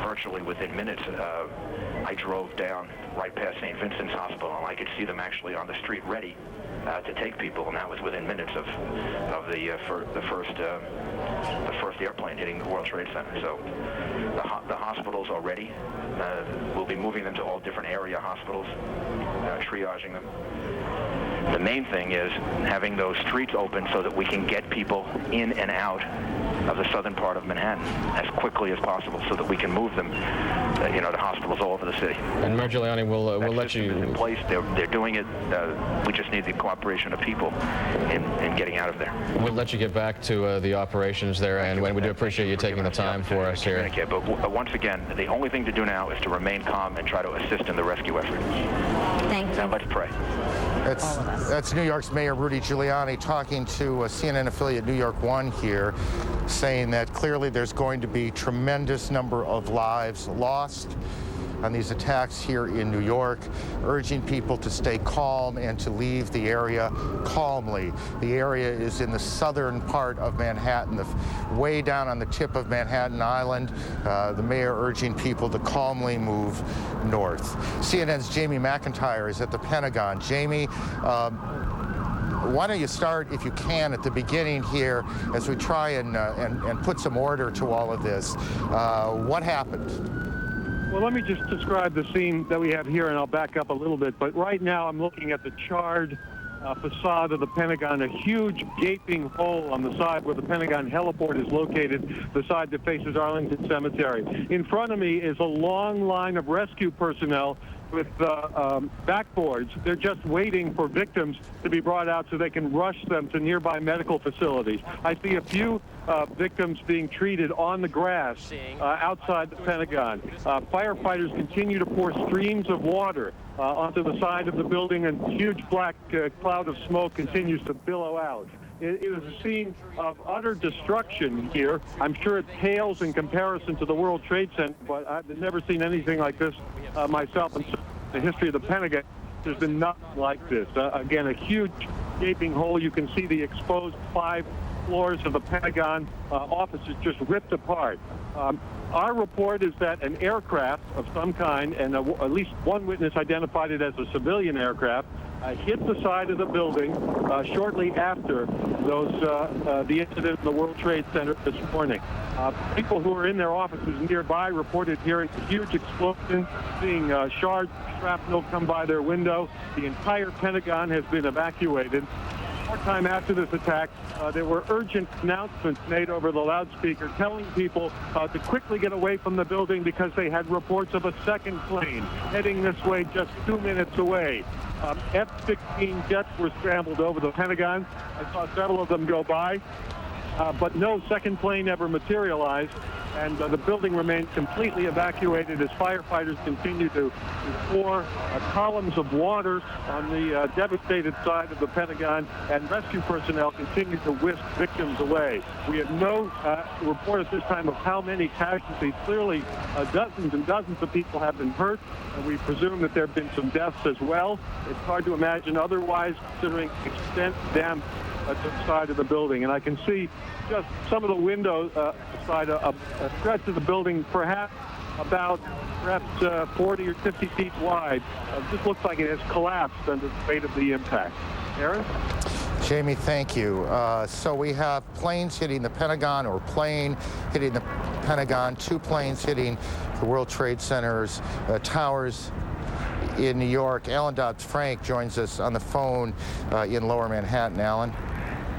virtually within minutes. I drove down right past St. Vincent's Hospital, and I could see them actually on the street ready to take people, and that was within minutes of the first airplane hitting the World Trade Center. So the hospitals are ready. We'll be moving them to all different area hospitals, triaging them. The main thing is having those streets open so that we can get people in and out of the southern part of Manhattan as quickly as possible, so that we can move them, to hospitals all over the city. And Mayor Giuliani, we'll let you. Is in place. They're doing it. We just need the cooperation of people in getting out of there. We'll let you get back to the operations there, and we do appreciate you taking the time for us here. But once again, the only thing to do now is to remain calm and try to assist in the rescue effort. Thank you. Now let's pray. That's New York's Mayor Rudy Giuliani talking to a CNN affiliate New York One here, saying that clearly there's going to be tremendous number of lives lost on these attacks here in New York, urging people to stay calm and to leave the area calmly. The area is in the southern part of Manhattan, way down on the tip of Manhattan Island. The mayor urging people to calmly move north. CNN's Jamie McIntyre is at the Pentagon. Jamie, why don't you start, if you can, at the beginning here as we try and put some order to all of this. What happened? Well, let me just describe the scene that we have here, and I'll back up a little bit. But right now I'm looking at the charred facade of the Pentagon, a huge gaping hole on the side where the Pentagon heliport is located, the side that faces Arlington Cemetery. In front of me is a long line of rescue personnel with backboards. They're just waiting for victims to be brought out so they can rush them to nearby medical facilities. I see a few victims being treated on the grass outside the Pentagon. Firefighters continue to pour streams of water onto the side of the building, and a huge black cloud of smoke continues to billow out. It is a scene of utter destruction here. I'm sure it pales in comparison to the World Trade Center, but I've never seen anything like this myself in the history of the Pentagon. There's been nothing like this. Again, a huge gaping hole. You can see the exposed 5 floors of the Pentagon offices just ripped apart. Our report is that an aircraft of some kind, and at least one witness identified it as a civilian aircraft, hit the side of the building shortly after the incident in the World Trade Center this morning. People who were in their offices nearby reported hearing a huge explosion, seeing shards of shrapnel come by their window. The entire Pentagon has been evacuated. Short time after this attack, there were urgent announcements made over the loudspeaker telling people to quickly get away from the building because they had reports of a second plane heading this way just 2 minutes away. F-16 jets were scrambled over the Pentagon. I saw several of them go by, but no second plane ever materialized, and the building remains completely evacuated as firefighters continue to pour columns of water on the devastated side of the Pentagon, and rescue personnel continue to whisk victims away. We have no report at this time of how many casualties. Clearly, dozens and dozens of people have been hurt, and we presume that there have been some deaths as well. It's hard to imagine otherwise, considering the extent of damage to the side of the building. And I can see just some of the windows beside a stretch of the building, perhaps 40 or 50 feet wide. Just looks like it has collapsed under the weight of the impact. Aaron? Jamie, thank you. So we have planes hitting the Pentagon, or plane hitting the Pentagon, 2 planes hitting the World Trade Center's towers in New York. Alan Dodd-Frank joins us on the phone in Lower Manhattan. Alan?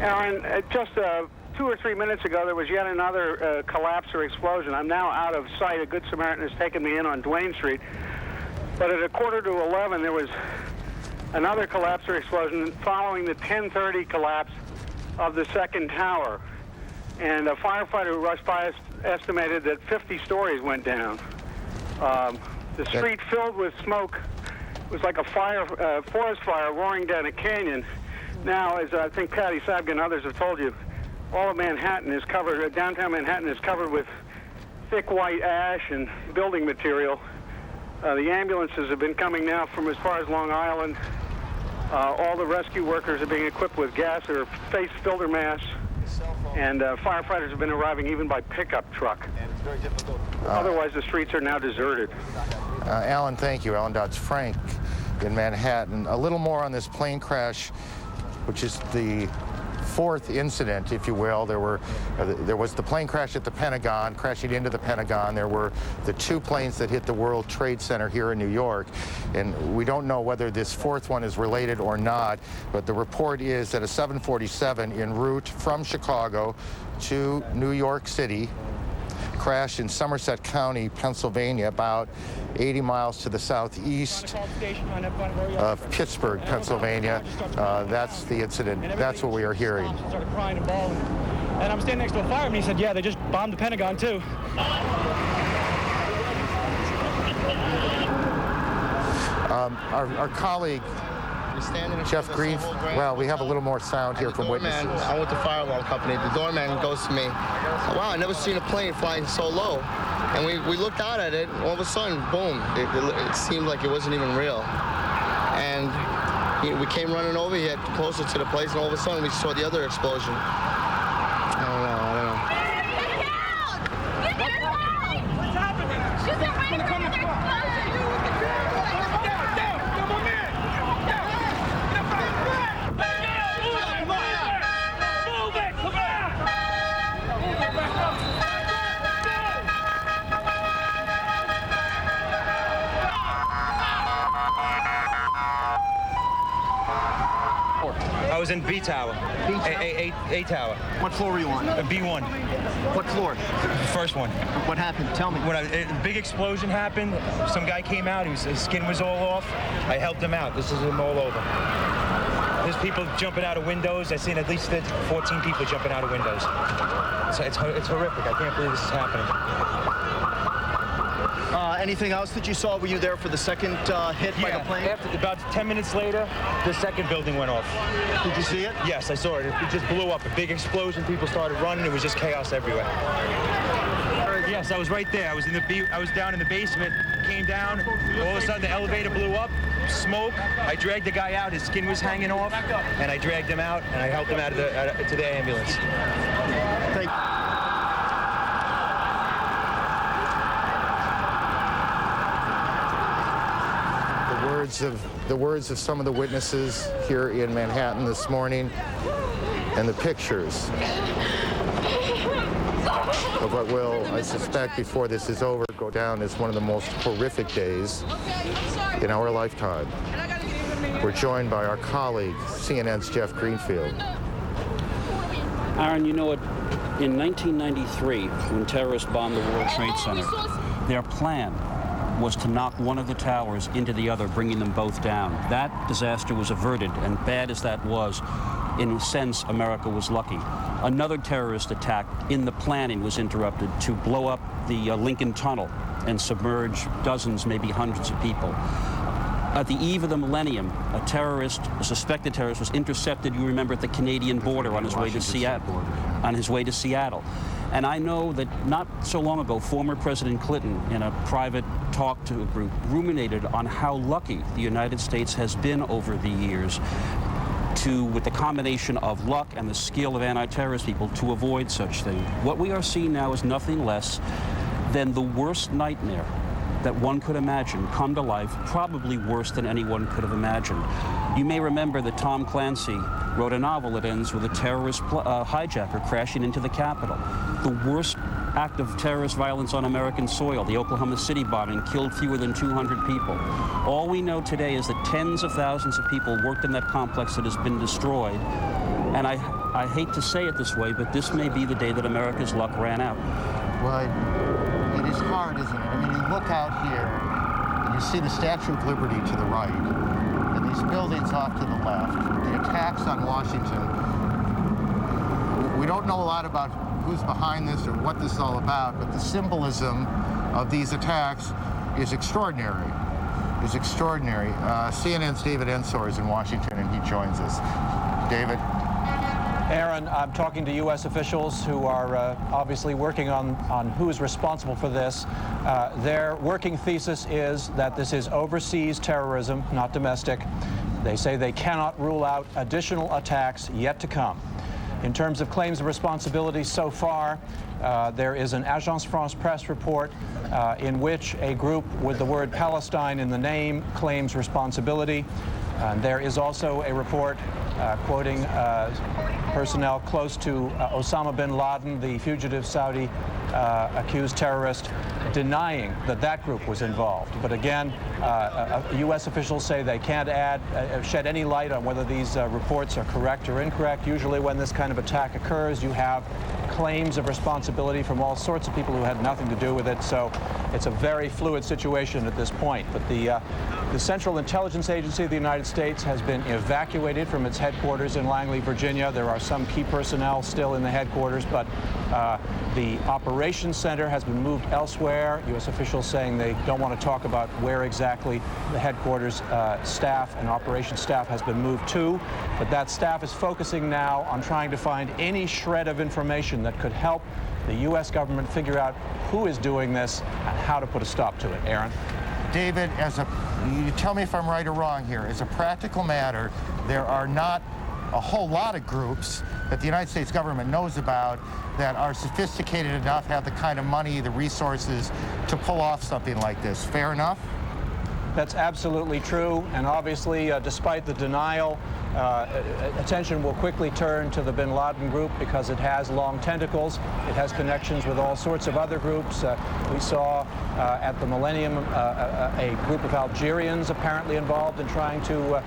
Aaron, just 2 or 3 minutes ago, there was yet another collapse or explosion. I'm now out of sight. A Good Samaritan has taken me in on Duane Street. But at 11:15, there was another collapse or explosion following the 10:30 collapse of the second tower. And a firefighter who rushed by estimated that 50 stories went down. The street filled with smoke. It was like a forest fire roaring down a canyon. Now, as I think Patty Sabga and others have told you, all of Manhattan is covered, downtown Manhattan is covered with thick white ash and building material. The ambulances have been coming now from as far as Long Island. All the rescue workers are being equipped with gas or face filter masks, and firefighters have been arriving even by pickup truck. Otherwise, the streets are now deserted. Alan, thank you. Alan Dodds Frank in Manhattan. A little more on this plane crash, which is the fourth incident, if you will. There was the plane crash at the Pentagon, crashing into the Pentagon. There were the two planes that hit the World Trade Center here in New York. And we don't know whether this fourth one is related or not, but the report is that a 747 en route from Chicago to New York City crashed in Somerset County, Pennsylvania, about 80 miles to the southeast of Pittsburgh, Pennsylvania. That's the incident. That's what we are hearing. Started crying and bawling. And I'm standing next to a fireman. He said, yeah, they just bombed the Pentagon, too. Our colleague, Jeff Green, well, we have a little more sound here from witnesses. I'm with the fire alarm company. The doorman goes to me, wow, I never seen a plane flying so low. And we looked out at it, all of a sudden, boom, it seemed like it wasn't even real. And we came running over here closer to the place, and all of a sudden we saw the other explosion. I don't know. Get down! What's happening? She's right in front of the explosion! I was in B tower. A tower. What floor were you on? B1. What floor? First one. What happened? Tell me. When a big explosion happened, some guy came out. His skin was all off. I helped him out. This is him all over. There's people jumping out of windows. I've seen at least 14 people jumping out of windows. It's horrific. I can't believe this is happening. Anything else that you saw? Were you there for the second hit by the plane? After, about 10 minutes later, the second building went off. Did you see it? Yes, I saw it. It just blew up. A big explosion. People started running. It was just chaos everywhere. Yes, I was right there. I was down in the basement. Came down. All of a sudden, the elevator blew up. Smoke. I dragged the guy out. His skin was hanging off, and I dragged him out, and I helped him out to the ambulance. Thank you. The words of some of the witnesses here in Manhattan this morning, and the pictures of what will, I suspect, before this is over, go down as one of the most horrific days in our lifetime. We're joined by our colleague, CNN's Jeff Greenfield. Aaron, you know what? In 1993, when terrorists bombed the World Trade Center, their plan was to knock one of the towers into the other, bringing them both down. That disaster was averted, and bad as that was, in a sense, America was lucky. Another terrorist attack in the planning was interrupted to blow up the Lincoln Tunnel and submerge dozens, maybe hundreds of people. At the eve of the millennium, a suspected terrorist, was intercepted, you remember, at the Canadian border on his way to Seattle. And I know that not so long ago, former President Clinton, in a private talk to a group, ruminated on how lucky the United States has been over the years with the combination of luck and the skill of anti-terrorist people, to avoid such things. What we are seeing now is nothing less than the worst nightmare that one could imagine come to life, probably worse than anyone could have imagined. You may remember that Tom Clancy wrote a novel that ends with a terrorist hijacker crashing into the Capitol. The worst act of terrorist violence on American soil, the Oklahoma City bombing, killed fewer than 200 people. All we know today is that tens of thousands of people worked in that complex that has been destroyed. And I hate to say it this way, but this may be the day that America's luck ran out. Well, it is hard, isn't it? I mean, you look out here and you see the Statue of Liberty to the right, and these buildings off to the left, the attacks on Washington. We don't know a lot about who's behind this or what this is all about, but the symbolism of these attacks is extraordinary. CNN's David Ensor is in Washington, and he joins us. David? Aaron, I'm talking to U.S. officials who are obviously working on who's responsible for this. Their working thesis is that this is overseas terrorism, not domestic. They say they cannot rule out additional attacks yet to come. In terms of claims of responsibility so far, there is an Agence France-Presse report in which a group with the word Palestine in the name claims responsibility. There is also a report quoting personnel close to Osama bin Laden, the fugitive Saudi accused terrorist, denying that that group was involved. But again, U.S. officials say they can't shed any light on whether these reports are correct or incorrect. Usually when this kind of attack occurs, you have claims of responsibility from all sorts of people who had nothing to do with it. So it's a very fluid situation at this point. But the Central Intelligence Agency of the United States has been evacuated from its headquarters in Langley, Virginia. There are some key personnel still in the headquarters, but the operations center has been moved elsewhere. U.S. officials saying they don't want to talk about where exactly the headquarters staff and operations staff has been moved to, but that staff is focusing now on trying to find any shred of information that could help the U.S. government figure out who is doing this and how to put a stop to it. Aaron? David, you tell me if I'm right or wrong here. As a practical matter, there are not a whole lot of groups that the United States government knows about that are sophisticated enough, have the kind of money, the resources to pull off something like this. Fair enough? That's absolutely true, and obviously, despite the denial, attention will quickly turn to the bin Laden group because it has long tentacles. It has connections with all sorts of other groups. We saw at the Millennium a group of Algerians apparently involved in trying to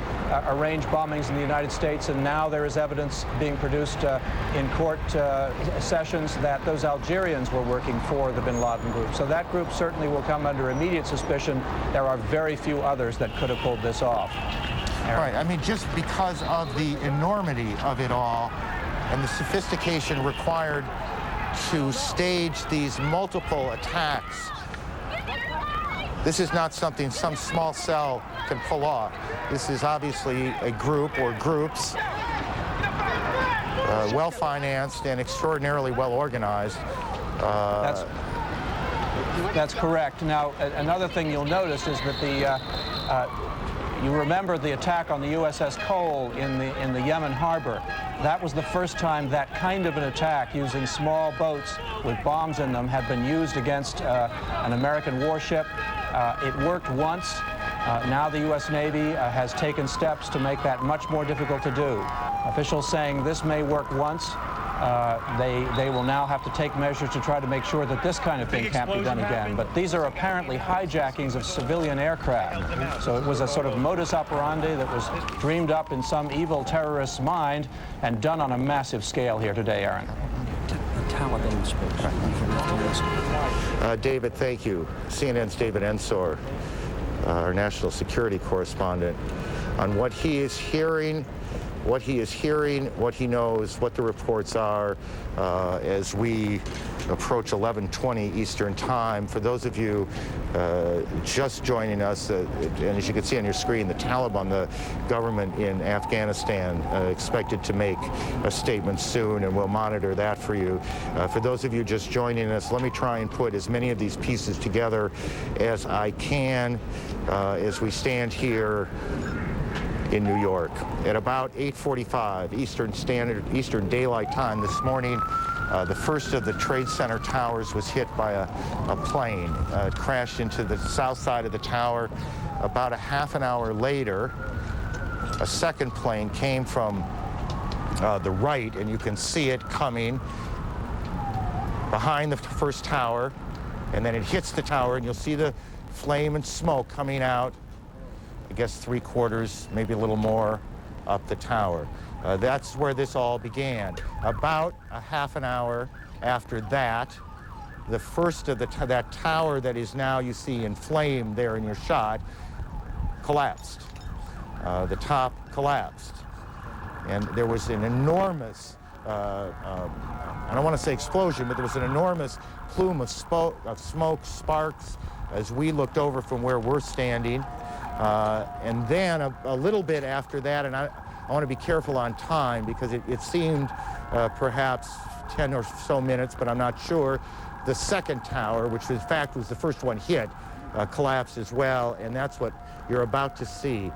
arrange bombings in the United States, and now there is evidence being produced in court sessions that those Algerians were working for the bin Laden group. So that group certainly will come under immediate suspicion. There are very few others that could have pulled this off. Right. I mean, just because of the enormity of it all and the sophistication required to stage these multiple attacks, this is not something some small cell can pull off. This is obviously a group or groups, well-financed and extraordinarily well-organized. That's correct. Now, another thing you'll notice is that you remember the attack on the USS Cole in the Yemen harbor. That was the first time that kind of an attack using small boats with bombs in them had been used against an American warship. It worked once. Now the U.S. Navy has taken steps to make that much more difficult to do. Officials saying this may work once. They will now have to take measures to try to make sure that this kind of thing can't be done again. But these are apparently hijackings of civilian aircraft. So it was a sort of modus operandi that was dreamed up in some evil terrorist's mind and done on a massive scale here today, Aaron. Taliban space. David, thank you. CNN's David Ensor, our national security correspondent, on what he is hearing, what he knows, what the reports are as we approach 11:20 Eastern Time. For those of you just joining us, and as you can see on your screen, the Taliban, the government in Afghanistan, expected to make a statement soon, and we'll monitor that for you. For those of you just joining us, let me try and put as many of these pieces together as I can as we stand here in New York. At about 8:45 Eastern Daylight Time this morning, the first of the Trade Center towers was hit by a plane. It crashed into the south side of the tower. About a half an hour later, a second plane came from the right, and you can see it coming behind the first tower, and then it hits the tower, and you'll see the flame and smoke coming out, I guess 3/4, maybe a little more, up the tower. That's where this all began. About a half an hour after that, the first of that tower that is now you see in flame there in your shot collapsed. The top collapsed. And there was an enormous, I don't want to say explosion, but there was an enormous plume of smoke, sparks, as we looked over from where we're standing. And then a little bit after that, and I want to be careful on time because it seemed perhaps 10 or so minutes, but I'm not sure. The second tower, which in fact was the first one hit, collapsed as well, and that's what you're about to see.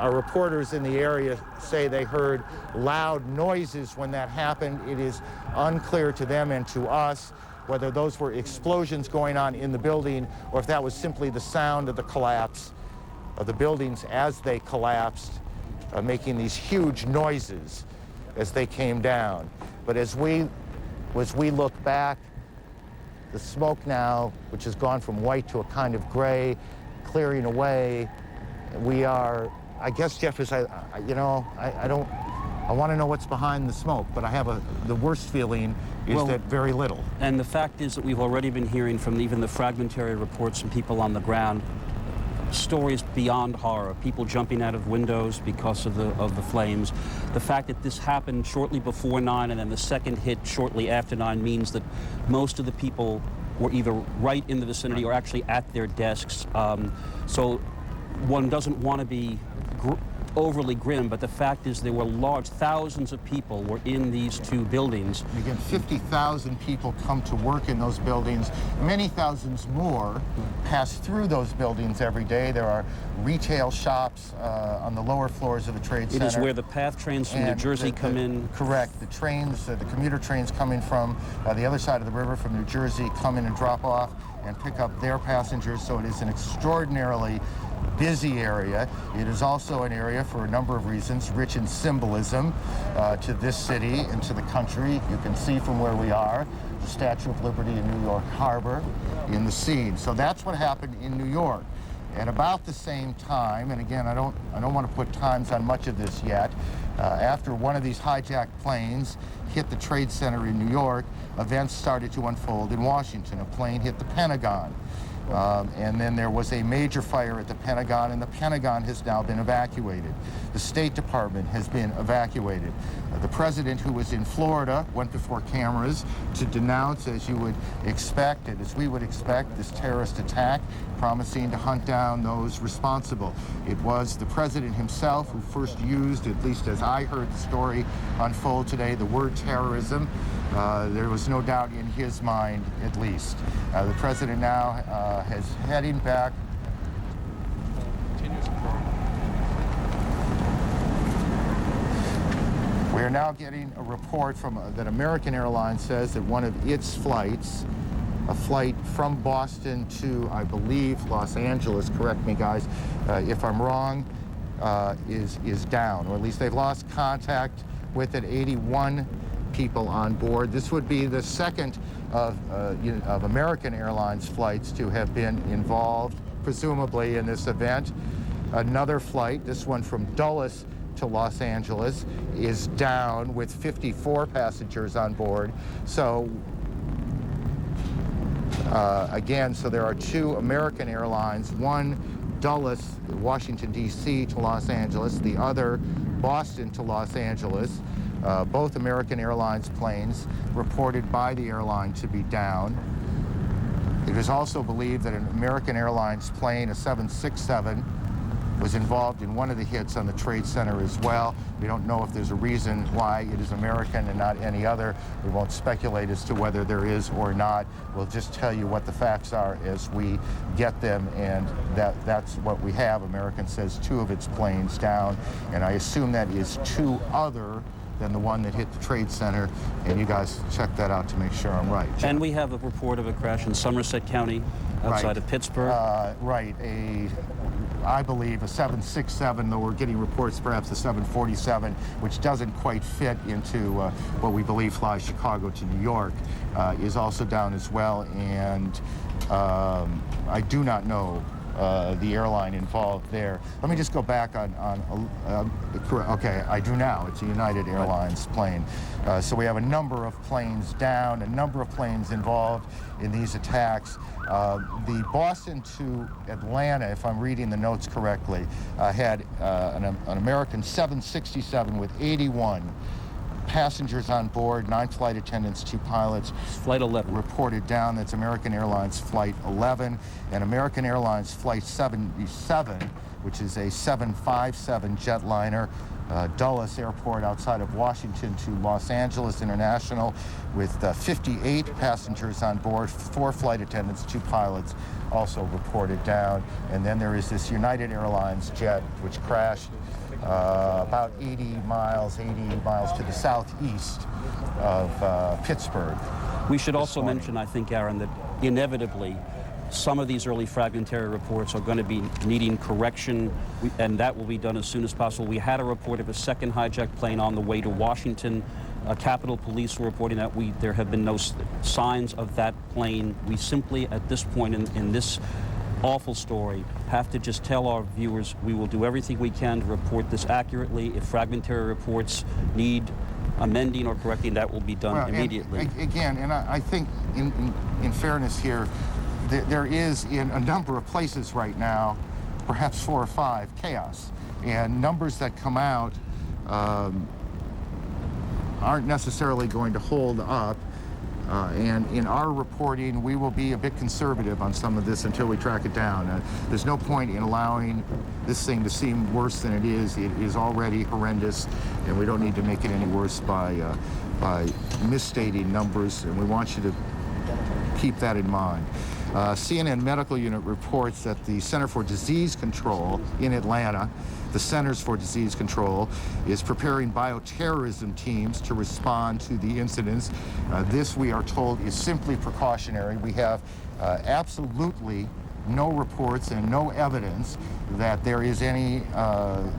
Our reporters in the area say they heard loud noises when that happened. It is unclear to them and to us whether those were explosions going on in the building or if that was simply the sound of the collapse of the buildings as they collapsed, making these huge noises as they came down. But as we look back, the smoke now, which has gone from white to a kind of gray, clearing away, we are, I guess, Jeff, I want to know what's behind the smoke, but I have the worst feeling is that very little. And the fact is that we've already been hearing from even the fragmentary reports from people on the ground, stories beyond horror, people jumping out of windows because of the flames. The fact that this happened shortly before 9 and then the second hit shortly after 9 means that most of the people were either right in the vicinity or actually at their desks. So one doesn't want to be overly grim, but the fact is there were thousands of people were in these two buildings. And again, 50,000 people come to work in those buildings. Many thousands more pass through those buildings every day. There are retail shops on the lower floors of the Trade Center. It is where the PATH trains from New Jersey come in. Correct. The trains, the commuter trains coming from the other side of the river from New Jersey come in and drop off and pick up their passengers. So it is an extraordinarily busy area. It is also an area, for a number of reasons, rich in symbolism to this city and to the country. You can see from where we are the Statue of Liberty in New York Harbor in the scene. So that's what happened in New York. At about the same time, and again, I don't want to put times on much of this yet, after one of these hijacked planes hit the Trade Center in New York, events started to unfold in Washington. A plane hit the Pentagon. And then there was a major fire at the Pentagon, and the Pentagon has now been evacuated. The State Department has been evacuated. The president, who was in Florida, went before cameras to denounce, as you would expect, and as we would expect, this terrorist attack, promising to hunt down those responsible. It was the president himself who first used, at least as I heard the story unfold today, the word terrorism. There was no doubt in his mind, at least. The president now is heading back. We are now getting a report from that American Airlines says that one of its flights, a flight from Boston to, I believe, Los Angeles, correct me guys if I'm wrong, is down, or at least they've lost contact with it. 81 people on board. This would be the second of American Airlines flights to have been involved, presumably, in this event. Another flight, this one from Dulles to Los Angeles, is down with 54 passengers on board. So again, so there are two American Airlines, one Dulles, Washington, D.C. to Los Angeles, the other Boston to Los Angeles. Both American Airlines planes reported by the airline to be down. It is also believed that an American Airlines plane, a 767, was involved in one of the hits on the Trade Center as well. We don't know if there's a reason why it is American and not any other. We won't speculate as to whether there is or not. We'll just tell you what the facts are as we get them, and that's what we have. American says two of its planes down, and I assume that is two other than the one that hit the Trade Center, and you guys check that out to make sure I'm right. And we have a report of a crash in Somerset County, outside of Pittsburgh. Right, I believe a 767, though we're getting reports perhaps a 747, which doesn't quite fit into what we believe flies Chicago to New York, is also down as well, and I do not know the airline involved there. Let me just go back okay, I do now. It's a United Airlines plane. So we have a number of planes down, a number of planes involved in these attacks. The Boston to Atlanta, if I'm reading the notes correctly, had an American 767 with 81 passengers on board, 9 flight attendants, 2 pilots. Flight 11. Reported down. That's American Airlines Flight 11. And American Airlines Flight 77, which is a 757 jetliner, Dulles Airport outside of Washington to Los Angeles International with 58 passengers on board, 4 flight attendants, 2 pilots also reported down. And then there is this United Airlines jet which crashed about 80 miles to the southeast of Pittsburgh. We should also mention, I think, Aaron, that inevitably some of these early fragmentary reports are going to be needing correction, and that will be done as soon as possible. We had a report of a second hijacked plane on the way to Washington. Capitol Police were reporting that there have been no signs of that plane. We simply, at this point in this awful story, have to just tell our viewers we will do everything we can to report this accurately. If fragmentary reports need amending or correcting, that will be done immediately. And I think in fairness here, there is in a number of places right now, perhaps 4 or 5, chaos. And numbers that come out aren't necessarily going to hold up. And in our reporting, we will be a bit conservative on some of this until we track it down. There's no point in allowing this thing to seem worse than it is. It is already horrendous, and we don't need to make it any worse by misstating numbers, and we want you to keep that in mind. CNN Medical Unit reports that the Center for Disease Control in Atlanta, the Centers for Disease Control, is preparing bioterrorism teams to respond to the incidents. This, we are told, is simply precautionary. We have absolutely no reports and no evidence that there is any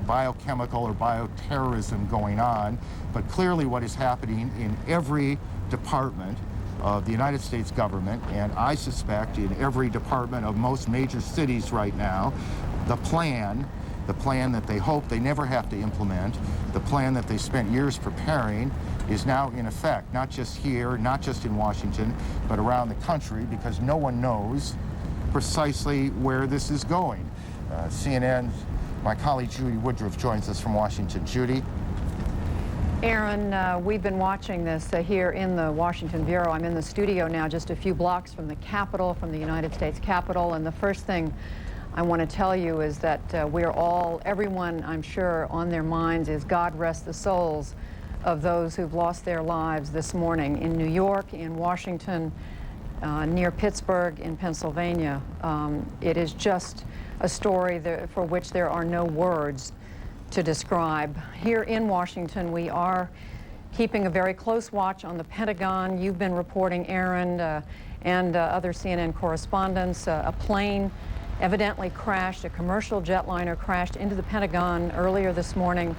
biochemical or bioterrorism going on, but clearly what is happening in every department of the United States government, and I suspect in every department of most major cities right now, the plan that they hope they never have to implement, the plan that they spent years preparing, is now in effect, not just here, not just in Washington, but around the country, because no one knows precisely where this is going. CNN, my colleague Judy Woodruff joins us from Washington. Judy? Aaron, we've been watching this here in the Washington Bureau. I'm in the studio now, just a few blocks from the Capitol, from the United States Capitol, and the first thing I want to tell you is that everyone, I'm sure, on their minds is God rest the souls of those who've lost their lives this morning in New York, in Washington, near Pittsburgh, in Pennsylvania. It is just a story for which there are no words to describe. Here in Washington, we are keeping a very close watch on the Pentagon. You've been reporting, Aaron, and other CNN correspondents. A plane evidently crashed, a commercial jetliner crashed into the Pentagon earlier this morning.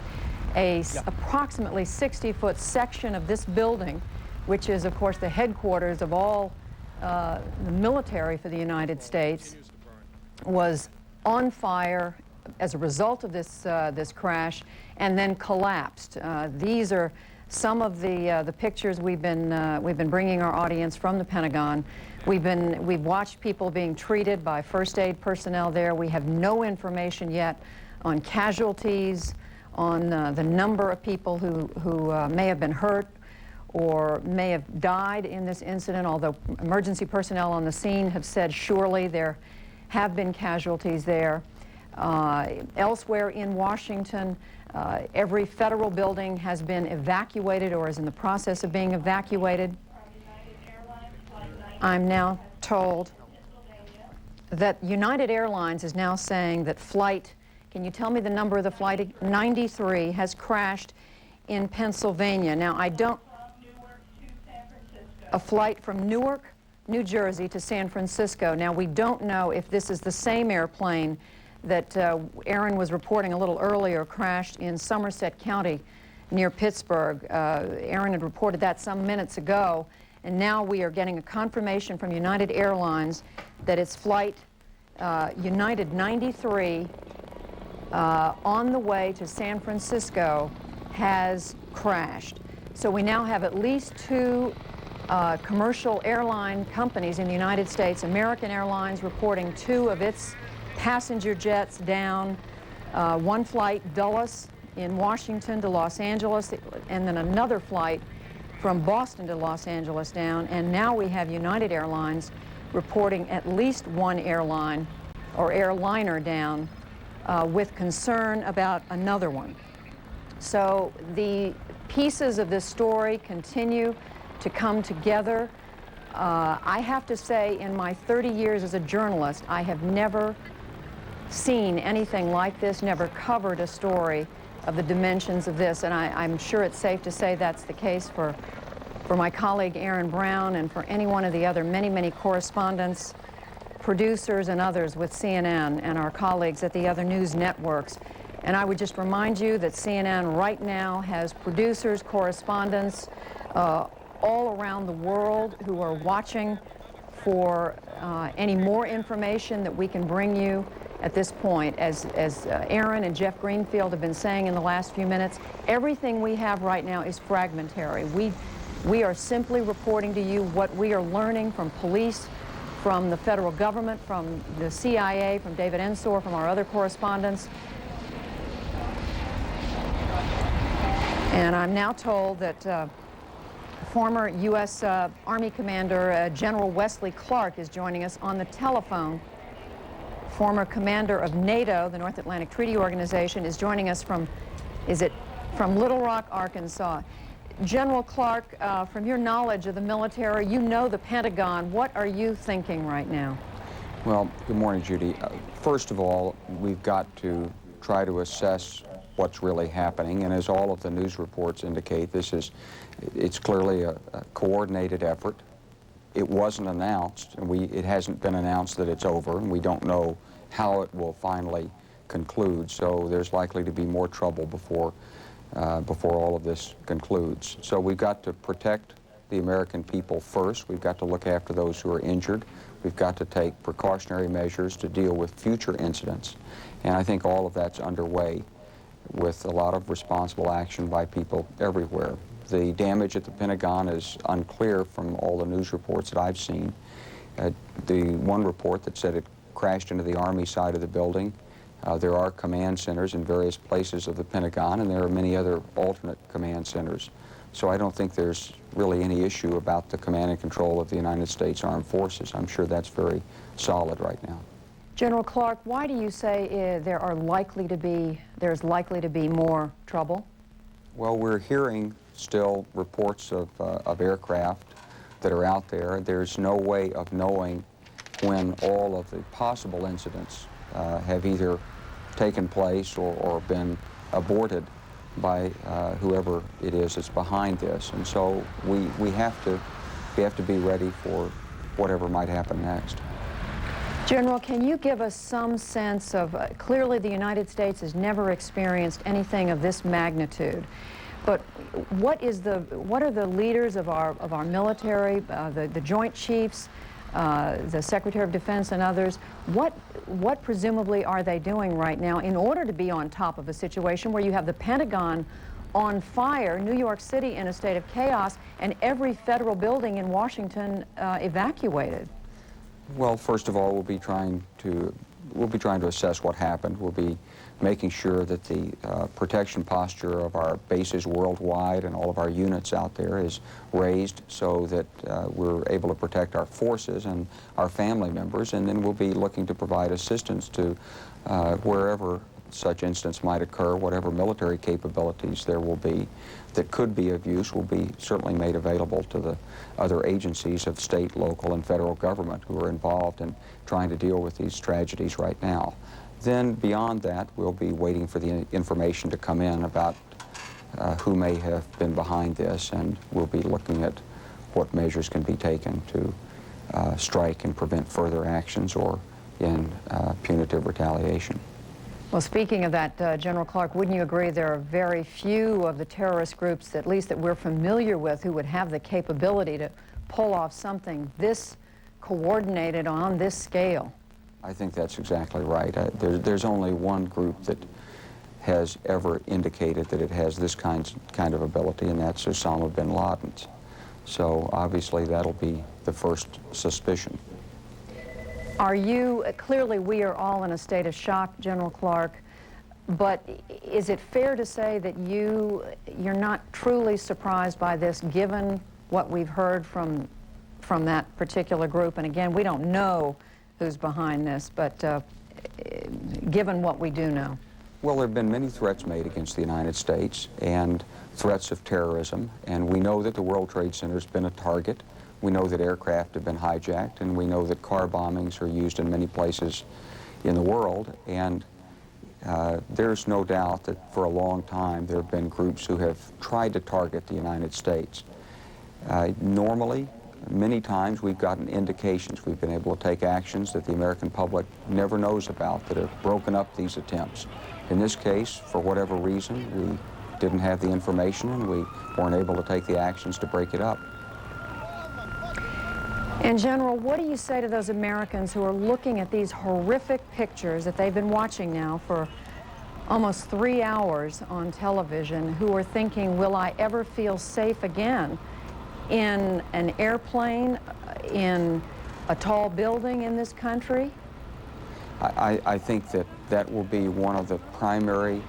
Approximately 60-foot section of this building, which is, of course, the headquarters of all the military for the United States, was on fire as a result of this crash, and then collapsed. These are some of the pictures we've been bringing our audience from the Pentagon. We've watched people being treated by first aid personnel there. We have no information yet on casualties, on the number of people who may have been hurt or may have died in this incident, although emergency personnel on the scene have said surely there have been casualties there. Elsewhere in Washington, every federal building has been evacuated or is in the process of being evacuated. I'm now told that United Airlines is now saying that can you tell me the number of the flight 93 has crashed in Pennsylvania. Now, a flight from Newark, New Jersey to San Francisco. Now, we don't know if this is the same airplane that Aaron was reporting a little earlier crashed in Somerset County near Pittsburgh. Aaron had reported that some minutes ago, and now we are getting a confirmation from United Airlines that its flight United 93 on the way to San Francisco has crashed. So we now have at least 2 commercial airline companies in the United States. American Airlines reporting 2 of its passenger jets down, one flight Dulles in Washington to Los Angeles, and then another flight from Boston to Los Angeles down. And now we have United Airlines reporting at least 1 airline or airliner down with concern about another one. So the pieces of this story continue to come together. I have to say, in my 30 years as a journalist, I have never seen anything like this, never covered a story of the dimensions of this, and I'm sure it's safe to say that's the case for my colleague Aaron Brown and for any one of the other many correspondents, producers, and others with CNN and our colleagues at the other news networks. And I would just remind you that CNN right now has producers, correspondents all around the world who are watching for any more information that we can bring you at this point. As Aaron and Jeff Greenfield have been saying in the last few minutes, everything we have right now is fragmentary. We are simply reporting to you what we are learning from police, from the federal government, from the CIA, from David Ensor, from our other correspondents. And I'm now told that former U.S. Army Commander General Wesley Clark is joining us on the telephone. Former commander of NATO, the North Atlantic Treaty Organization, is joining us from Little Rock, Arkansas. General Clark, from your knowledge of the military, you know the Pentagon. What are you thinking right now? Well, good morning, Judy. First of all, we've got to try to assess what's really happening, and as all of the news reports indicate, it's clearly a coordinated effort. It wasn't announced, and it hasn't been announced that it's over, and we don't know how it will finally conclude, so there's likely to be more trouble before all of this concludes. So we've got to protect the American people first. We've got to look after those who are injured. We've got to take precautionary measures to deal with future incidents, and I think all of that's underway with a lot of responsible action by people everywhere. The damage at the Pentagon is unclear from all the news reports that I've seen. The one report that said it crashed into the Army side of the building. There are command centers in various places of the Pentagon, and there are many other alternate command centers. So I don't think there's really any issue about the command and control of the United States Armed Forces. I'm sure that's very solid right now. General Clark, why do you say there's likely to be more trouble? Well, we're hearing still reports of aircraft that are out there. There's no way of knowing when all of the possible incidents have either taken place or been aborted by whoever it is that's behind this. And so we have to be ready for whatever might happen next. General, can you give us some sense of, clearly the United States has never experienced anything of this magnitude, but what are the leaders of our military, the Joint Chiefs, the Secretary of Defense and others, what presumably are they doing right now in order to be on top of a situation where you have the Pentagon on fire, New York City in a state of chaos, and every federal building in Washington evacuated? Well, first of all, we'll be trying to assess what happened. We'll be making sure that the protection posture of our bases worldwide and all of our units out there is raised so that we're able to protect our forces and our family members, and then we'll be looking to provide assistance to wherever such incidents might occur. Whatever military capabilities there will be that could be of use will be certainly made available to the other agencies of state, local, and federal government who are involved in trying to deal with these tragedies right now. Then beyond that, we'll be waiting for the information to come in about who may have been behind this, and we'll be looking at what measures can be taken to strike and prevent further actions or in punitive retaliation. Well, speaking of that, General Clark, wouldn't you agree there are very few of the terrorist groups, at least that we're familiar with, who would have the capability to pull off something this coordinated on this scale? I think that's exactly right. There's only one group that has ever indicated that it has this kind of ability, and that's Osama bin Laden's. So obviously that'll be the first suspicion. Clearly we are all in a state of shock, General Clark, but is it fair to say that you're not truly surprised by this, given what we've heard from that particular group? And again, we don't know who's behind this, but given what we do know. Well, there have been many threats made against the United States and threats of terrorism, and we know that the World Trade Center has been a target. We know that aircraft have been hijacked, and we know that car bombings are used in many places in the world, and there's no doubt that for a long time there have been groups who have tried to target the United States. Normally, many times we've gotten indications, we've been able to take actions that the American public never knows about that have broken up these attempts. In this case, for whatever reason, we didn't have the information and we weren't able to take the actions to break it up. And General, what do you say to those Americans who are looking at these horrific pictures that they've been watching now for almost 3 hours on television, who are thinking, will I ever feel safe again in an airplane, in a tall building in this country? I think that that will be one of the primary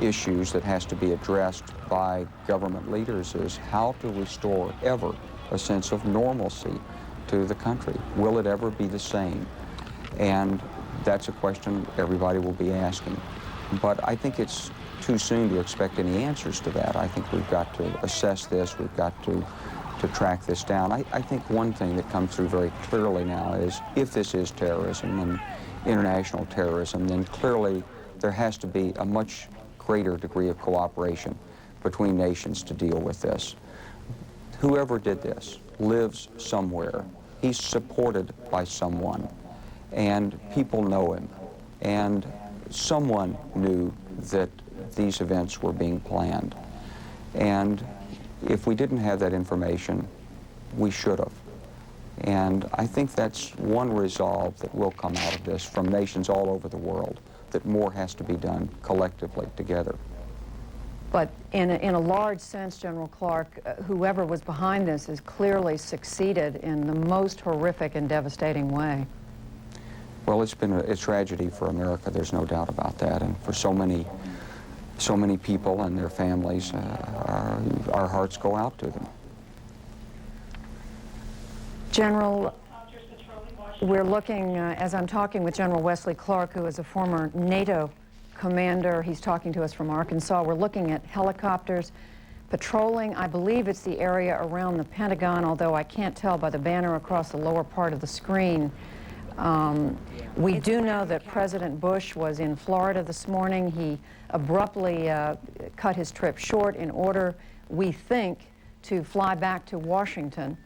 issues that has to be addressed by government leaders, is how to restore ever a sense of normalcy to the country. Will it ever be the same? And that's a question everybody will be asking. But I think it's too soon to expect any answers to that. I think we've got to assess this, we've got to track this down. I think one thing that comes through very clearly now is if this is terrorism and international terrorism, then clearly there has to be a much greater degree of cooperation between nations to deal with this. Whoever did this lives somewhere. He's supported by someone, and people know him, and someone knew that these events were being planned. And if we didn't have that information, we should have. And I think that's one resolve that will come out of this from nations all over the world, that more has to be done collectively together. But in a large sense, General Clark, whoever was behind this has clearly succeeded in the most horrific and devastating way. Well, it's been a tragedy for America, there's no doubt about that, and for so many people and their families, our hearts go out to them. General, we're looking, as I'm talking with General Wesley Clark, who is a former NATO commander. He's talking to us from Arkansas. We're looking at helicopters patrolling. I believe it's the area around the Pentagon, although I can't tell by the banner across the lower part of the screen. We do know that President Bush was in Florida this morning. He abruptly cut his trip short in order, we think, to fly back to Washington.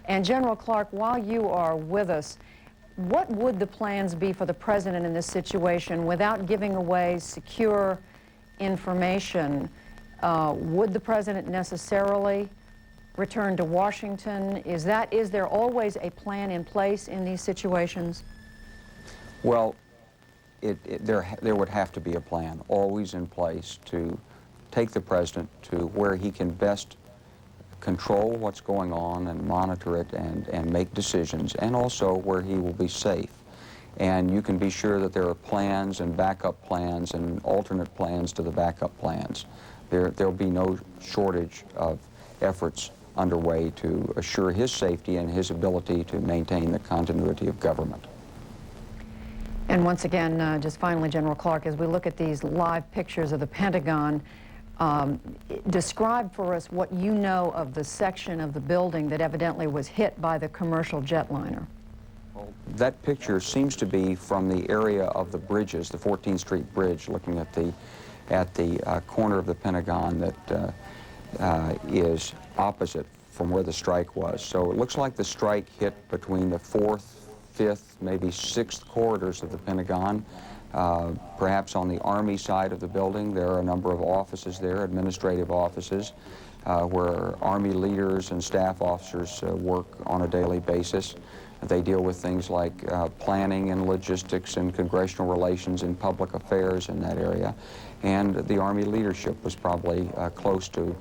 And General Clark, while you are with us, what would the plans be for the President in this situation without giving away secure information? Would the President necessarily return to Washington? Is there always a plan in place in these situations? Well, there would have to be a plan always in place to take the President to where he can best control what's going on and monitor it and make decisions, and also where he will be safe. And you can be sure that there are plans and backup plans and alternate plans to the backup plans. There'll be no shortage of efforts underway to assure his safety and his ability to maintain the continuity of government. And once again, just finally, General Clark, as we look at these live pictures of the Pentagon, describe for us what you know of the section of the building that evidently was hit by the commercial jetliner. That picture seems to be from the area of the bridges, the 14th Street Bridge, looking at the corner of the Pentagon that is opposite from where the strike was. So it looks like the strike hit between the 4th, 5th, maybe 6th corridors of the Pentagon. Perhaps on the Army side of the building, there are a number of offices there, administrative offices, where Army leaders and staff officers work on a daily basis. They deal with things like planning and logistics and congressional relations and public affairs in that area. And the Army leadership was probably close to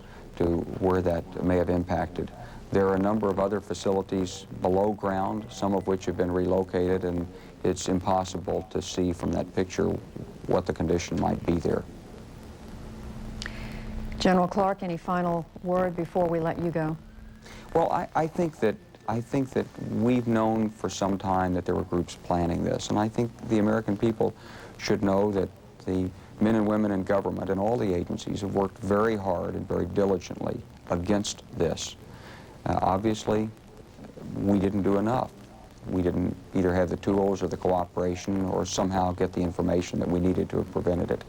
where that may have impacted. There are a number of other facilities below ground, some of which have been relocated, and it's impossible to see from that picture what the condition might be there. General Clark, any final word before we let you go? Well, I think that we've known for some time that there were groups planning this, and I think the American people should know that the men and women in government and all the agencies have worked very hard and very diligently against this. Obviously, we didn't do enough. We didn't either have the tools or the cooperation or somehow get the information that we needed to have prevented it.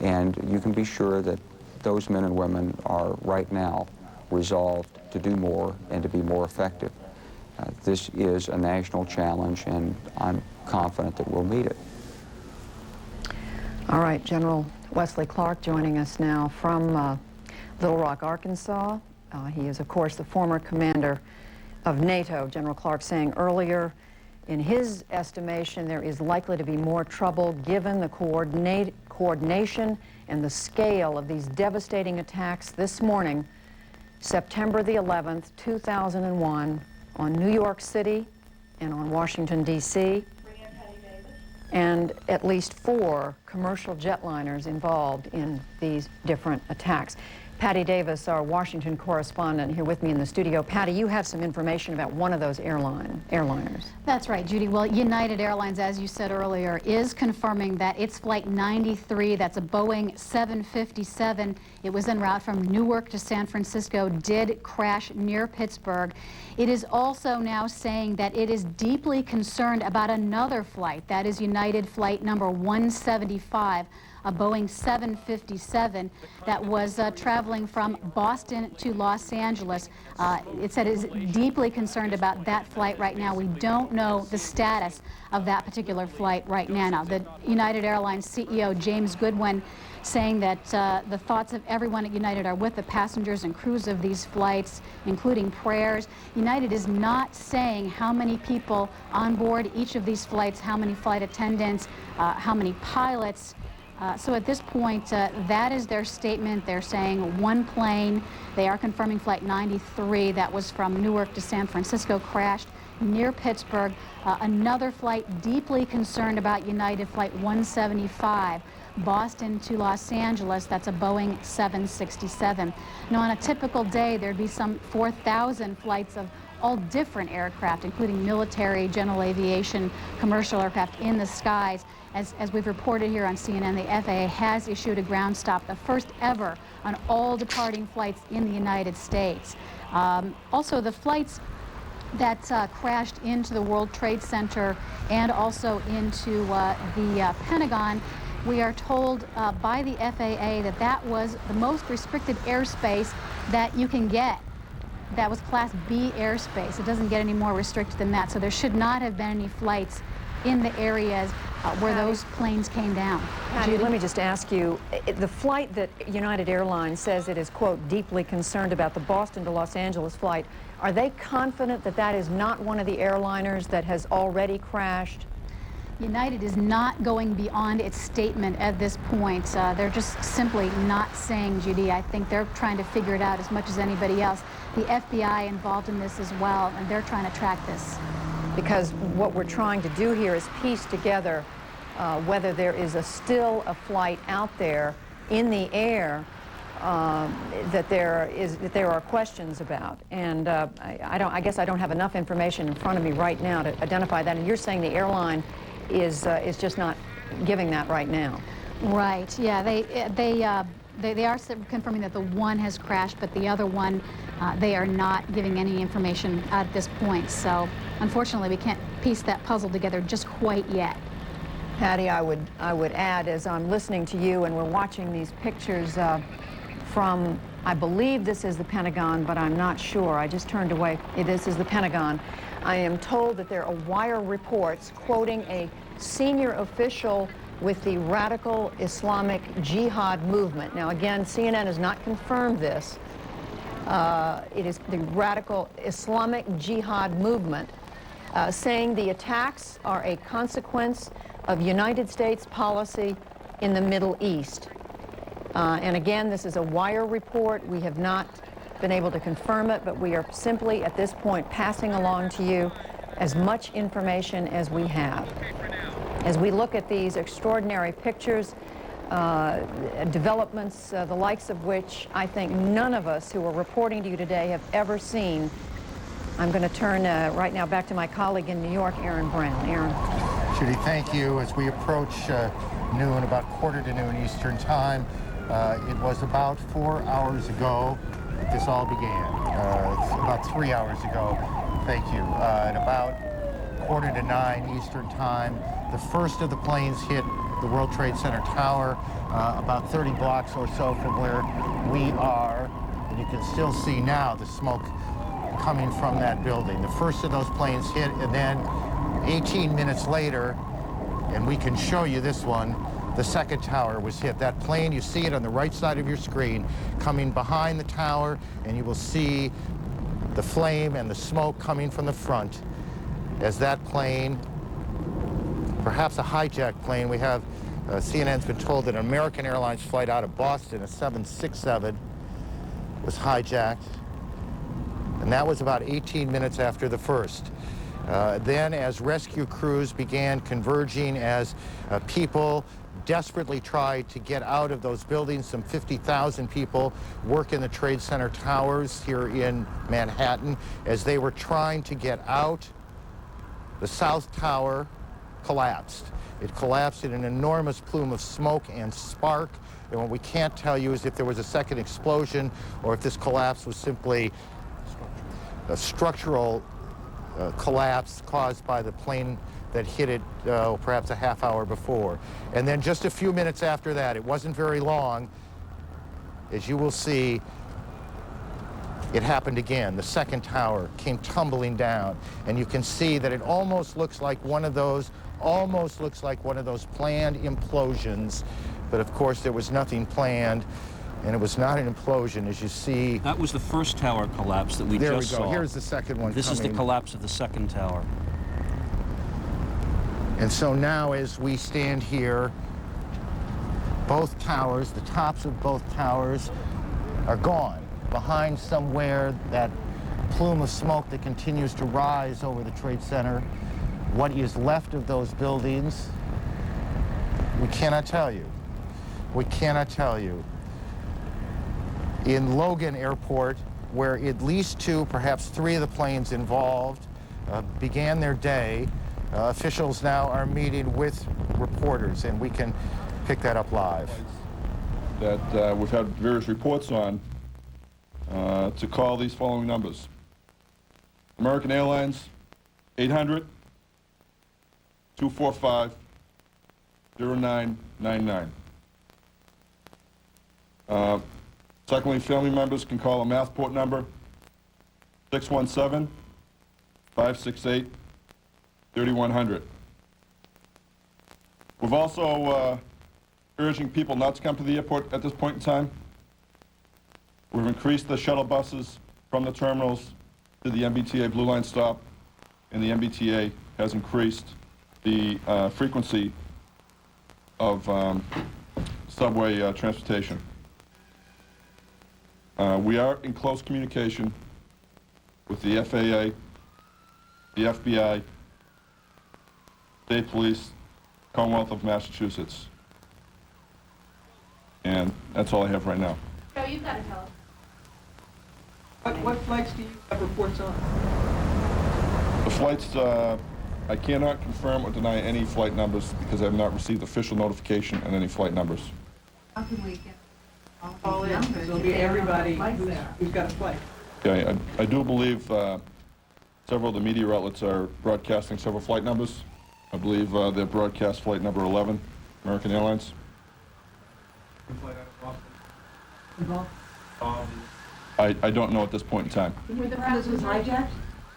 And you can be sure that those men and women are right now resolved to do more and to be more effective. This is a national challenge, and I'm confident that we'll meet it. All right, General Wesley Clark joining us now from Little Rock, Arkansas. He is, of course, the former commander of NATO. General Clark saying earlier, in his estimation, there is likely to be more trouble given the coordination and the scale of these devastating attacks this morning, September the 11th, 2001, on New York City and on Washington, D.C., and at least 4 commercial jetliners involved in these different attacks. Patty Davis, our Washington correspondent, here with me in the studio. Patty, you have some information about one of those airliners. That's right, Judy. Well, United Airlines, as you said earlier, is confirming that its Flight 93, that's a Boeing 757, it was en route from Newark to San Francisco, did crash near Pittsburgh. It is also now saying that it is deeply concerned about another flight, that is United Flight number 175, a Boeing 757 that was traveling from Boston to Los Angeles. It said it is deeply concerned about that flight right now. We don't know the status of that particular flight right now. Now, the United Airlines CEO, James Goodwin, saying that the thoughts of everyone at United are with the passengers and crews of these flights, including prayers. United is not saying how many people on board each of these flights, how many flight attendants, how many pilots. So at this point, that is their statement. They're saying one plane. They are confirming Flight 93 that was from Newark to San Francisco crashed near Pittsburgh. Another flight deeply concerned about United Flight 175, Boston to Los Angeles. That's a Boeing 767. Now, on a typical day, there'd be some 4,000 flights of all different aircraft, including military, general aviation, commercial aircraft in the skies. As we've reported here on CNN, the FAA has issued a ground stop, the first ever on all departing flights in the United States. Also, the flights that crashed into the World Trade Center and also into the Pentagon, we are told by the FAA that that was the most restricted airspace that you can get. That was Class B airspace. It doesn't get any more restricted than that. So there should not have been any flights in the areas where those planes came down. Patty, let me just ask you, the flight that United Airlines says it is, quote, deeply concerned about, the Boston to Los Angeles flight, are they confident that that is not one of the airliners that has already crashed? United is not going beyond its statement at this point. They're just simply not saying, Judy. I think they're trying to figure it out as much as anybody else. The FBI involved in this as well, and they're trying to track this. Because what we're trying to do here is piece together whether there is still a flight out there in the air that there are questions about. And I guess I don't have enough information in front of me right now to identify that. And you're saying the airline is just not giving that right now. Right. Yeah. They are confirming that the one has crashed, but the other one, they are not giving any information at this point. So, unfortunately, we can't piece that puzzle together just quite yet. Patty, I would add, as I'm listening to you and we're watching these pictures from, I believe this is the Pentagon, but I'm not sure. I just turned away. This is the Pentagon. I am told that there are wire reports quoting a senior official with the radical Islamic Jihad movement. Now, again, CNN has not confirmed this. It is the radical Islamic Jihad movement saying the attacks are a consequence of United States policy in the Middle East. And again, this is a wire report. We have not been able to confirm it, but we are simply at this point passing along to you as much information as we have. As we look at these extraordinary pictures, developments, the likes of which I think none of us who are reporting to you today have ever seen, I'm going to turn right now back to my colleague in New York, Aaron Brown. Aaron. Judy, thank you. As we approach noon, about quarter to noon Eastern Time, it was about 4 hours ago that this all began. It's about 3 hours ago. Thank you. At about quarter to 9 Eastern Time, the first of the planes hit the World Trade Center tower, about 30 blocks or so from where we are. And you can still see now the smoke coming from that building. The first of those planes hit, and then 18 minutes later, and we can show you this one, the second tower was hit. That plane, you see it on the right side of your screen, coming behind the tower, and you will see the flame and the smoke coming from the front as that plane, perhaps a hijacked plane. We have, CNN's been told that an American Airlines flight out of Boston, a 767, was hijacked. And that was about 18 minutes after the first. Then as rescue crews began converging, as people desperately tried to get out of those buildings, some 50,000 people work in the Trade Center towers here in Manhattan. As they were trying to get out, the South Tower collapsed. It collapsed in an enormous plume of smoke and spark. And what we can't tell you is if there was a second explosion or if this collapse was simply a structural collapse caused by the plane that hit it perhaps a half hour before. And then just a few minutes after that, it wasn't very long, as you will see, it happened again. The second tower came tumbling down, and you can see that it almost looks like one of those planned implosions, but of course there was nothing planned, and it was not an implosion, as you see. That was the first tower collapse that we just saw. There we go. Here's the second one This is the collapse of the second tower. And so now as we stand here, both towers, the tops of both towers are gone. Behind somewhere, that plume of smoke that continues to rise over the Trade Center. What is left of those buildings, we cannot tell you. We cannot tell you. In Logan Airport, where at least 2, perhaps 3 of the planes involved began their day, officials now are meeting with reporters, and we can pick that up live. That we've had various reports on to call these following numbers. American Airlines, 800-245-0999. Secondly, family members can call a Mathport number, 617-568-3100. We've also urging people not to come to the airport at this point in time. We've increased the shuttle buses from the terminals to the MBTA Blue Line stop, and the MBTA has increased the frequency of subway transportation. We are in close communication with the FAA, the FBI, State Police, Commonwealth of Massachusetts. And that's all I have right now. So you've got to tell us. What flights do you have reports on? The flights, I cannot confirm or deny any flight numbers because I have not received official notification on any flight numbers. How can we get all in? It'll be everybody who's got a flight. Okay, I do believe several of the media outlets are broadcasting several flight numbers. I believe they broadcast flight number 11, American Airlines. I don't know at this point in time. Were the passengers hijacked?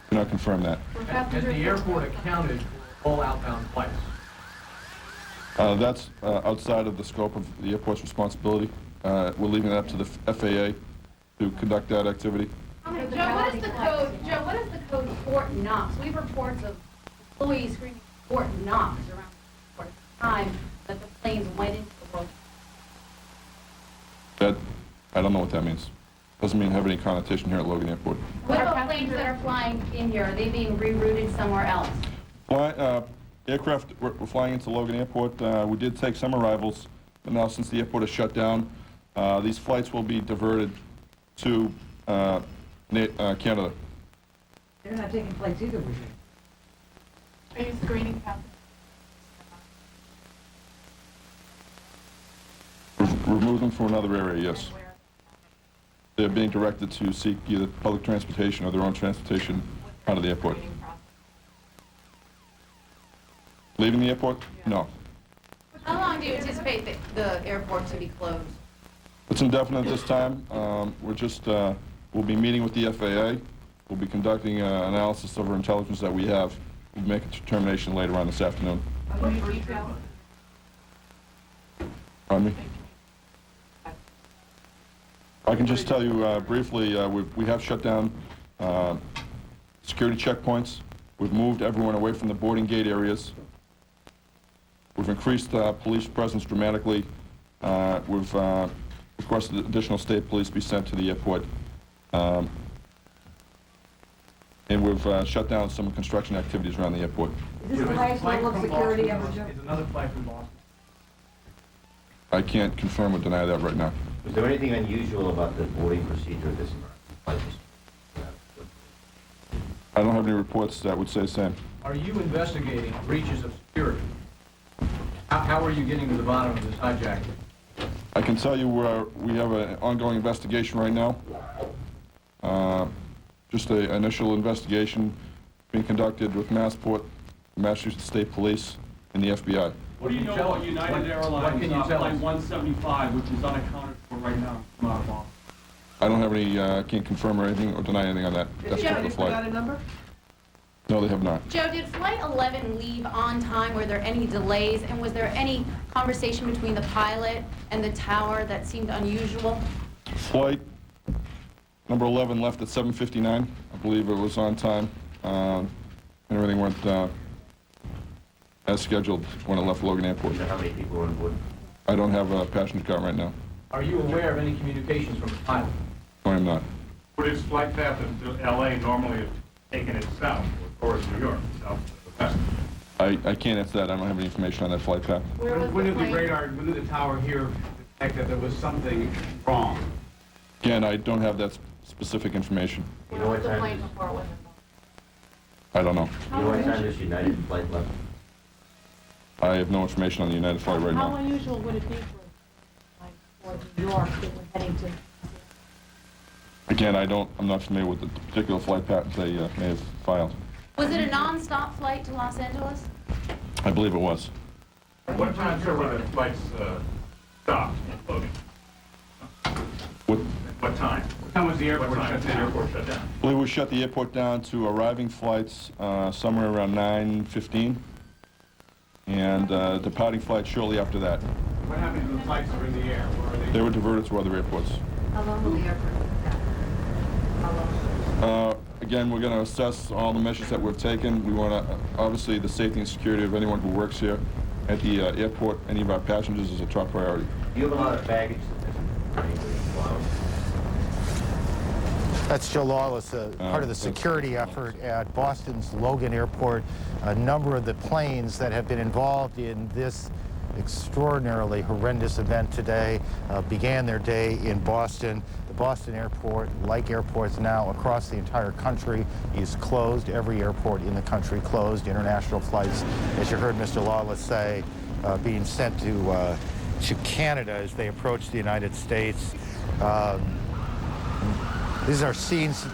Cannot confirm that. Has the airport accounted for all outbound flights? That's outside of the scope of the airport's responsibility. We're leaving it up to the FAA to conduct that activity. Joe, what is the code? Joe, what is the code Fort Knox? We have reports of employees screaming Fort Knox around the time that the planes went into the world. That I don't know what that means. Doesn't mean have any connotation here at Logan Airport. What about planes that are flying in here? Are they being rerouted somewhere else? Aircraft were flying into Logan Airport. We did take some arrivals, but now since the airport is shut down, these flights will be diverted to Canada. They're not taking flights either, were you? Are you screening passengers? Remove them from another area, yes. They're being directed to seek either public transportation or their own transportation out of the airport. Leaving the airport? No. How long do you anticipate the airport to be closed? It's indefinite at this time. We'll be meeting with the FAA. We'll be conducting an analysis of our intelligence that we have. We'll make a determination later on this afternoon. Pardon me? I can just tell you briefly, we have shut down security checkpoints. We've moved everyone away from the boarding gate areas. We've increased police presence dramatically. We've requested additional state police be sent to the airport. And we've shut down some construction activities around the airport. Is this the highest level of security ever, Joe? Is another flight from Boston? I can't confirm or deny that right now. Was there anything unusual about the boarding procedure of this flight? I don't have any reports that would say the same. Are you investigating breaches of security? How are you getting to the bottom of this hijacking? I can tell you we have an ongoing investigation right now. Just an initial investigation being conducted with Massport, Massachusetts State Police, and the FBI. What do you know about United Airlines Flight 175, which is unaccounted for right now? I don't have any, can't confirm or anything or deny anything on that. That's Joe, the flight. Got a number? No, they have not. Joe, did Flight 11 leave on time? Were there any delays? And was there any conversation between the pilot and the tower that seemed unusual? Flight number 11 left at 7:59. I believe it was on time. And everything went as scheduled when it left Logan Airport. How many people were on board? I don't have a passenger count right now. Are you aware of any communications from the pilot? No, I'm not. Would its flight path to L.A. normally have taken it south towards New York, south to the west? I can't answer that. I don't have any information on that flight path. When did the tower here detect that there was something wrong? Again, I don't have that specific information. You know what time? I don't know. You know what time this United flight left? I have no information on the United flight right How now. unusual would it be for New York that we're heading to? Again, I'm not familiar with the particular flight patterns they may have filed. Was it a non-stop flight to Los Angeles? I believe it was. What time, sir, were the flights stopped at Logan? What time? What time was the airport shut down? I believe we shut the airport down to arriving flights somewhere around 9:15, and departing flights shortly after that. What happened to the flights that were in the air? They were diverted to other airports. How long will the airport be down? How long? Again, we're going to assess all the measures that we've taken. We want to, obviously, the safety and security of anyone who works here at the airport, any of our passengers, is a top priority. Do you have a lot of baggage? That's Joe Lawless, part of the security effort at Boston's Logan Airport. A number of the planes that have been involved in this extraordinarily horrendous event today began their day in Boston. The Boston airport, like airports now across the entire country, is closed. Every airport in the country closed. International flights, as you heard Mr. Lawless say, being sent to Canada as they approach the United States. These are scenes,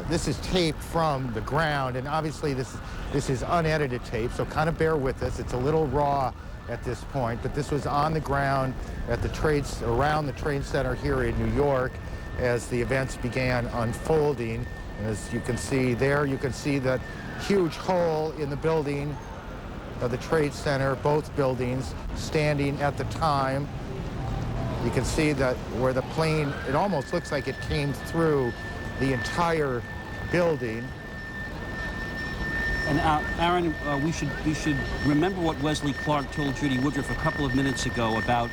this is tape from the ground, and obviously this is unedited tape, so kind of bear with us. It's a little raw at this point, but this was on the ground at the around the trade center here in New York as the events began unfolding. And as you can see there, you can see that huge hole in the building of the Trade Center, both buildings, standing at the time. You can see that where the plane, it almost looks like it came through the entire building. And Aaron, we should remember what Wesley Clark told Judy Woodruff a couple of minutes ago about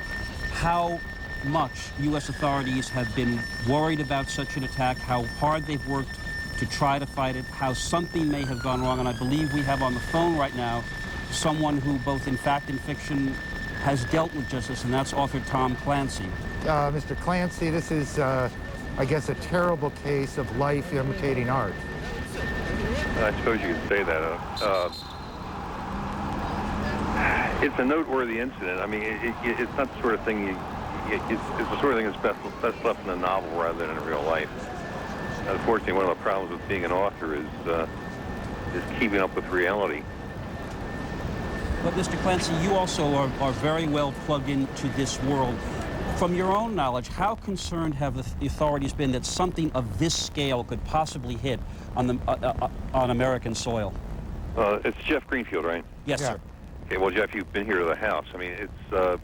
how much U.S. authorities have been worried about such an attack, how hard they've worked to try to fight it, how something may have gone wrong. And I believe we have on the phone right now someone who, both in fact and fiction, has dealt with justice, and that's author Tom Clancy. Mr. Clancy, this is, I guess, a terrible case of life imitating art. I suppose you could say that. It's a noteworthy incident. I mean, it's not the sort of thing it's the sort of thing that's best left in a novel rather than in real life. Unfortunately, one of the problems with being an author is keeping up with reality. But Mr. Clancy, you also are very well plugged into this world. From your own knowledge, how concerned have the authorities been that something of this scale could possibly hit on American soil? It's Jeff Greenfield, right? Yes, sir. Okay, well, Jeff, you've been here to the house. I mean, it's.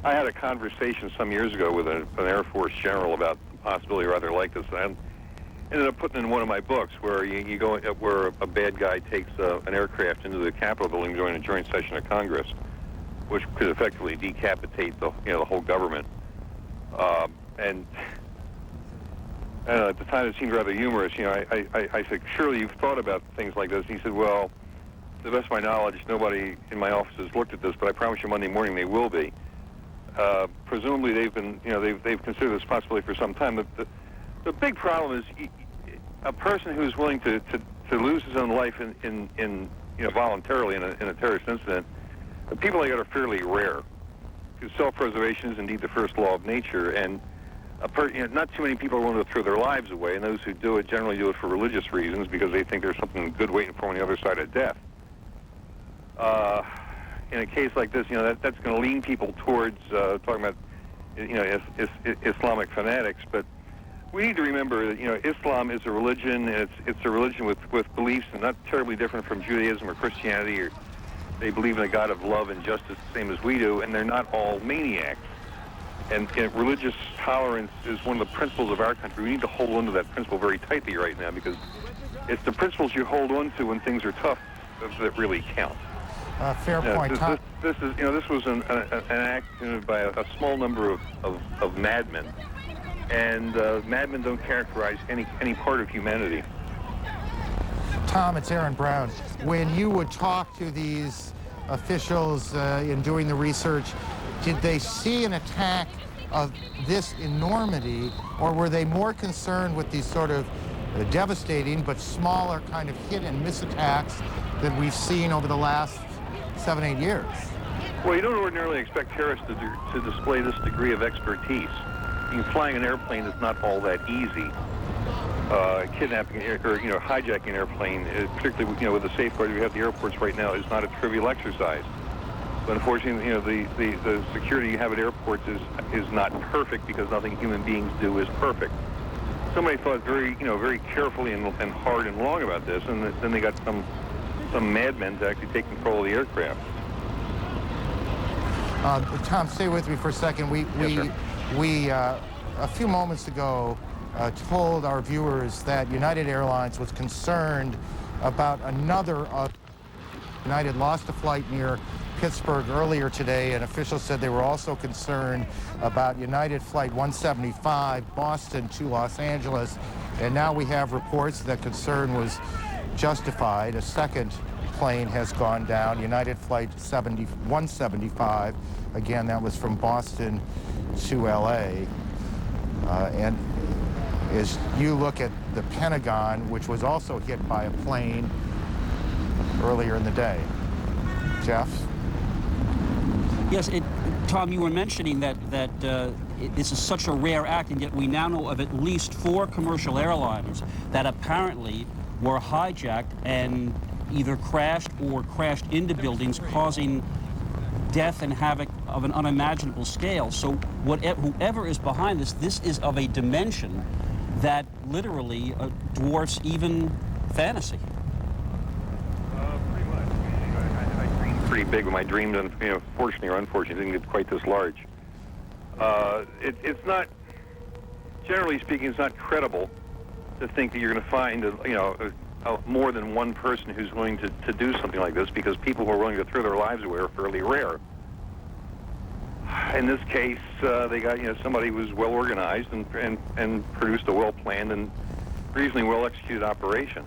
I had a conversation some years ago with an Air Force general about the possibility rather like this. And I ended up putting in one of my books where you go where a bad guy takes an aircraft into the Capitol building during a joint session of Congress, which could effectively decapitate the whole government. And at the time, it seemed rather humorous. I said, surely you've thought about things like this. And he said, well, to the best of my knowledge, nobody in my office has looked at this, but I promise you Monday morning they will be. Presumably they've been, they've considered this possibility for some time. The big problem is a person who's willing to lose his own life in voluntarily in a terrorist incident. The people like that are fairly rare, because self-preservation is indeed the first law of nature, and not too many people are willing to throw their lives away, and those who do it generally do it for religious reasons because they think there's something good waiting for them on the other side of death. In a case like this, that's going to lean people towards talking about, Islamic fanatics. But we need to remember that, Islam is a religion, and it's a religion with beliefs and not terribly different from Judaism or Christianity. Or they believe in a God of love and justice the same as we do, and they're not all maniacs. And religious tolerance is one of the principles of our country. We need to hold on to that principle very tightly right now, because it's the principles you hold on to when things are tough that really count. Fair point, Tom. This was an act by a small number of madmen, and madmen don't characterize any part of humanity. Tom, it's Aaron Brown. When you would talk to these officials in doing the research, did they see an attack of this enormity, or were they more concerned with these sort of devastating but smaller kind of hit and miss attacks that we've seen over the last 7-8 years? Well, you don't ordinarily expect terrorists to display this degree of expertise. Flying an airplane is not all that easy. Kidnapping or hijacking an airplane, particularly with the safeguards we have at the airports right now, is not a trivial exercise. But unfortunately, the security you have at airports is not perfect, because nothing human beings do is perfect. Somebody thought very carefully and hard and long about this, and then they got some madmen to actually take control of the aircraft. Tom, stay with me for a second. We a few moments ago told our viewers that United Airlines was concerned about another. United lost a flight near Pittsburgh earlier today, and officials said they were also concerned about United Flight 175, Boston to Los Angeles, and now we have reports that concern was justified. A second plane has gone down, United Flight 175. Again, that was from Boston to LA. And as you look at the Pentagon, which was also hit by a plane earlier in the day. Jeff? Yes, Tom, you were mentioning that this is such a rare act, and yet we now know of at least 4 commercial airliners that apparently were hijacked and either crashed or crashed into buildings, causing death and havoc of an unimaginable scale. So whoever is behind this is of a dimension that literally dwarfs even fantasy. Pretty much. I dreamed pretty big when I dreamed, and fortunately or unfortunately, didn't get quite this large. It's not, generally speaking, it's not credible to think that you're going to find more than one person who's willing to do something like this, because people who are willing to throw their lives away are fairly rare. In this case, they got somebody who was well organized and produced a well planned and reasonably well executed operation.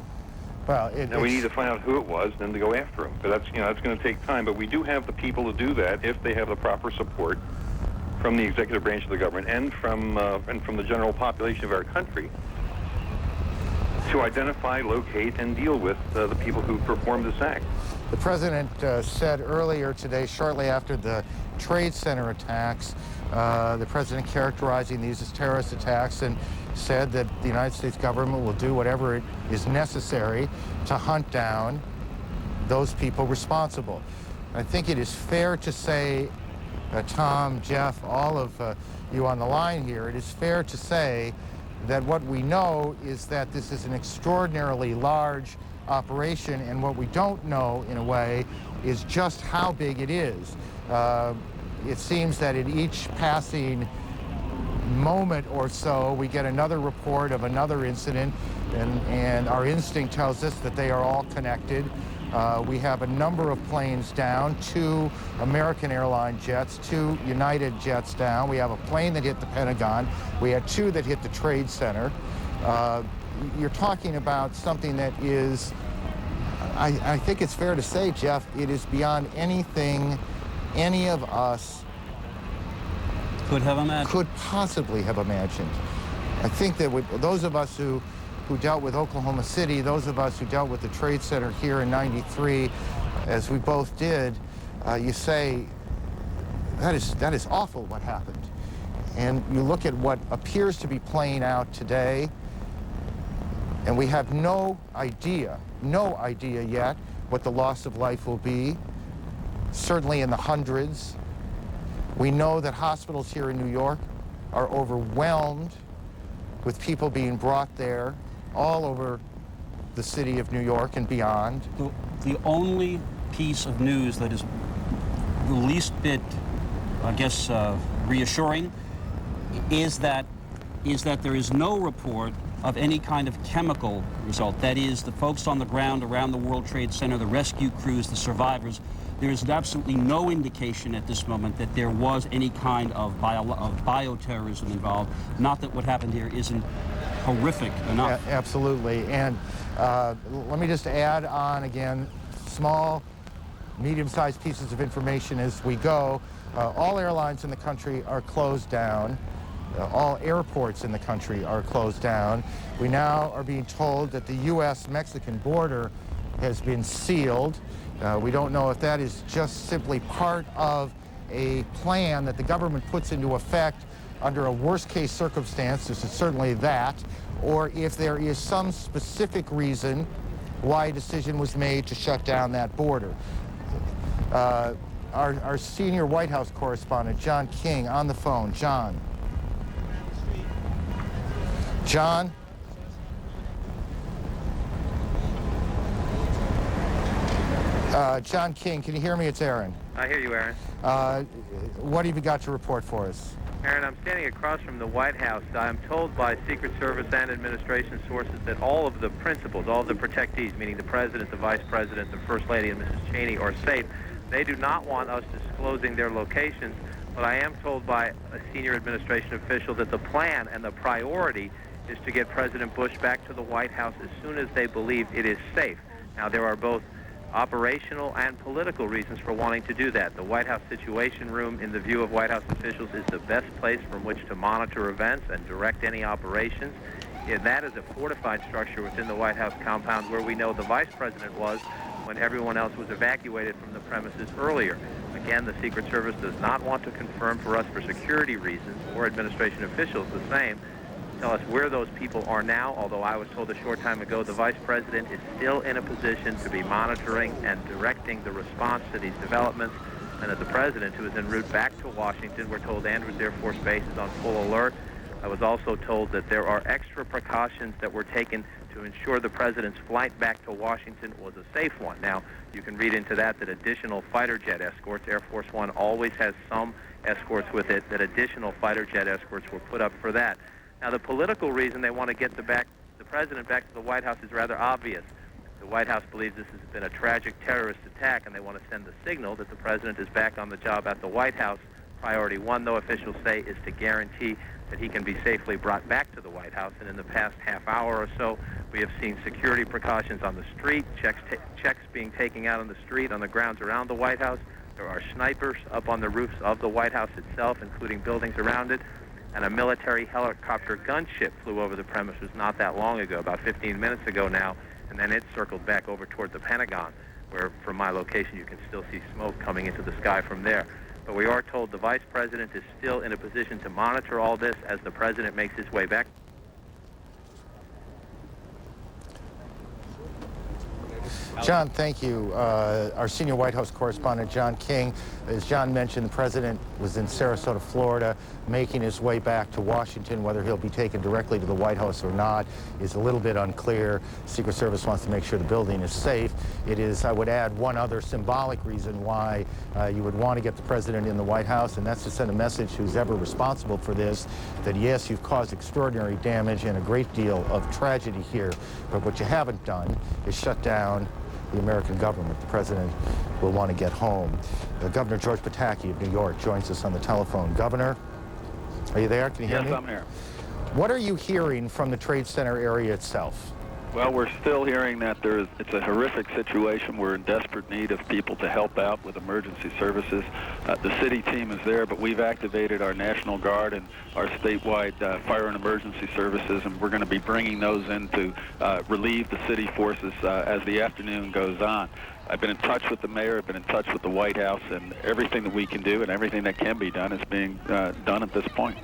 Well, now we need to find out who it was, and then to go after him. But that's going to take time. But we do have the people to do that if they have the proper support from the executive branch of the government and from the general population of our country, to identify, locate, and deal with the people who performed this act. The president said earlier today, shortly after the Trade Center attacks, the president characterizing these as terrorist attacks and said that the United States government will do whatever it is necessary to hunt down those people responsible. I think it is fair to say, Tom, Jeff, all of you on the line here, it is fair to say that what we know is that this is an extraordinarily large operation, and what we don't know, in a way, is just how big it is. It seems that in each passing moment or so, we get another report of another incident, and our instinct tells us that they are all connected. We have a number of planes down, 2 American airline jets, 2 United jets down. We have a plane that hit the Pentagon. We had 2 that hit the Trade Center. You're talking about something that is, I think it's fair to say, Jeff, it is beyond anything any of us could possibly have imagined. I think that those of us who dealt with Oklahoma City, those of us who dealt with the Trade Center here in '93, as we both did, you say, that is awful what happened. And you look at what appears to be playing out today, and we have no idea yet what the loss of life will be, certainly in the hundreds. We know that hospitals here in New York are overwhelmed with people being brought there all over the city of New York and beyond. The only piece of news that is the least bit, I guess, reassuring is that there is no report of any kind of chemical result. That is, the folks on the ground around the World Trade Center, the rescue crews, the survivors, there is absolutely no indication at this moment that there was any kind of bioterrorism involved. Not that what happened here isn't horrific enough. Yeah, absolutely. And let me just add on again, small, medium-sized pieces of information as we go. All airlines in the country are closed down. All airports in the country are closed down. We now are being told that the U.S.-Mexican border has been sealed. We don't know if that is just simply part of a plan that the government puts into effect under a worst-case circumstance. This is certainly that, or if there is some specific reason why a decision was made to shut down that border. Our senior White House correspondent, John King, on the phone. John? John King, can you hear me? It's Aaron. I hear you, Aaron. What have you got to report for us? Aaron, I'm standing across from the White House. I'm told by Secret Service and administration sources that all of the principals, all of the protectees, meaning the President, the Vice President, the First Lady, and Mrs. Cheney, are safe. They do not want us disclosing their locations, but I am told by a senior administration official that the plan and the priority is to get President Bush back to the White House as soon as they believe it is safe. Now, there are both operational and political reasons for wanting to do that. The White House Situation Room, in the view of White House officials, is the best place from which to monitor events and direct any operations. And that is a fortified structure within the White House compound where we know the Vice President was when everyone else was evacuated from the premises earlier. Again, the Secret Service does not want to confirm for us for security reasons, or administration officials the same, tell us where those people are now, although I was told a short time ago the Vice President is still in a position to be monitoring and directing the response to these developments, and that the President, who is en route back to Washington, we're told Andrews Air Force Base is on full alert. I was also told that there are extra precautions that were taken to ensure the President's flight back to Washington was a safe one. Now, you can read into that additional fighter jet escorts, Air Force One always has some escorts with it, that additional fighter jet escorts were put up for that. Now, the political reason they want to get the President back to the White House is rather obvious. The White House believes this has been a tragic terrorist attack, and they want to send the signal that the President is back on the job at the White House. Priority one, though, officials say, is to guarantee that he can be safely brought back to the White House. And in the past half hour or so, we have seen security precautions on the street, checks being taken out on the street, on the grounds around the White House. There are snipers up on the roofs of the White House itself, including buildings around it. And a military helicopter gunship flew over the premises not that long ago, about 15 minutes ago now, and then it circled back over toward the Pentagon. where from my location you can still see smoke coming into the sky from there. But we are told the Vice President is still in a position to monitor all this as the President makes his way back. John, thank you. Our senior White House correspondent, John King. As John mentioned, the President was in Sarasota, Florida, making his way back to Washington. Whether he'll be taken directly to the White House or not is a little bit unclear. Secret Service wants to make sure the building is safe. It is, I would add, one other symbolic reason why you would want to get the President in the White House, and that's to send a message to who's ever responsible for this, that yes, you've caused extraordinary damage and a great deal of tragedy here, but what you haven't done is shut down the American government. The President will want to get home. Governor George Pataki of New York joins us on the telephone. Governor, are you there? Can you hear me? Yes, I'm here. What are you hearing from the Trade Center area itself? Well, we're still hearing that it's a horrific situation. We're in desperate need of people to help out with emergency services. The city team is there, but we've activated our National Guard and our statewide fire and emergency services, and we're going to be bringing those in to relieve the city forces as the afternoon goes on. I've been in touch with the mayor, I've been in touch with the White House, and everything that we can do and everything that can be done is being done at this point.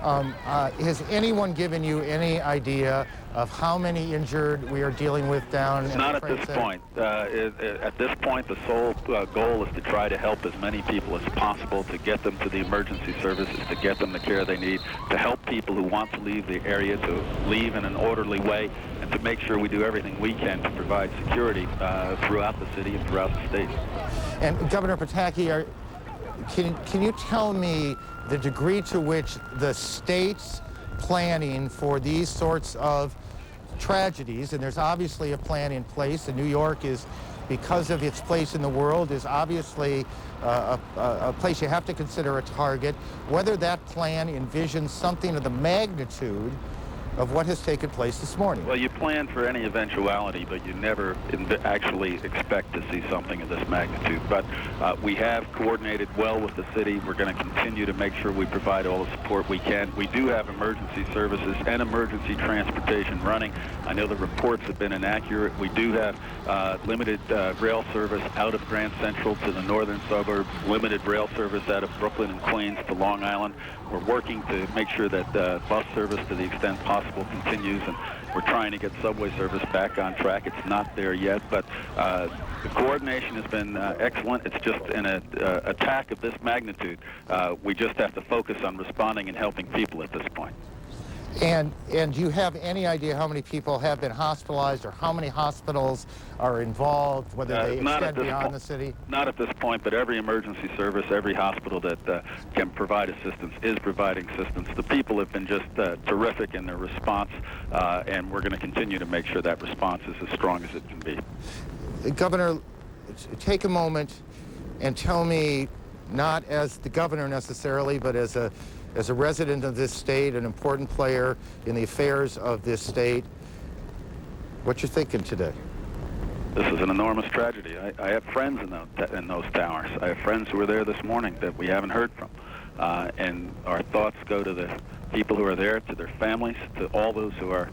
Has anyone given you any idea of how many injured we are dealing with down? Not at this point. At this point, the sole goal is to try to help as many people as possible, to get them to the emergency services, to get them the care they need, to help people who want to leave the area to leave in an orderly way, and to make sure we do everything we can to provide security throughout the city and throughout the state. And Governor Pataki, can you tell me the degree to which the state's planning for these sorts of tragedies, and there's obviously a plan in place, and New York is, because of its place in the world, is obviously a place you have to consider a target, whether that plan envisions something of the magnitude of what has taken place this morning? Well, you plan for any eventuality, but you never actually expect to see something of this magnitude. But we have coordinated well with the city. We're going to continue to make sure we provide all the support we can. We do have emergency services and emergency transportation running. I know the reports have been inaccurate. We do have limited rail service out of Grand Central to the northern suburbs, limited rail service out of Brooklyn and Queens to Long Island. We're working to make sure that bus service, to the extent possible, continues, and we're trying to get subway service back on track. It's not there yet, but the coordination has been excellent. It's just in an attack of this magnitude. We just have to focus on responding and helping people at this point. And do you have any idea how many people have been hospitalized or how many hospitals are involved, whether they extend beyond the city? Not at this point, but every emergency service, every hospital that can provide assistance is providing assistance. The people have been just terrific in their response, and we're going to continue to make sure that response is as strong as it can be. Governor, take a moment and tell me, not as the governor necessarily, but as a resident of this state, an important player in the affairs of this state, what you're thinking today? This is an enormous tragedy. I have friends in those towers. I have friends who were there this morning that we haven't heard from. And our thoughts go to the people who are there, to their families, to all those who are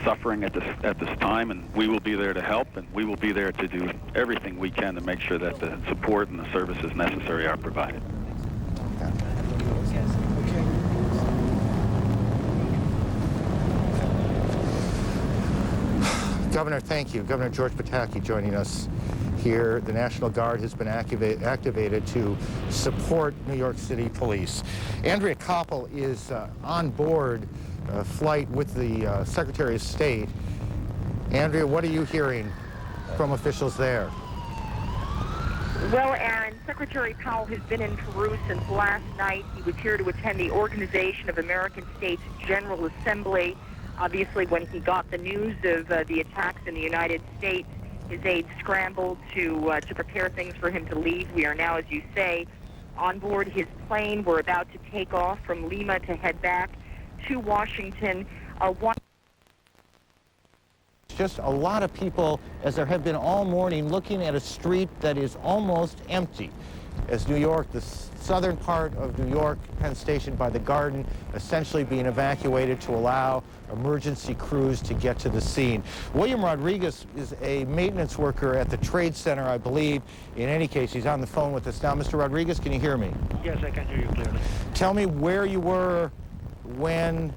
suffering at this time, and we will be there to help, and we will be there to do everything we can to make sure that the support and the services necessary are provided. Governor, thank you. Governor George Pataki joining us here. The National Guard has been activated to support New York City Police. Andrea Koppel is on board a flight with the Secretary of State. Andrea, what are you hearing from officials there? Well, Aaron, Secretary Powell has been in Peru since last night. He was here to attend the Organization of American States General Assembly. Obviously, when he got the news of the attacks in the United States, his aides scrambled to prepare things for him to leave. We are now, as you say, on board his plane. We're about to take off from Lima to head back to Washington. just a lot of people, as there have been all morning, looking at a street that is almost empty. As New York, the southern part of New York, Penn Station by the Garden, essentially being evacuated to allow emergency crews to get to the scene. William Rodriguez is a maintenance worker at the Trade Center, I believe. In any case, he's on the phone with us now. Mr. Rodriguez, can you hear me? Yes, I can hear you clearly. Tell me where you were when,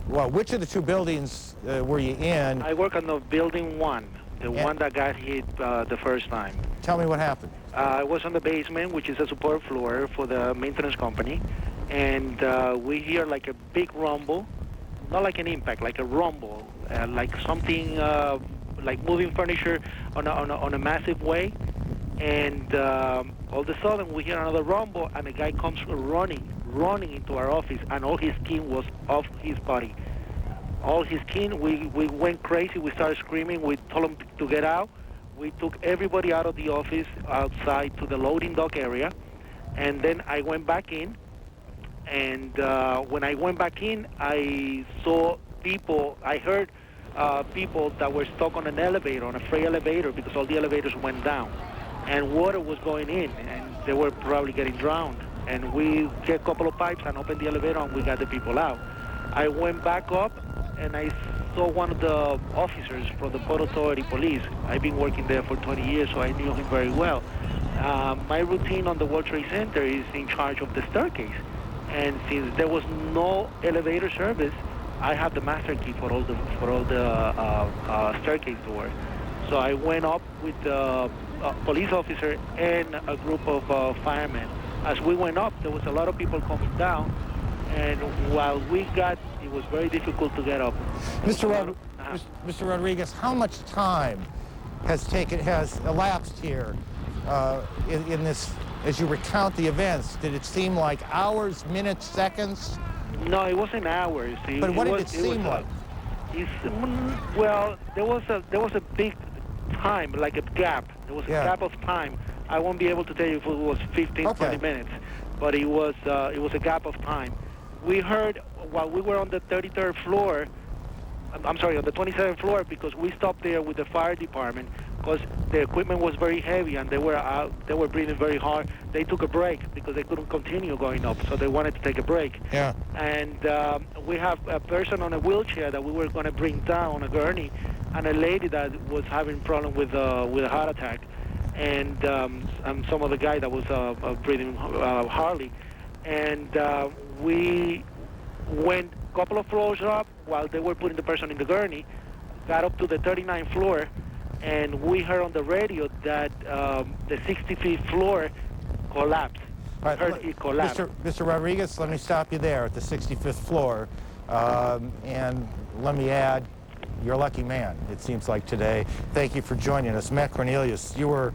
well, which of the two buildings were you in? I work on the building 1, the one that got hit the first time. Tell me what happened. I was on the basement, which is a support floor for the maintenance company, and we hear like a big rumble, not like an impact, like a rumble, like something like moving furniture on a massive way, and all of a sudden we hear another rumble, and a guy comes running into our office, and all his skin was off his body. All his skin, we went crazy, we started screaming, we told him to get out. We took everybody out of the office outside to the loading dock area, and then I went back in, and when I went back in, I saw people, I heard people that were stuck on an elevator, on a freight elevator, because all the elevators went down, and water was going in, and they were probably getting drowned. And we get a couple of pipes and opened the elevator, and we got the people out. I went back up, and I saw one of the officers from the Port Authority Police. I've been working there for 20 years, so I knew him very well. My routine on the World Trade Center is in charge of the staircase. And since there was no elevator service, I have the master key for all the staircase doors. So I went up with the police officer and a group of firemen. As we went up, there was a lot of people coming down, and while we got, it was very difficult to get up. Mr. Rodriguez, how much time has elapsed here in this, as you recount the events? Did it seem like hours, minutes, seconds? No, it wasn't hours. But what did it seem like? Well, there was a big time, like a gap. There was a gap of time. I won't be able to tell you if it was 15, 20 minutes, but it was a gap of time. We heard while we were on the 33rd floor, I'm sorry, on the 27th floor, because we stopped there with the fire department because the equipment was very heavy and they were breathing very hard. They took a break because they couldn't continue going up, so they wanted to take a break. Yeah. And we have a person on a wheelchair that we were going to bring down on a gurney, and a lady that was having problem with a heart attack, and some other guy that was breathing hardly. And we went a couple of floors up while they were putting the person in the gurney, got up to the 39th floor, and we heard on the radio that the 65th floor collapsed. Right, It collapsed. Mr. Rodriguez, let me stop you there at the 65th floor. And let me add, you're a lucky man, it seems like today. Thank you for joining us. Matt Cornelius, you were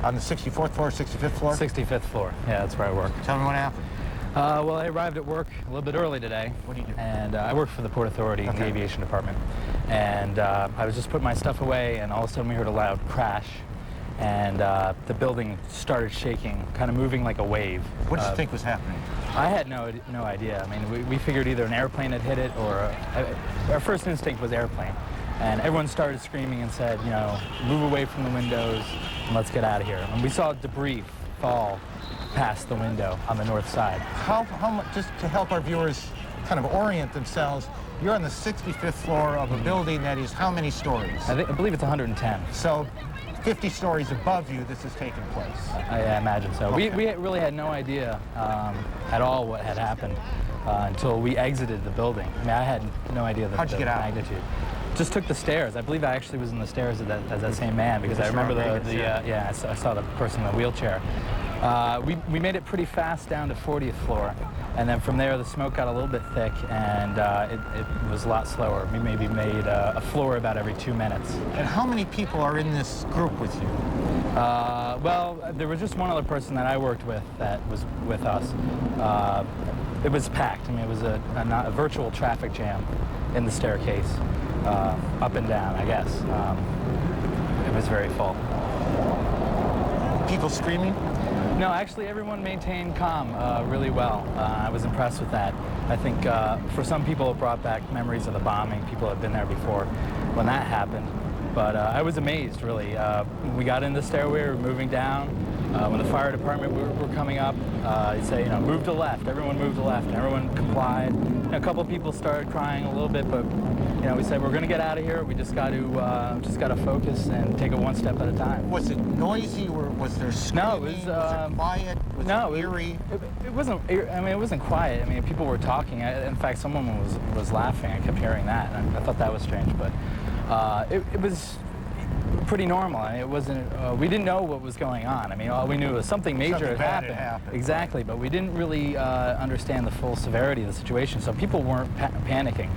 on the 64th floor, 65th floor? 65th floor, yeah, that's where I work. Tell me what happened. Well, I arrived at work a little bit early today. What do you do? And I work for the Port Authority, the aviation department. And I was just putting my stuff away, and all of a sudden we heard a loud crash. And the building started shaking, kind of moving like a wave. What did you think was happening? I had no idea. I mean, we figured either an airplane had hit it, or our first instinct was airplane. And everyone started screaming and said, you know, move away from the windows and let's get out of here. And we saw debris fall past the window on the north side. How much, just to help our viewers kind of orient themselves, you're on the 65th floor of a building that is how many stories? I believe it's 110. So 50 stories above you this has taken place. I imagine so. Okay. We really had no idea at all what had happened until we exited the building. I mean, I had no idea the magnitude. Just took the stairs. I believe I actually was in the stairs as that same man, because I remember I saw the person in the wheelchair. We made it pretty fast down to 40th floor, and then from there the smoke got a little bit thick, and it was a lot slower. We maybe made a floor about every 2 minutes. And how many people are in this group with you? Well, there was just one other person that I worked with that was with us. It was packed. I mean, it was a virtual traffic jam in the staircase, up and down, I guess. It was very full. People screaming? No, actually everyone maintained calm really well. I was impressed with that. I think for some people it brought back memories of the bombing. People have been there before. when that happened. But I was amazed, really. When we got in the stairway, we were moving down. When the fire department were coming up, they'd say, move to the left. Everyone moved to the left, and everyone complied. A couple of people started crying a little bit, but we said we're going to get out of here. We just got to focus and take it one step at a time. Was it noisy, or was there screaming? No, it was quiet. Was it eerie? It wasn't. I mean, it wasn't quiet. I mean, people were talking. In fact, someone was laughing. I kept hearing that, and I thought that was strange. But it was pretty normal. I mean, it wasn't. We didn't know what was going on. I mean, all we knew was something major had happened. Exactly, but we didn't really understand the full severity of the situation. So people weren't panicking.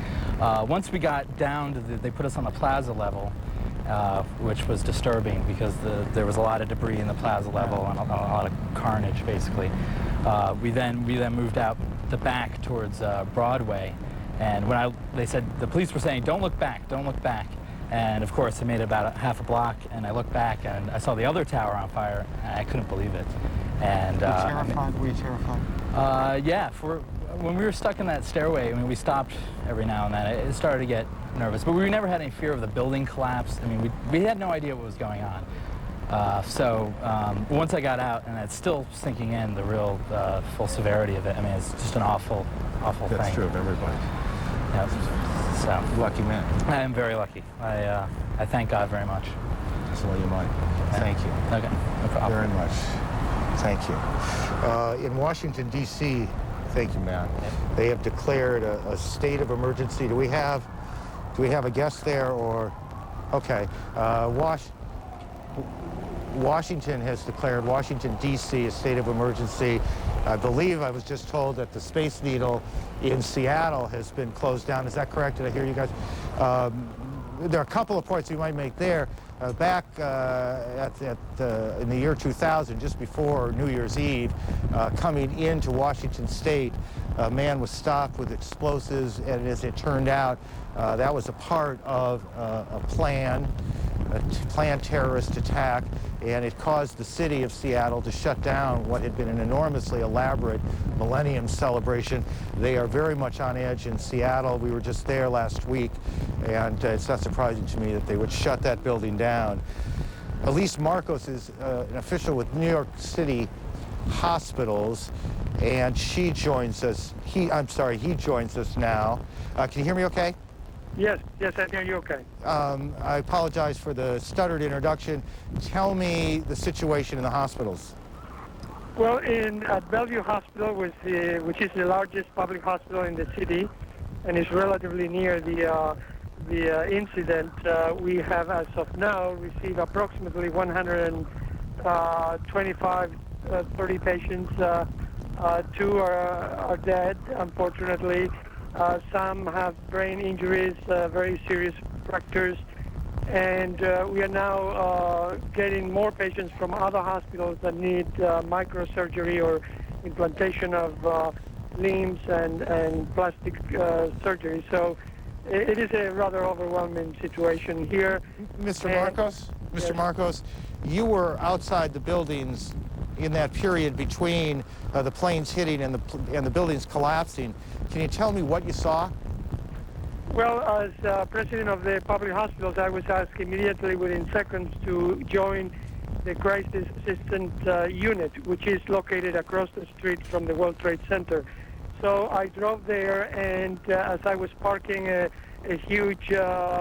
Once we got down to they put us on the plaza level, which was disturbing because there was a lot of debris in the plaza level and a lot of carnage, basically. We then moved out the back towards Broadway, and they said, the police were saying, don't look back, don't look back. And of course, I made about half a block, and I looked back, and I saw the other tower on fire, and I couldn't believe it. And Were you terrified? yeah. When we were stuck in that stairway, I mean, we stopped every now and then. It started to get nervous, but we never had any fear of the building collapse. I mean, we had no idea what was going on. So once I got out, and it's still sinking in, the real full severity of it. I mean, it's just an awful thing. That's true of everybody. Yeah. So lucky man. I am very lucky. I thank God very much. So you might. Thank you. Okay. No problem. Very much. Thank you. In Washington, D.C., thank you, Matt. They have declared a state of emergency. Do we have a guest there, or? Okay. Washington has declared Washington, D.C. a state of emergency. I believe I was just told that the Space Needle in Seattle has been closed down. Is that correct? Did I hear you guys? There are a couple of points we might make there. Back in the year 2000, just before New Year's Eve, coming into Washington State, a man was stopped with explosives, and as it turned out, that was a part of a planned terrorist attack, and it caused the city of Seattle to shut down what had been an enormously elaborate Millennium celebration. They are very much on edge in Seattle. We were just there last week, and it's not surprising to me that they would shut that building down. Elise Marcos is an official with New York City Hospitals, and she joins us. He joins us now. Can you hear me okay? Yes, I hear you okay. I apologize for the stuttered introduction. Tell me the situation in the hospitals. Well, at Bellevue Hospital, which is the largest public hospital in the city, and is relatively near the incident, we have, as of now, received approximately 30 patients. Two are dead, unfortunately. Some have brain injuries, very serious fractures, and we are now getting more patients from other hospitals that need microsurgery or implantation of limbs and plastic surgery. So it is a rather overwhelming situation here. Mr. Marcos, yes. Mr. Marcos, you were outside the buildings in that period between the planes hitting and the buildings collapsing. Can you tell me what you saw? Well, as president of the public hospitals, I was asked immediately within seconds to join the crisis assistance unit, which is located across the street from the World Trade Center. So I drove there, and as I was parking, a huge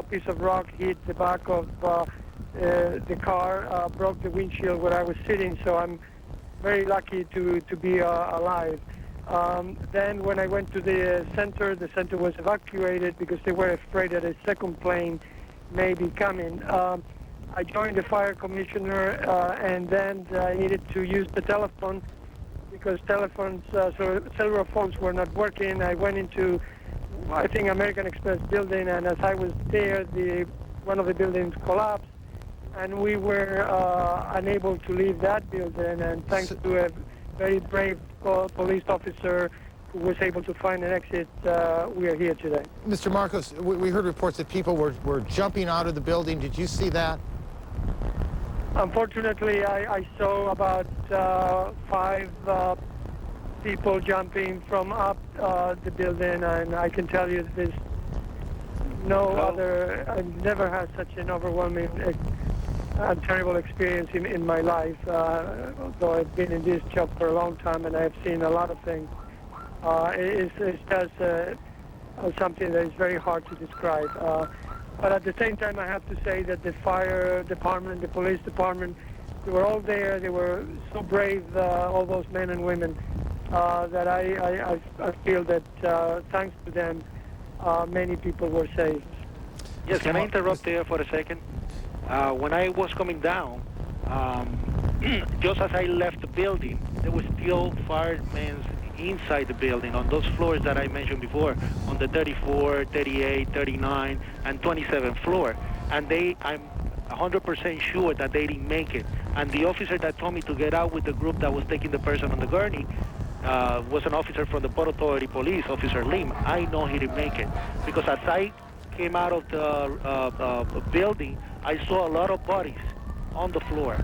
piece of rock hit the back of the car, broke the windshield where I was sitting, so I'm very lucky to be alive. Then when I went to the center was evacuated because they were afraid that a second plane may be coming. I joined the fire commissioner, and then I needed to use the telephone because cellular phones were not working. I went into, I think, American Express building, and as I was there, one of the buildings collapsed, and we were unable to leave that building, and thanks to a very brave police officer who was able to find an exit, we are here today. Mr. Marcos, we heard reports that people were jumping out of the building. Did you see that? Unfortunately, I saw about 5 people jumping from up the building, and I can tell you this no other, I've never had such an overwhelming and terrible experience in my life. Although I've been in this job for a long time and I've seen a lot of things, it's just something that is very hard to describe. But at the same time, I have to say that the fire department, the police department, they were all there. They were so brave, all those men and women, that I feel that thanks to them, many people were saved. Yes, can I interrupt there for a second? When I was coming down, just as I left the building, there were still firemen inside the building on those floors that I mentioned before, on the 34, 38, 39, and 27th floor. And I'm 100% sure that they didn't make it. And the officer that told me to get out with the group that was taking the person on the gurney was an officer from the Port Authority Police, Officer Lim. I know he didn't make it, because as I came out of the building, I saw a lot of bodies on the floor.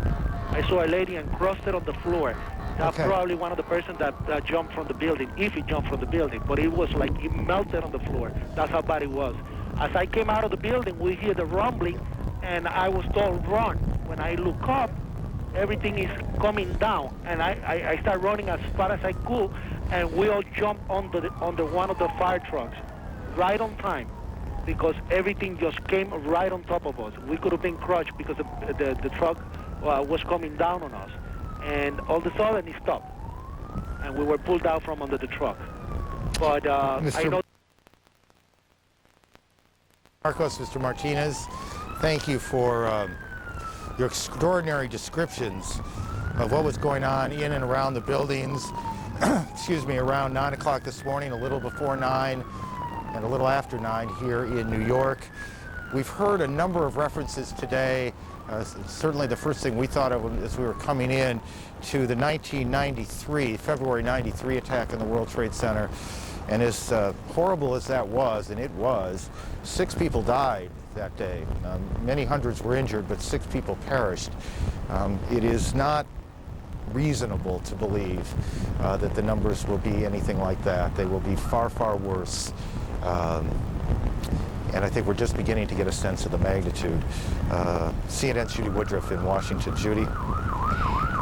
I saw a lady encrusted on the floor. That's probably one of the persons that jumped from the building, if he jumped from the building. But it was like it melted on the floor. That's how bad it was. As I came out of the building, we hear the rumbling, and I was told, run. When I look up, everything is coming down, and I start running as fast as I could, and we all jumped under one of the fire trucks, right on time, because everything just came right on top of us. We could have been crushed because the truck was coming down on us. And all of a sudden, it stopped, and we were pulled out from under the truck. But I know... Marcos, Mr. Martinez, thank you for your extraordinary descriptions of what was going on in and around the buildings, excuse me, around 9 o'clock this morning, a little before 9, and a little after 9 here in New York. We've heard a number of references today. Certainly the first thing we thought of as we were coming in to the 1993, February 93 attack on the World Trade Center. And as horrible as that was, and it was, 6 people died that day. Many hundreds were injured, but 6 people perished. It is not reasonable to believe that the numbers will be anything like that. They will be far, far worse. And I think we're just beginning to get a sense of the magnitude. CNN's Judy Woodruff in Washington. Judy?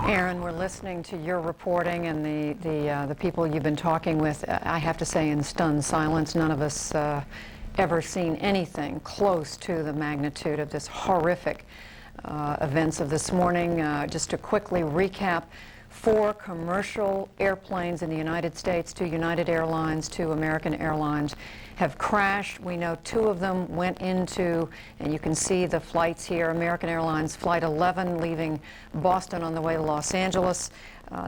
Aaron, we're listening to your reporting and the people you've been talking with. I have to say in stunned silence, none of us ever seen anything close to the magnitude of this horrific events of this morning. Just to quickly recap, 4 commercial airplanes in the United States, 2 United Airlines, 2 American Airlines, have crashed. We know 2 of them went into, and you can see the flights here, American Airlines Flight 11 leaving Boston on the way to Los Angeles.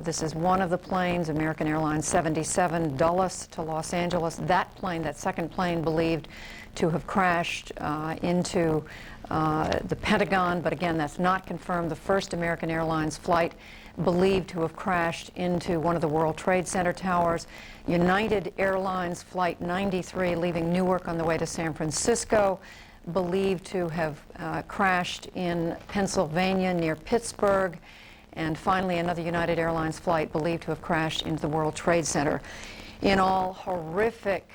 This is one of the planes, American Airlines 77 Dulles to Los Angeles. That plane, that second plane, believed to have crashed into the Pentagon, but again, that's not confirmed. The first American Airlines flight believed to have crashed into one of the World Trade Center towers. United Airlines Flight 93 leaving Newark on the way to San Francisco, believed to have crashed in Pennsylvania near Pittsburgh. And finally, another United Airlines flight believed to have crashed into the World Trade Center. In all, horrific,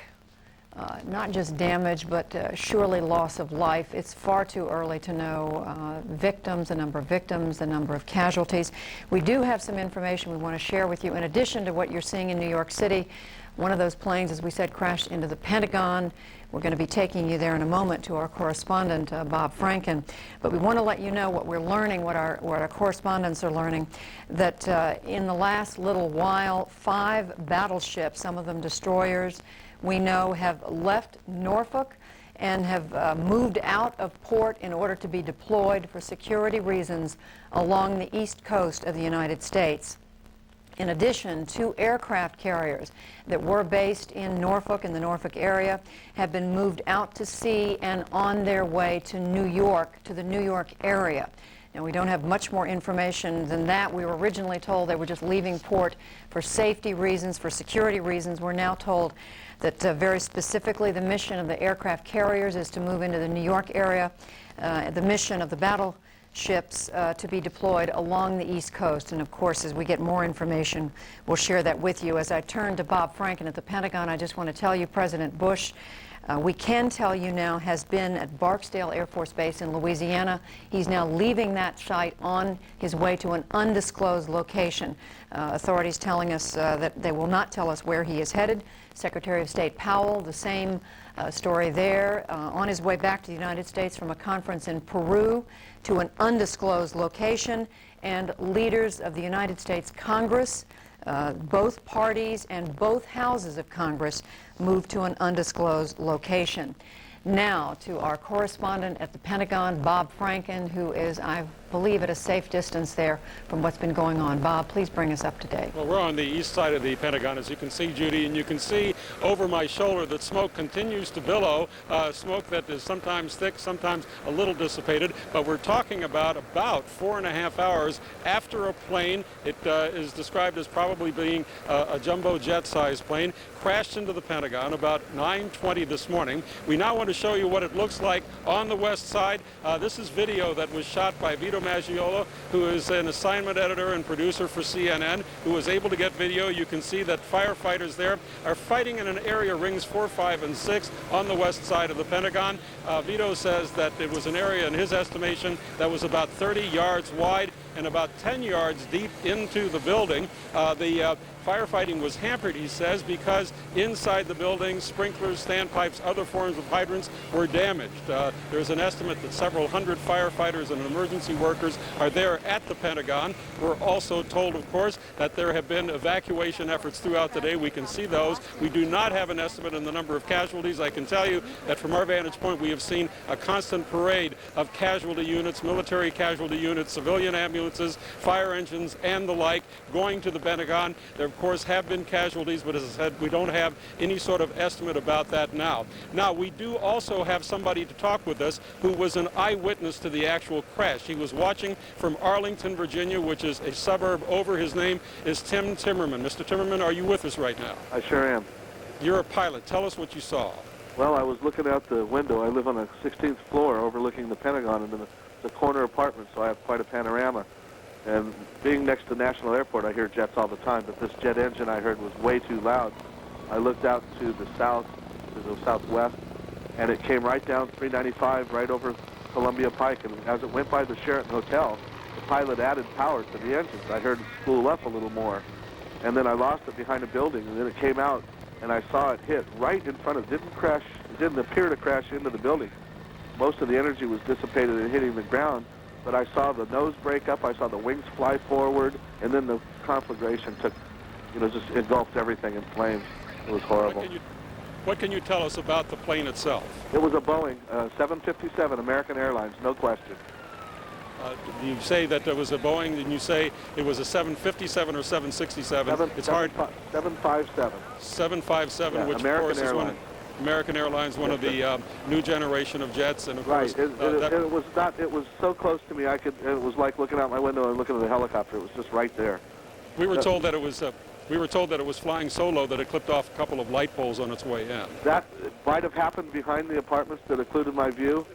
not just damage, but surely loss of life. It's far too early to know victims, the number of casualties. We do have some information we want to share with you. In addition to what you're seeing in New York City, one of those planes, as we said, crashed into the Pentagon. We're going to be taking you there in a moment to our correspondent, Bob Franken. But we want to let you know what we're learning, what our correspondents are learning, that in the last little while, 5 battleships, some of them destroyers, we know have left Norfolk and have moved out of port in order to be deployed for security reasons along the east coast of the United States. In addition, 2 aircraft carriers that were based in Norfolk, in the Norfolk area, have been moved out to sea and on their way to New York, to the New York area. Now, we don't have much more information than that. We were originally told they were just leaving port for safety reasons, for security reasons. We're now told that very specifically the mission of the aircraft carriers is to move into the New York area. The mission of the battleships to be deployed along the East Coast. And of course, as we get more information, we'll share that with you. As I turn to Bob Franken at the Pentagon, I just want to tell you, President Bush we can tell you now has been at Barksdale Air Force Base in Louisiana. He's now leaving that site on his way to an undisclosed location. Authorities telling us that they will not tell us where he is headed. Secretary of State Powell, the same story there, on his way back to the United States from a conference in Peru to an undisclosed location. And leaders of the United States Congress, both parties and both houses of Congress, moved to an undisclosed location. Now to our correspondent at the Pentagon, Bob Franken, who is, I believe, at a safe distance there from what's been going on. Bob, please bring us up to date. Well, we're on the east side of the Pentagon, as you can see, Judy, and you can see over my shoulder that smoke continues to billow, smoke that is sometimes thick, sometimes a little dissipated, but we're talking about 4.5 hours after a plane, it is described as probably being a jumbo jet-sized plane, crashed into the Pentagon about 9:20 this morning. We now want to show you what it looks like on the west side. This is video that was shot by Vito Maggiola, who is an assignment editor and producer for CNN, who was able to get video. You can see that firefighters there are fighting in an area, rings 4, 5, and 6, on the west side of the Pentagon. Vito says that it was an area, in his estimation, that was about 30 yards wide and about 10 yards deep into the building. The firefighting was hampered, he says, because inside the building, sprinklers, standpipes, other forms of hydrants were damaged. There's an estimate that several hundred firefighters and emergency workers are there at the Pentagon. We're also told, of course, that there have been evacuation efforts throughout the day. We can see those. We do not have an estimate on the number of casualties. I can tell you that from our vantage point, we have seen a constant parade of casualty units, military casualty units, civilian ambulances, fire engines, and the like going to the Pentagon. There, of course, have been casualties, but as I said, we don't have any sort of estimate about that now. Now, we do also have somebody to talk with us who was an eyewitness to the actual crash. He was watching from Arlington, Virginia, which is a suburb over. His name is Tim Timmerman. Mr. Timmerman, are you with us right now? I sure am. You're a pilot. Tell us what you saw. Well, I was looking out the window. I live on the 16th floor overlooking the Pentagon, and it's a corner apartment, so I have quite a panorama. And being next to National Airport, I hear jets all the time, but this jet engine I heard was way too loud. I looked out to the south, to the southwest, and it came right down 395 right over Columbia Pike. And as it went by the Sheraton Hotel, the pilot added power to the engines. I heard it spool up a little more. And then I lost it behind a building, and then it came out, and I saw it hit right in front of, it didn't appear to crash into the building. Most of the energy was dissipated and hitting the ground. But I saw the nose break up, I saw the wings fly forward, and then the conflagration took, just engulfed everything in flames. It was horrible. What can you tell us about the plane itself? It was a Boeing 757, American Airlines, no question. You say that there was a Boeing, and you say it was a 757 or 767. It's hard. 757. 757, yeah, which American of course Airlines. is American Airlines, one of the new generation of jets, and of right. course, it was not. It was so close to me. It was like looking out my window and looking at the helicopter. It was just right there. We were told that it was. We were told that it was flying so low that it clipped off a couple of light poles on its way in. That might have happened behind the apartments that occluded my view,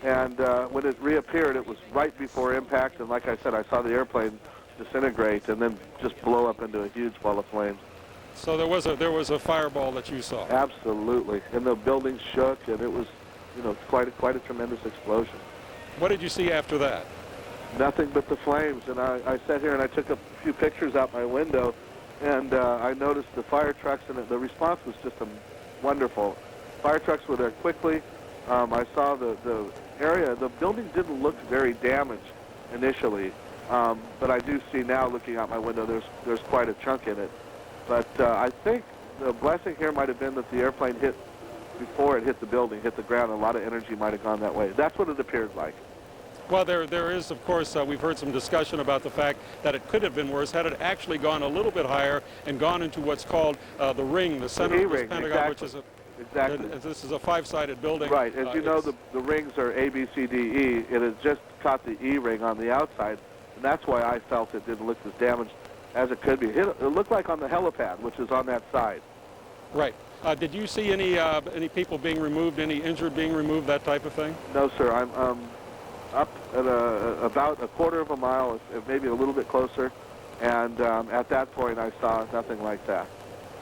and when it reappeared, it was right before impact. And like I said, I saw the airplane disintegrate and then just blow up into a huge ball of flames. So there was a fireball that you saw. Absolutely, and the building shook, and it was, quite a tremendous explosion. What did you see after that? Nothing but the flames, and I sat here and I took a few pictures out my window, and I noticed the fire trucks, and the response was just wonderful. Fire trucks were there quickly. I saw the area. The building didn't look very damaged initially, but I do see now, looking out my window, there's quite a chunk in it. But I think the blessing here might have been that the airplane hit before it hit the building, hit the ground. A lot of energy might have gone that way. That's what it appeared like. Well, there is, of course, we've heard some discussion about the fact that it could have been worse had it actually gone a little bit higher and gone into what's called the ring, the center of the Pentagon, exactly. which is exactly. This is a 5-sided building. Right. As you know, the rings are A, B, C, D, E. It has just caught the E ring on the outside, and that's why I felt it didn't look as damaged as it could be. It looked like on the helipad, which is on that side. Right. Did you see any people being removed, any injured being removed, that type of thing? No, sir. I'm up at about a quarter of a mile, maybe a little bit closer, and at that point I saw nothing like that.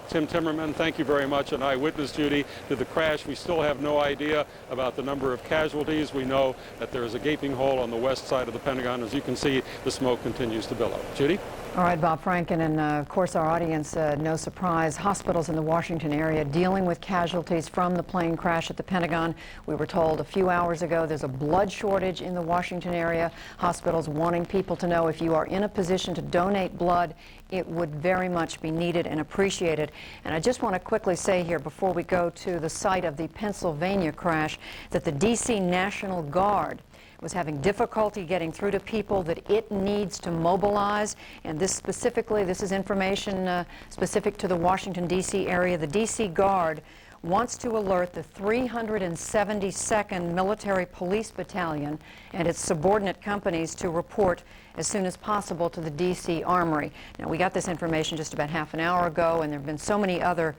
Tim Timmerman, thank you very much. An eyewitness, Judy, to the crash. We still have no idea about the number of casualties. We know that there is a gaping hole on the west side of the Pentagon. As you can see, the smoke continues to billow. Judy? All right, Bob Franken, and of course our audience, no surprise, hospitals in the Washington area dealing with casualties from the plane crash at the Pentagon. We were told a few hours ago there's a blood shortage in the Washington area. Hospitals wanting people to know if you are in a position to donate blood, it would very much be needed and appreciated. And I just want to quickly say here before we go to the site of the Pennsylvania crash that the D.C. National Guard was having difficulty getting through to people that it needs to mobilize. And this specifically, this is information specific to the Washington, D.C. area. The D.C. Guard wants to alert the 372nd Military Police Battalion and its subordinate companies to report as soon as possible to the D.C. Armory. Now, we got this information just about half an hour ago, and there have been so many other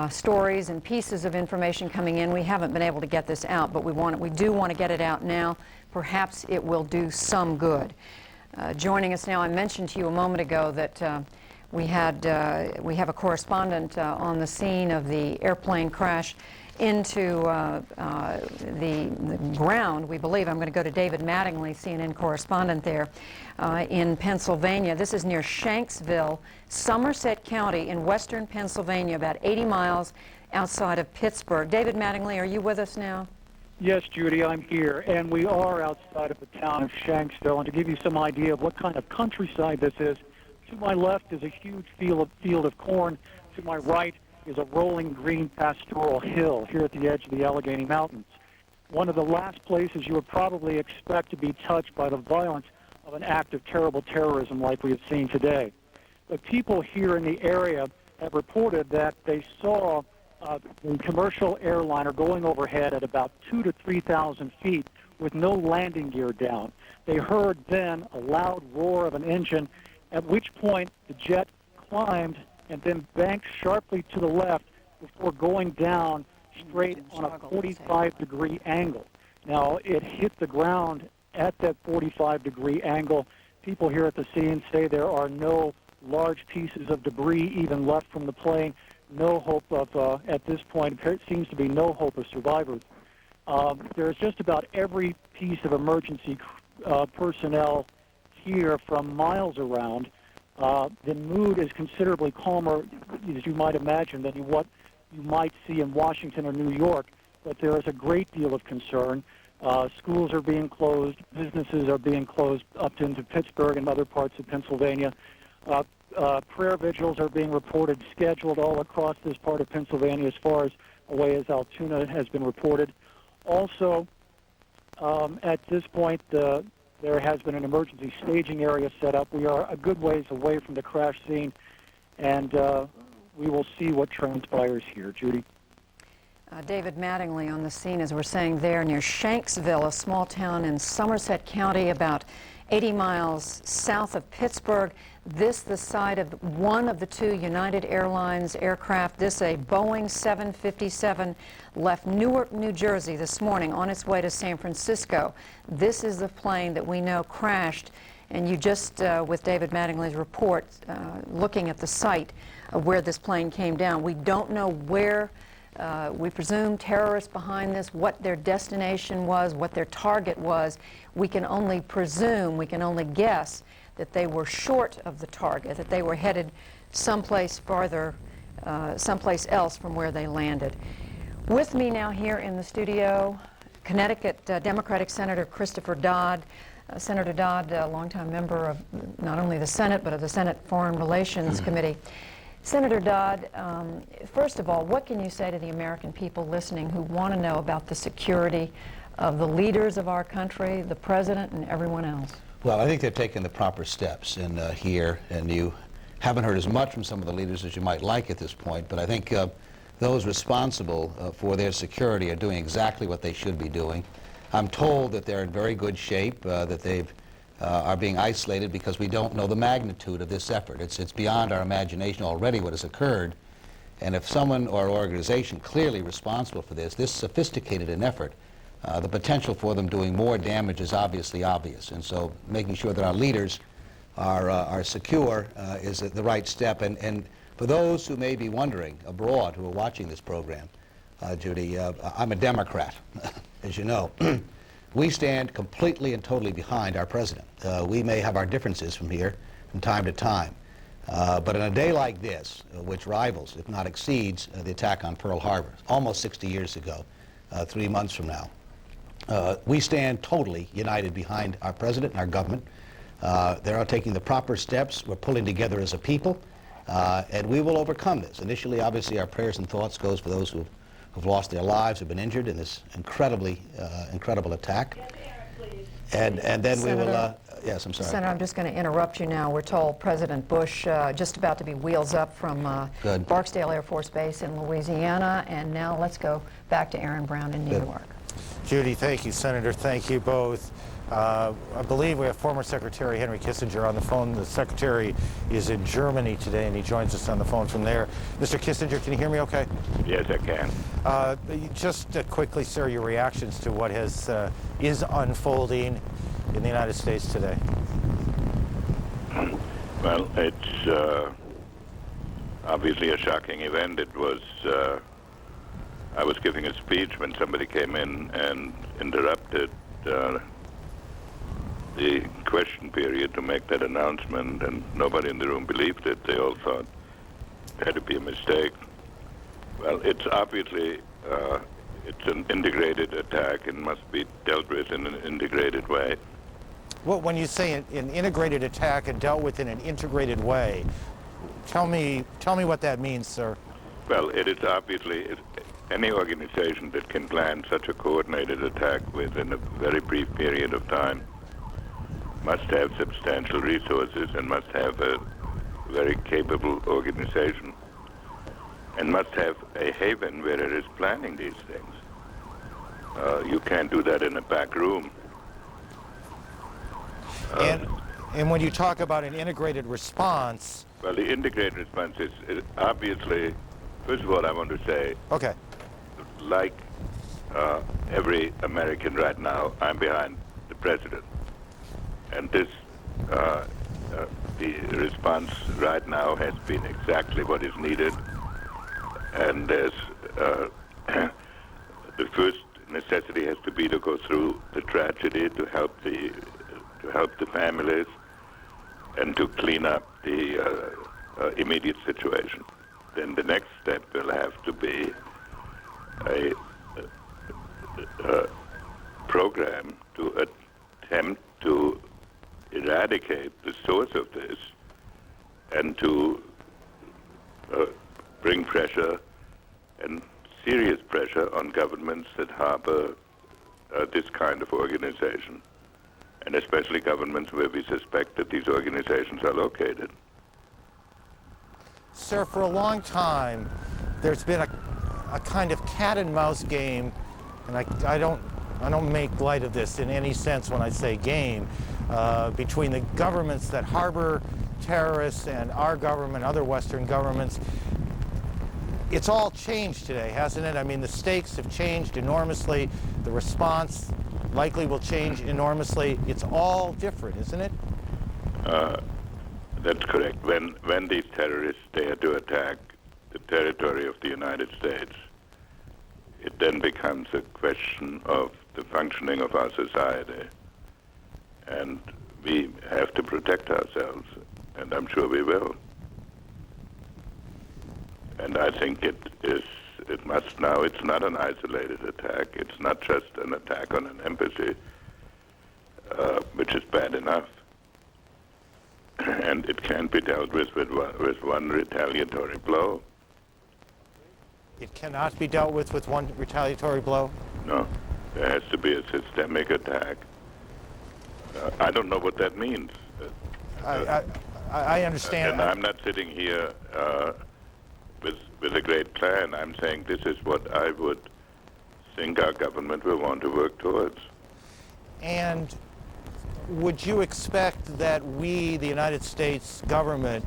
stories and pieces of information coming in. We haven't been able to get this out, but we do want to get it out now. Perhaps it will do some good. Joining us now, I mentioned to you a moment ago that we have a correspondent on the scene of the airplane crash into the ground, we believe. I'm going to go to David Mattingly, CNN correspondent there in Pennsylvania. This is near Shanksville, Somerset County in western Pennsylvania, about 80 miles outside of Pittsburgh. David Mattingly, are you with us now? Yes, Judy, I'm here, and we are outside of the town of Shanksville. And to give you some idea of what kind of countryside this is, to my left is a huge field of corn. To my right is a rolling green pastoral hill here at the edge of the Allegheny Mountains. One of the last places you would probably expect to be touched by the violence of an act of terrible terrorism like we have seen today. But people here in the area have reported that they saw the commercial airliner going overhead at about 2,000 to 3,000 feet with no landing gear down. They heard then a loud roar of an engine, at which point the jet climbed and then banked sharply to the left before going down straight on a 45-degree angle. Now, it hit the ground at that 45-degree angle. People here at the scene say there are no large pieces of debris even left from the plane. No hope of, at this point, it seems to be no hope of survivors. There's just about every piece of emergency personnel here from miles around. The mood is considerably calmer, as you might imagine, than what you might see in Washington or New York, but there is a great deal of concern. Schools are being closed, businesses are being closed up into Pittsburgh and other parts of Pennsylvania. Prayer vigils are being reported, scheduled all across this part of Pennsylvania as far as away as Altoona has been reported. Also, at this point, there has been an emergency staging area set up. We are a good ways away from the crash scene, and we will see what transpires here. Judy? David Mattingly on the scene, as we're saying there, near Shanksville, a small town in Somerset County, about 80 miles south of Pittsburgh. This the site of one of the two United Airlines aircraft. This a Boeing 757 left Newark, New Jersey this morning on its way to San Francisco. This is the plane that we know crashed. And you just, with David Mattingly's report, looking at the site of where this plane came down. We don't know where, we presume terrorists behind this, what their destination was, what their target was. We can only presume, we can only guess that they were short of the target, that they were headed someplace farther, someplace else from where they landed. With me now here in the studio, Connecticut Democratic Senator Christopher Dodd. Senator Dodd, a longtime member of not only the Senate, but of the Senate Foreign Relations Committee. Senator Dodd, first of all, what can you say to the American people listening who want to know about the security of the leaders of our country, the President, and everyone else? Well, I think they're taking the proper steps in here, and you haven't heard as much from some of the leaders as you might like at this point, but I think those responsible for their security are doing exactly what they should be doing. I'm told that they're in very good shape, that they are being isolated because we don't know the magnitude of this effort. It's beyond our imagination already what has occurred, and if someone or organization clearly responsible for this sophisticated an effort, the potential for them doing more damage is obviously obvious. And so making sure that our leaders are secure is the right step. And for those who may be wondering abroad who are watching this program, Judy, I'm a Democrat, as you know. We stand completely and totally behind our president. We may have our differences from time to time, but on a day like this, which rivals, if not exceeds, the attack on Pearl Harbor, almost 60 years ago, 3 months from now, we stand totally united behind our president and our government. They're taking the proper steps. We're pulling together as a people, and we will overcome this. Initially, obviously, our prayers and thoughts goes for those who've lost their lives, who've been injured in this incredible attack. And then Senator, we will, yes, I'm sorry. Senator, I'm just going to interrupt you now. We're told President Bush just about to be wheels up from Barksdale Air Force Base in Louisiana. And now let's go back to Aaron Brown in New York. Judy, thank you. Senator, thank you both. I believe we have former Secretary Henry Kissinger on the phone. The Secretary is in Germany today, and he joins us on the phone from there. Mr. Kissinger, can you hear me okay? Yes, I can. Just quickly, sir, your reactions to what is unfolding in the United States today. Well, it's obviously a shocking event. It was, I was giving a speech when somebody came in and interrupted the question period to make that announcement, and nobody in the room believed it. They all thought it had to be a mistake. Well, it's obviously, it's an integrated attack and must be dealt with in an integrated way. Well, when you say an integrated attack and dealt with in an integrated way, tell me what that means, sir. Well, it is obviously any organization that can plan such a coordinated attack within a very brief period of time must have substantial resources and must have a very capable organization and must have a haven where it is planning these things. You can't do that in a back room. And when you talk about an integrated response... Well, the integrated response is obviously, first of all, I want to say, okay, like every American right now, I'm behind the president. And this, the response right now has been exactly what is needed. And there's, the first necessity has to be to go through the tragedy, to help the families, and to clean up the immediate situation. Then the next step will have to be a program to attempt to eradicate the source of this and to bring pressure and serious pressure on governments that harbor this kind of organization, and especially governments where we suspect that these organizations are located. Sir, for a long time, there's been a kind of cat and mouse game, and I don't make light of this in any sense when I say game, between the governments that harbor terrorists and our government, other Western governments. It's all changed today, hasn't it? I mean, the stakes have changed enormously. The response likely will change enormously. It's all different, isn't it? That's correct. When these terrorists dare to attack the territory of the United States, it then becomes a question of the functioning of our society. And we have to protect ourselves, and I'm sure we will. And I think it must now, it's not an isolated attack. It's not just an attack on an embassy, which is bad enough. And it can't be dealt with one retaliatory blow. It cannot be dealt with one retaliatory blow? No. There has to be a systemic attack. I don't know what that means. I understand. And I'm not sitting here with a great plan. I'm saying this is what I would think our government will want to work towards. And would you expect that we, the United States government,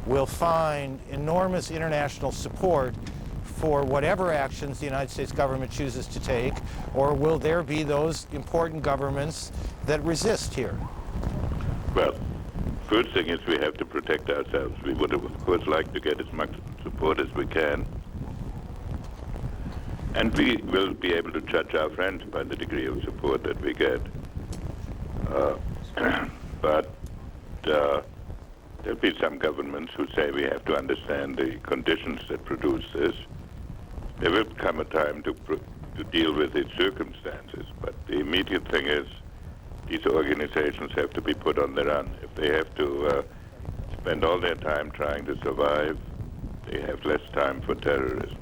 will find enormous international support for whatever actions the United States government chooses to take, or will there be those important governments that resist here? Well, First thing is we have to protect ourselves. We would, of course, like to get as much support as we can. And we will be able to judge our friends by the degree of support that we get. But there'll be some governments who say we have to understand the conditions that produce this. There will come a time to deal with its circumstances, but the immediate thing is these organizations have to be put on the run. If they have to spend all their time trying to survive, they have less time for terrorism.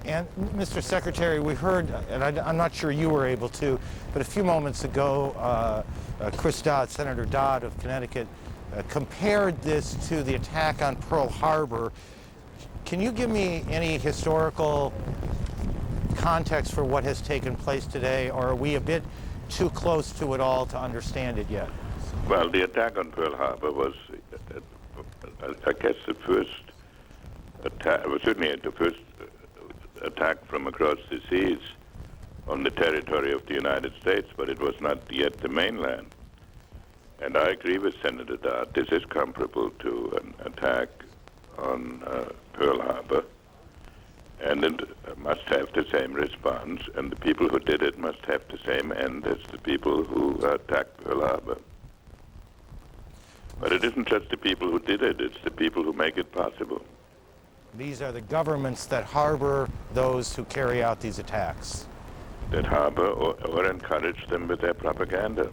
And, Mr. Secretary, we heard, and I'm not sure you were able to, but a few moments ago, Chris Dodd, Senator Dodd of Connecticut, compared this to the attack on Pearl Harbor. Can you give me any historical context for what has taken place today, or are we a bit too close to it all to understand it yet? Well, the attack on Pearl Harbor was, I guess, the first attack, well, certainly the first attack from across the seas on the territory of the United States, but it was not yet the mainland. And I agree with Senator Dodd. This is comparable to an attack on Pearl Harbor, and it must have the same response, and the people who did it must have the same end as the people who attacked Pearl Harbor. But it isn't just the people who did it, it's the people who make it possible. These are the governments that harbor those who carry out these attacks. That harbor or encourage them with their propaganda.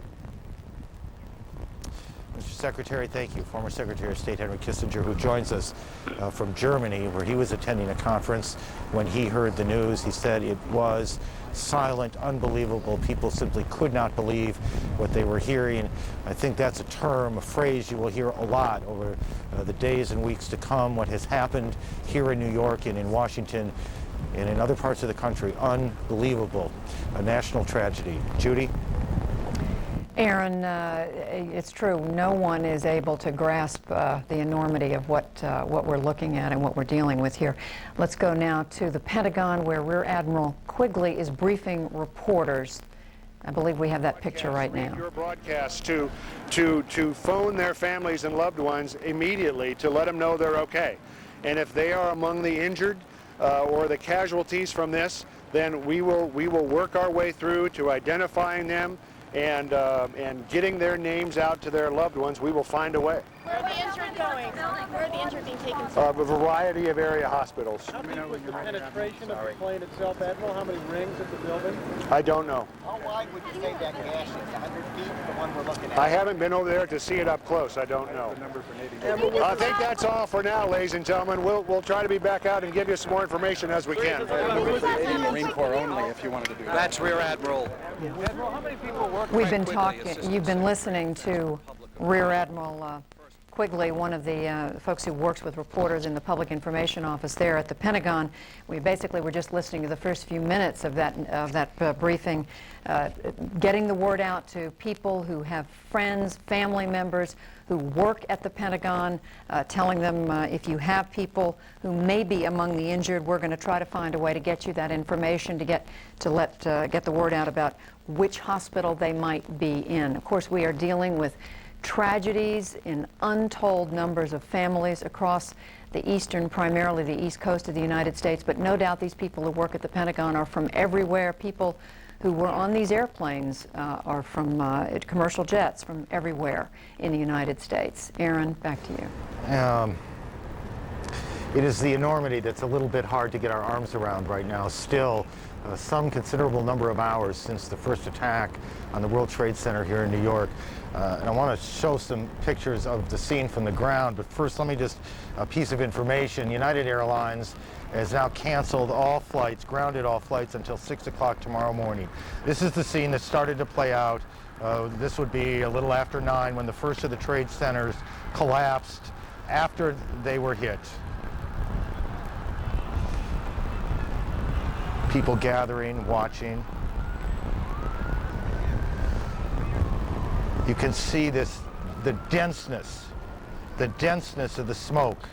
Mr. Secretary, thank you. Former Secretary of State Henry Kissinger, who joins us from Germany, where he was attending a conference. When he heard the news, he said it was silent, unbelievable. People simply could not believe what they were hearing. I think that's a term, a phrase you will hear a lot over the days and weeks to come. What has happened here in New York and in Washington and in other parts of the country, unbelievable. A national tragedy. Judy? Aaron, it's true. No one is able to grasp the enormity of what we're looking at and what we're dealing with here. Let's go now to the Pentagon, where Rear Admiral Quigley is briefing reporters. I believe we have that picture right now. Your broadcast to phone their families and loved ones immediately to let them know they're okay. And if they are among the injured or the casualties from this, then we will work our way through to identifying them and getting their names out to their loved ones. We will find a way. Where are the injured going? Where are the injured being taken to? A variety of area hospitals. How big was the penetration of the plane itself, Admiral? How many rings at the building? I don't know. How wide would you say that gash is? 100 feet, the one we're looking at? I haven't been over there to see it up close. I don't know. I think that's all for now, ladies and gentlemen. We'll try to be back out and give you some more information as we can. Marine Corps only, if you wanted to do that. That's Rear Admiral. Admiral, how many people work? We've been talking, you've been listening to Rear Admiral Quigley, one of the folks who works with reporters in the Public Information Office there at the Pentagon. We basically were just listening to the first few minutes of that briefing, getting the word out to people who have friends, family members who work at the Pentagon, telling them if you have people who may be among the injured, we're going to try to find a way to get you that information to get the word out about which hospital they might be in. Of course, we are dealing with tragedies in untold numbers of families across the eastern, primarily the east coast of the United States, but no doubt these people who work at the Pentagon are from everywhere. People who were on these airplanes are from commercial jets from everywhere in the United States. Aaron, back to you. It is the enormity that's a little bit hard to get our arms around right now. Still, some considerable number of hours since the first attack on the World Trade Center here in New York. And I want to show some pictures of the scene from the ground, but first let me just, a piece of information. United Airlines has now canceled all flights, grounded all flights until 6 o'clock tomorrow morning. This is the scene that started to play out. This would be a little after 9 when the first of the trade centers collapsed after they were hit. People gathering, watching. You can see this, the denseness of the smoke.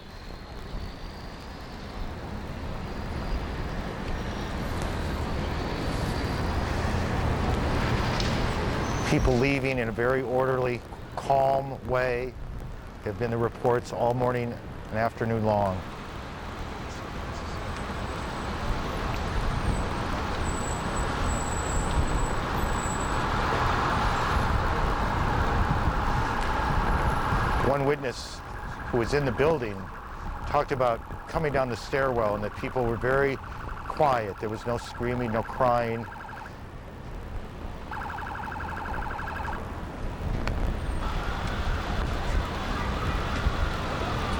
People leaving in a very orderly, calm way. have been the reports all morning and afternoon long. One witness who was in the building talked about coming down the stairwell and that people were very quiet. There was no screaming, no crying.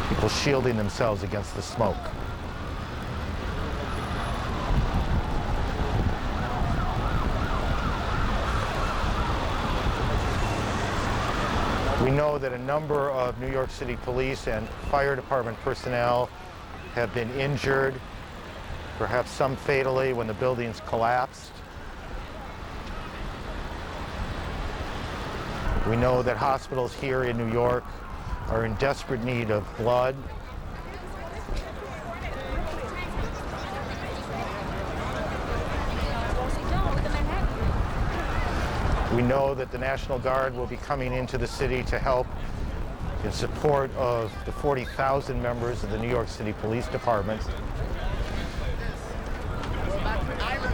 People shielding themselves against the smoke. We know that a number of New York City police and fire department personnel have been injured, perhaps some fatally, when the buildings collapsed. We know that hospitals here in New York are in desperate need of blood. We know that the National Guard will be coming into the city to help in support of the 40,000 members of the New York City Police Department.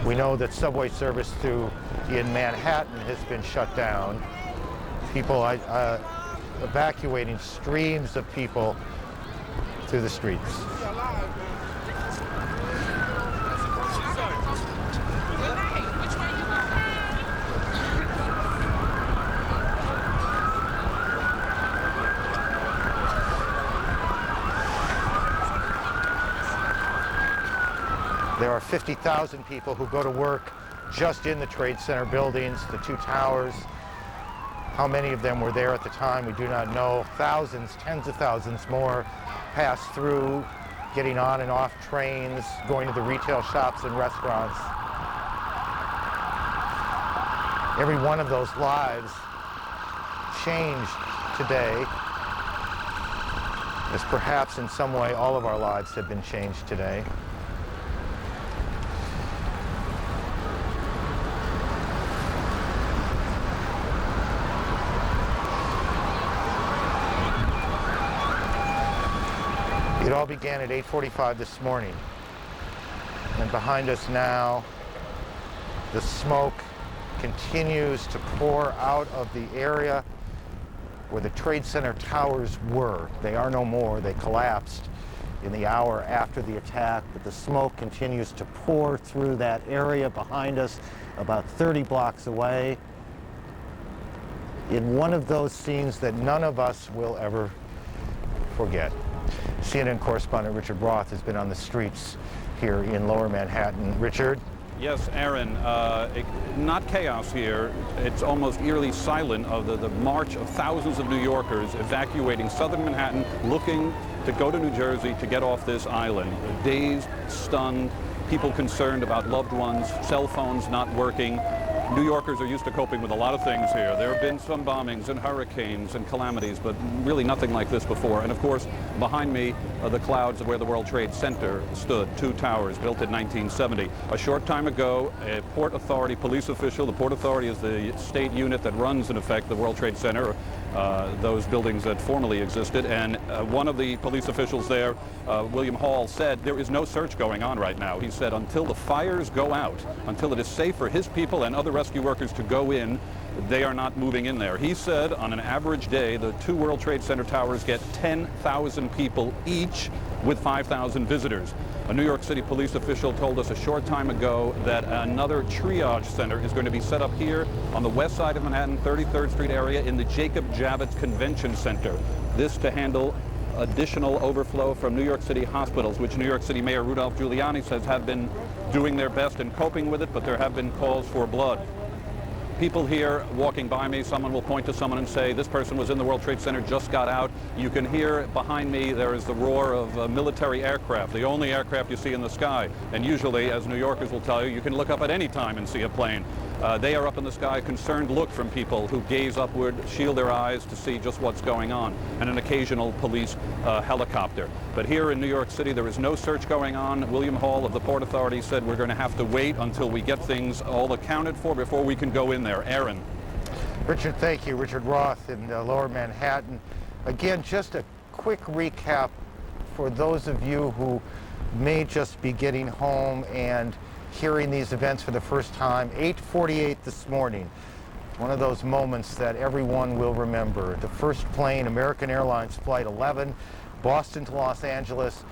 We know that subway service in Manhattan has been shut down. People evacuating streams of people through the streets. There are 50,000 people who go to work just in the Trade Center buildings, the two towers. How many of them were there at the time, we do not know. Thousands, tens of thousands more pass through, getting on and off trains, going to the retail shops and restaurants. Every one of those lives changed today, as perhaps in some way all of our lives have been changed today. It all began at 8:45 this morning, and behind us now, the smoke continues to pour out of the area where the Trade Center towers were. They are no more. They collapsed in the hour after the attack, but the smoke continues to pour through that area behind us, about 30 blocks away, in one of those scenes that none of us will ever forget. CNN correspondent Richard Roth has been on the streets here in Lower Manhattan. Richard? Yes, Aaron, not chaos here. It's almost eerily silent of the march of thousands of New Yorkers evacuating southern Manhattan, looking to go to New Jersey to get off this island. Dazed, stunned, people concerned about loved ones, cell phones not working. New Yorkers are used to coping with a lot of things here. There have been some bombings and hurricanes and calamities, but really nothing like this before. And of course, behind me are the clouds of where the World Trade Center stood, two towers built in 1970. A short time ago, a Port Authority police official, the Port Authority is the state unit that runs, in effect, the World Trade Center, those buildings that formerly existed, and one of the police officials there, William Hall, said there is no search going on right now. He said until the fires go out, until it is safe for his people and other rescue workers to go in, they are not moving in there. He said on an average day, the two World Trade Center towers get 10,000 people each with 5,000 visitors. A New York City police official told us a short time ago that another triage center is going to be set up here on the west side of Manhattan, 33rd Street area in the Jacob Javits Convention Center. This to handle additional overflow from New York City hospitals, which New York City Mayor Rudolph Giuliani says have been doing their best in coping with it, but there have been calls for blood. People here walking by me, someone will point to someone and say, this person was in the World Trade Center, just got out. You can hear behind me, there is the roar of military aircraft, the only aircraft you see in the sky. And usually, as New Yorkers will tell you, you can look up at any time and see a plane. They are up in the sky, concerned look from people who gaze upward, shield their eyes to see just what's going on, and an occasional police helicopter. But here in New York City, there is no search going on. William Hall of the Port Authority said we're going to have to wait until we get things all accounted for before we can go in there. Aaron. Richard, thank you. Richard Roth in Lower Manhattan. Again, just a quick recap for those of you who may just be getting home and hearing these events for the first time. 8:48 this morning, one of those moments that everyone will remember. The first plane, American Airlines Flight 11, Boston to Los Angeles,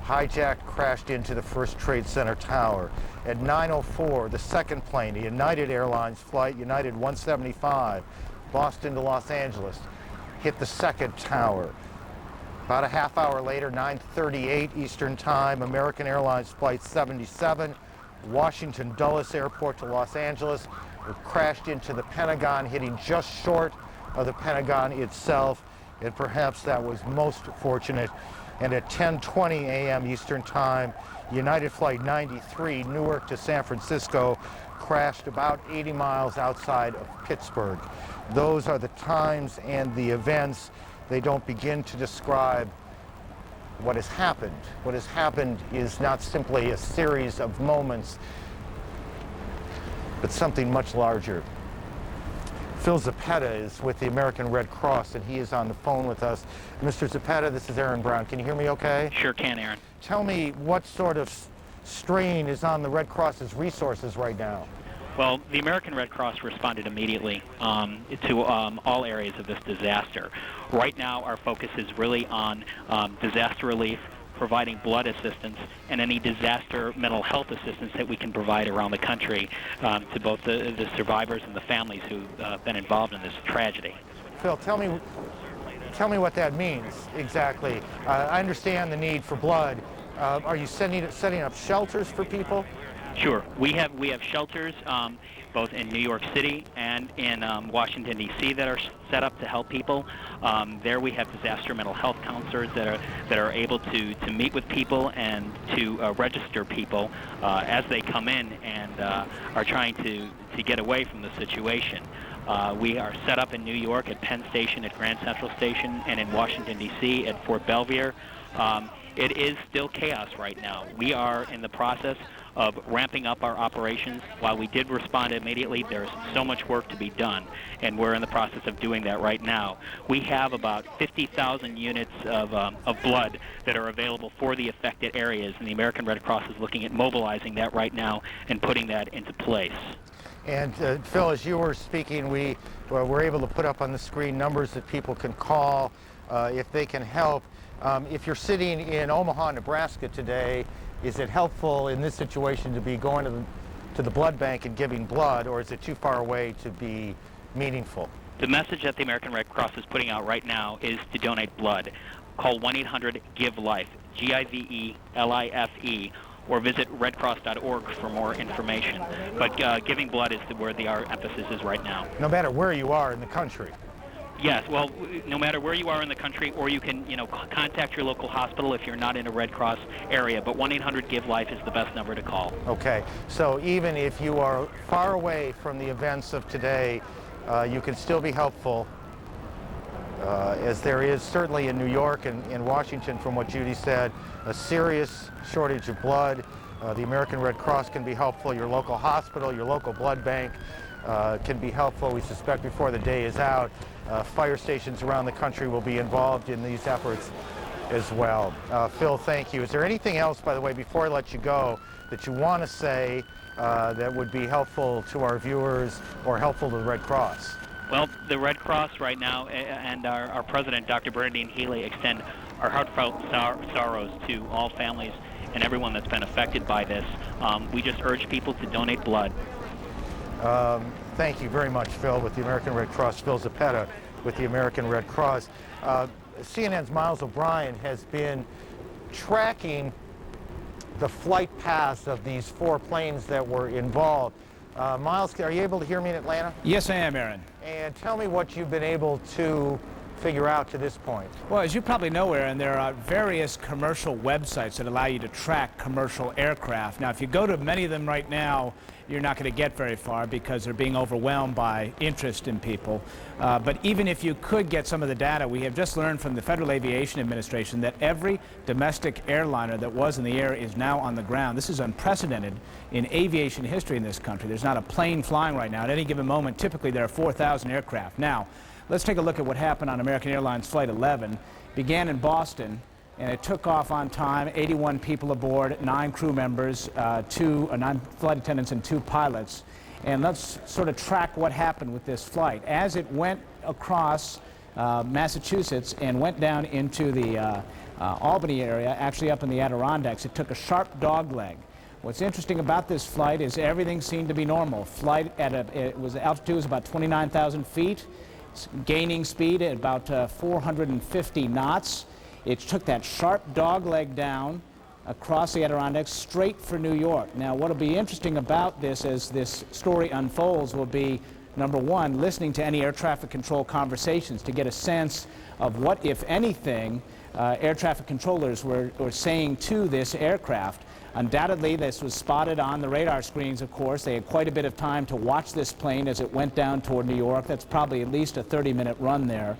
hijacked, crashed into the First Trade Center tower. At 9:04, the second plane, the United Airlines Flight United 175, Boston to Los Angeles, hit the second tower. About a half hour later, 9:38 Eastern Time, American Airlines Flight 77, Washington Dulles Airport to Los Angeles. It crashed into the Pentagon, hitting just short of the Pentagon itself, and perhaps that was most fortunate. And at 10:20 a.m. Eastern Time, United Flight 93, Newark to San Francisco, crashed about 80 miles outside of Pittsburgh. Those are the times and the events. They don't begin to describe what has happened. What has happened is not simply a series of moments, but something much larger. Phil Zappetta is with the American Red Cross, and he is on the phone with us. Mr. Zappetta, this is Aaron Brown. Can you hear me okay? Sure can, Aaron. Tell me what sort of strain is on the Red Cross's resources right now? Well, the American Red Cross responded immediately to all areas of this disaster. Right now, our focus is really on disaster relief, providing blood assistance, and any disaster mental health assistance that we can provide around the country to both the survivors and the families who've been involved in this tragedy. Phil, tell me what that means exactly. I understand the need for blood. Are you setting up shelters for people? Sure. We have shelters both in New York City and in Washington, D.C. that are set up to help people. There we have disaster mental health counselors that are able to meet with people and to register people as they come in and are trying to get away from the situation. We are set up in New York at Penn Station, at Grand Central Station, and in Washington, D.C. at Fort Belvedere. It is still chaos right now. We are in the process of ramping up our operations. While we did respond immediately, there's so much work to be done, and we're in the process of doing that right now. We have about 50,000 units of blood that are available for the affected areas, and the American Red Cross is looking at mobilizing that right now and putting that into place. And Phil, as you were speaking, we were able to put up on the screen numbers that people can call if they can help. If you're sitting in Omaha, Nebraska today, is it helpful in this situation to be going to the blood bank and giving blood, or is it too far away to be meaningful? The message that the American Red Cross is putting out right now is to donate blood. Call 1-800-GIVE-LIFE, GIVELIFE, or visit redcross.org for more information. But giving blood is where our emphasis is right now. No matter where you are in the country? Yes, well, no matter where you are in the country, or you can, contact your local hospital if you're not in a Red Cross area. But 1-800-GIVE-LIFE is the best number to call. Okay, so even if you are far away from the events of today, you can still be helpful, as there is certainly in New York and in Washington, from what Judy said, a serious shortage of blood. The American Red Cross can be helpful. Your local hospital, your local blood bank can be helpful. We suspect before the day is out, fire stations around the country will be involved in these efforts as well. Phil, thank you. Is there anything else, by the way, before I let you go, that you want to say that would be helpful to our viewers or helpful to the Red Cross? Well, the Red Cross right now and our president, Dr. Bernadine Healy, extend our heartfelt sorrows to all families and everyone that's been affected by this. We just urge people to donate blood. Thank you very much, Phil, with the American Red Cross. Phil Zappetta with the American Red Cross. CNN's Miles O'Brien has been tracking the flight paths of these 4 planes that were involved. Miles, are you able to hear me in Atlanta? Yes, I am, Aaron. And tell me what you've been able to figure out to this point. Well, as you probably know, Aaron, there are various commercial websites that allow you to track commercial aircraft. Now, if you go to many of them right now, you're not going to get very far because they're being overwhelmed by interest in people. But even if you could get some of the data, we have just learned from the Federal Aviation Administration that every domestic airliner that was in the air is now on the ground. This is unprecedented in aviation history in this country. There's not a plane flying right now. At any given moment, typically there are 4,000 aircraft. Now, let's take a look at what happened on American Airlines Flight 11. Began in Boston, and it took off on time, 81 people aboard, 9 crew members, 9 flight attendants and 2 pilots. And let's sort of track what happened with this flight. As it went across Massachusetts and went down into the Albany area, actually up in the Adirondacks, it took a sharp dogleg. What's interesting about this flight is everything seemed to be normal. Flight at altitude was about 29,000 feet, gaining speed at about 450 knots. It took that sharp dogleg down across the Adirondacks straight for New York. Now, what will be interesting about this as this story unfolds will be, number one, listening to any air traffic control conversations to get a sense of what, if anything, air traffic controllers were saying to this aircraft. Undoubtedly, this was spotted on the radar screens, of course. They had quite a bit of time to watch this plane as it went down toward New York. That's probably at least a 30-minute run there.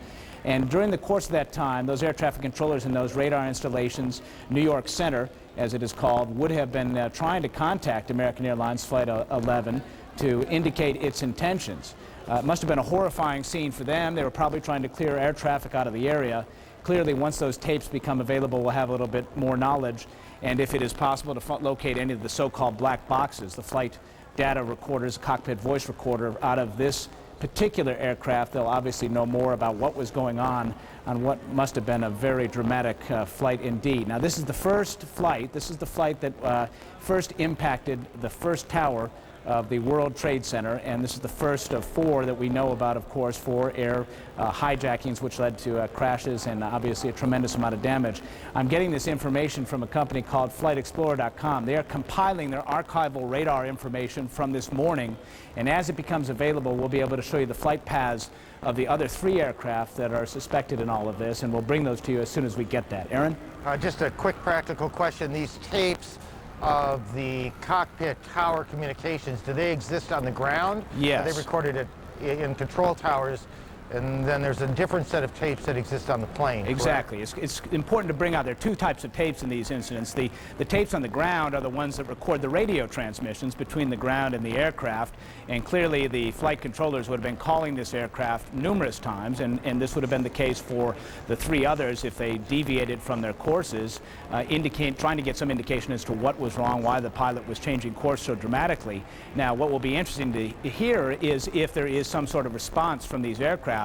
And during the course of that time, those air traffic controllers in those radar installations, New York Center, as it is called, would have been trying to contact American Airlines Flight 11 to indicate its intentions. It must have been a horrifying scene for them. They were probably trying to clear air traffic out of the area. Clearly, once those tapes become available, we'll have a little bit more knowledge. And if it is possible to locate any of the so-called black boxes, the flight data recorders, cockpit voice recorder out of this particular aircraft, they'll obviously know more about what was going on what must have been a very dramatic flight indeed. Now, this is the first flight. This is the flight that first impacted the first tower of the World Trade Center, and this is the first of 4 that we know about, of course, 4 air hijackings, which led to crashes and obviously a tremendous amount of damage. I'm getting this information from a company called FlightExplorer.com. They are compiling their archival radar information from this morning, and as it becomes available, we'll be able to show you the flight paths of the other 3 aircraft that are suspected in all of this, and we'll bring those to you as soon as we get that. Aaron? Just a quick practical question. These tapes of the cockpit tower communications, do they exist on the ground? Yes. Are they recorded in control towers, and then there's a different set of tapes that exist on the plane? Exactly. It's important to bring out, there are 2 types of tapes in these incidents. The tapes on the ground are the ones that record the radio transmissions between the ground and the aircraft, and clearly the flight controllers would have been calling this aircraft numerous times, and this would have been the case for the 3 others if they deviated from their courses, trying to get some indication as to what was wrong, why the pilot was changing course so dramatically. Now, what will be interesting to hear is if there is some sort of response from these aircraft.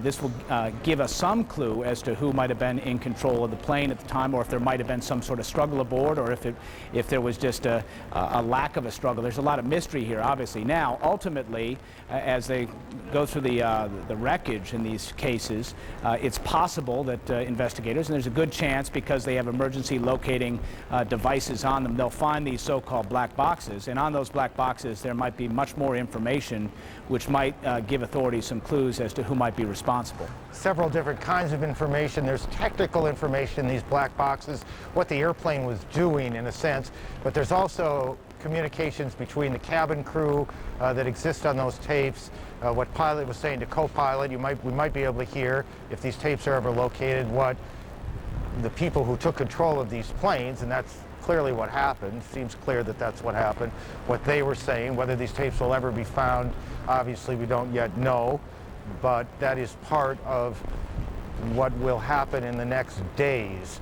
This will give us some clue as to who might have been in control of the plane at the time, or if there might have been some sort of struggle aboard, or if there was just a lack of a struggle. There's a lot of mystery here, obviously. Now, ultimately, as they go through the wreckage in these cases, it's possible that investigators, and there's a good chance because they have emergency locating devices on them, they'll find these so-called black boxes, and on those black boxes there might be much more information which might give authorities some clues as to who might be responsible. Several different kinds of information. There's technical information in these black boxes, what the airplane was doing in a sense, but there's also communications between the cabin crew that exist on those tapes, what pilot was saying to co-pilot. We might be able to hear, if these tapes are ever located, what the people who took control of these planes, and that's clearly what happened. Seems clear that that's what happened. What they were saying, whether these tapes will ever be found, obviously we don't yet know, but that is part of what will happen in the next days.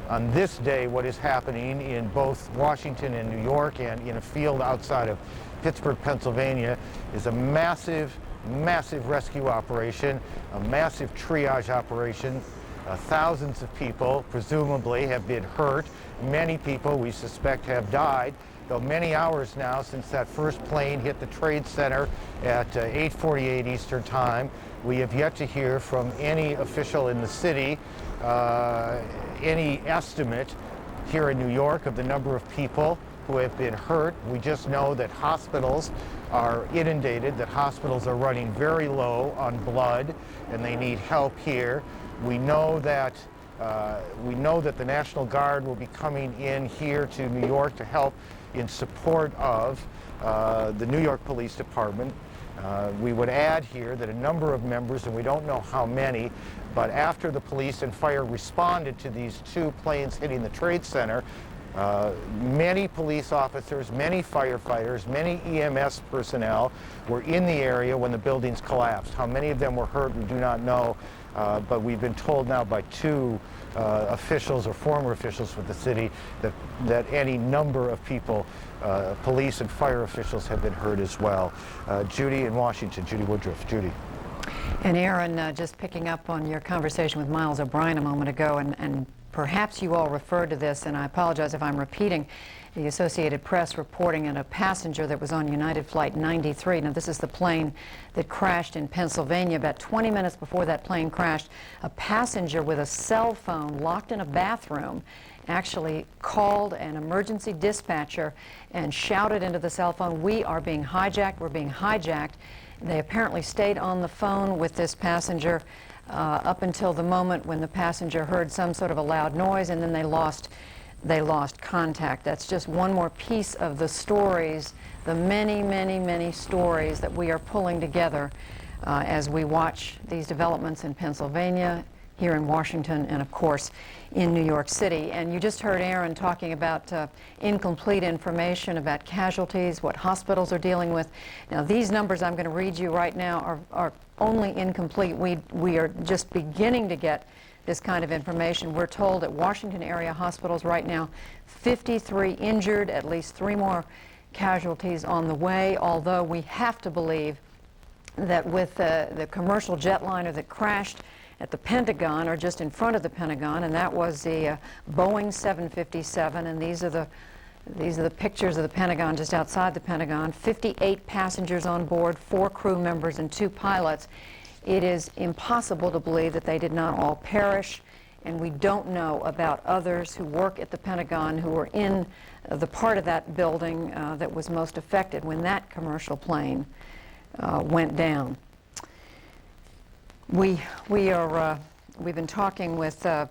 On this day, what is happening in both Washington and New York and in a field outside of Pittsburgh, Pennsylvania, is a massive, massive rescue operation, a massive triage operation. Thousands of people, presumably, have been hurt. Many people, we suspect, have died. Though many hours now since that first plane hit the Trade Center at 8:48 Eastern Time, we have yet to hear from any official in the city, any estimate here in New York of the number of people who have been hurt. We just know that hospitals are inundated, that hospitals are running very low on blood, and they need help here. We know that the National Guard will be coming in here to New York to help in support of the New York Police Department. We would add here that a number of members, and we don't know how many, but after the police and fire responded to these 2 planes hitting the Trade Center, Many police officers, many firefighters, many EMS personnel were in the area when the buildings collapsed. How many of them were hurt, we do not know, but we've been told now by two officials or former officials with the city that any number of people, police and fire officials, have been hurt as well. Judy in Washington, Judy Woodruff. Judy. And Aaron, just picking up on your conversation with Miles O'Brien a moment ago, and perhaps you all referred to this, and I apologize if I'm repeating, the Associated Press reporting on a passenger that was on United Flight 93. Now, this is the plane that crashed in Pennsylvania. About 20 minutes before that plane crashed, a passenger with a cell phone locked in a bathroom actually called an emergency dispatcher and shouted into the cell phone, "We are being hijacked, we're being hijacked." They apparently stayed on the phone with this passenger up until the moment when the passenger heard some sort of a loud noise, and then they lost contact. That's just one more piece of the stories, the many, many, many stories that we are pulling together as we watch these developments in Pennsylvania, here in Washington, and of course in New York City. And you just heard Aaron talking about incomplete information about casualties, what hospitals are dealing with. Now, these numbers I'm going to read you right now are only incomplete. We are just beginning to get this kind of information. We're told at Washington area hospitals right now, 53 injured, at least 3 more casualties on the way, although we have to believe that with the commercial jetliner that crashed at the Pentagon, or just in front of the Pentagon, and that was the Boeing 757, and these are the pictures of the Pentagon just outside the Pentagon. 58 passengers on board, 4 crew members and 2 pilots. It is impossible to believe that they did not all perish, and we don't know about others who work at the Pentagon who were in the part of that building that was most affected when that commercial plane went down. We've been talking with a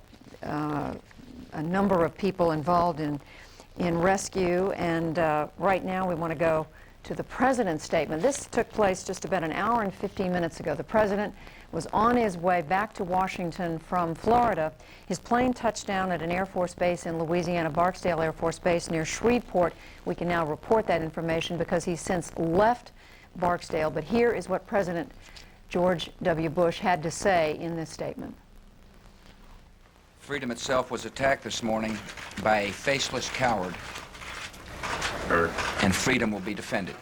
number of people involved in rescue, and right now we want to go to the President's statement. This took place just about an hour and 15 minutes ago. The President was on his way back to Washington from Florida. His plane touched down at an Air Force base in Louisiana, Barksdale Air Force Base near Shreveport. We can now report that information because he's since left Barksdale, but here is what President George W. Bush had to say in this statement. Freedom itself was attacked this morning by a faceless coward, and freedom will be defended.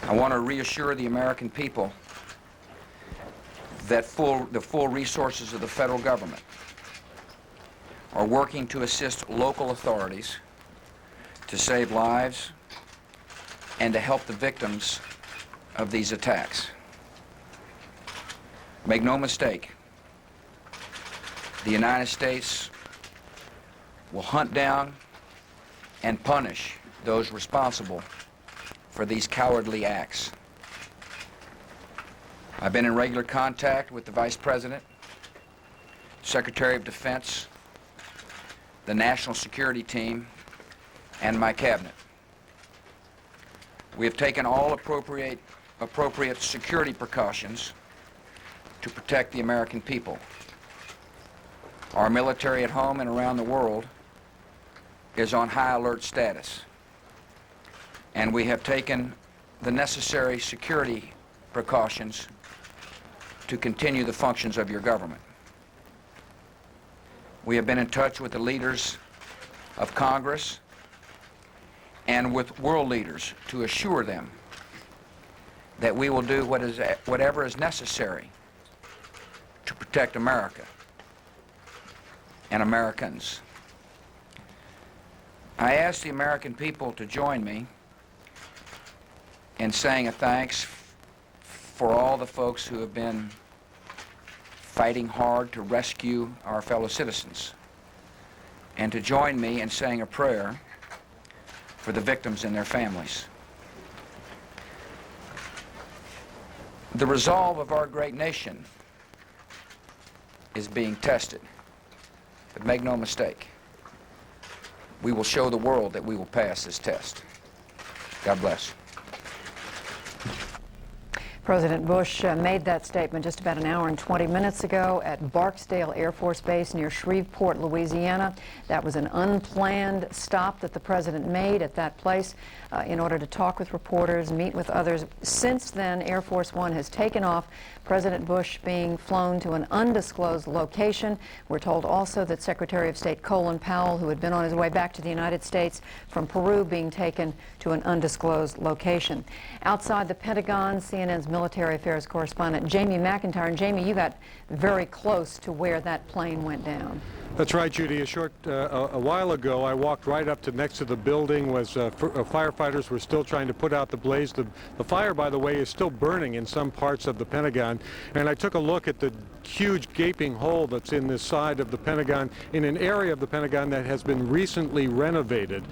I want to reassure the American people that the full resources of the federal government are working to assist local authorities to save lives and to help the victims of these attacks. Make no mistake, the United States will hunt down and punish those responsible for these cowardly acts. I've been in regular contact with the Vice President, Secretary of Defense, the National Security Team, and my cabinet. We have taken all appropriate security precautions to protect the American people. Our military at home and around the world is on high alert status, and we have taken the necessary security precautions to continue the functions of your government. We have been in touch with the leaders of Congress and with world leaders to assure them that we will do whatever is necessary to protect America and Americans. I ask the American people to join me in saying a thanks for all the folks who have been fighting hard to rescue our fellow citizens, and to join me in saying a prayer for the victims and their families. The resolve of our great nation is being tested, but make no mistake, we will show the world that we will pass this test. God bless. President Bush made that statement just about an hour and 20 minutes ago at Barksdale Air Force Base near Shreveport, Louisiana. That was an unplanned stop that the president made at that place in order to talk with reporters, meet with others. Since then, Air Force One has taken off, President Bush being flown to an undisclosed location. We're told also that Secretary of State Colin Powell, who had been on his way back to the United States from Peru, being taken to an undisclosed location. Outside the Pentagon, CNN's military affairs correspondent Jamie McIntyre. And Jamie, you got very close to where that plane went down. That's right, Judy. A while ago, I walked right up to next to the building was firefighters were still trying to put out the blaze. The fire, by the way, is still burning in some parts of the Pentagon. And I took a look at the huge gaping hole that's in this side of the Pentagon, in an area of the Pentagon that has been recently renovated,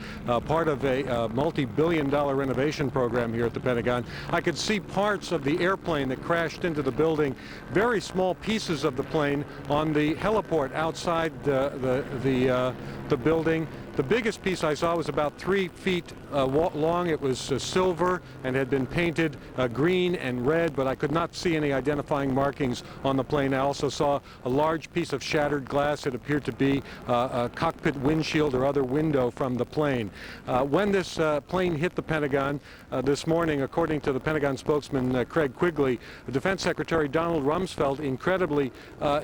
part of a multi-billion-dollar renovation program here at the Pentagon. I could see parts of the airplane that crashed into the building, very small pieces of the plane on the heliport outside the building. The biggest piece I saw was about 3 feet long. It was silver and had been painted green and red, but I could not see any identifying markings on the plane. I also saw a large piece of shattered glass. It appeared to be a cockpit windshield or other window from the plane. When this plane hit the Pentagon this morning, according to the Pentagon spokesman Craig Quigley, Defense Secretary Donald Rumsfeld incredibly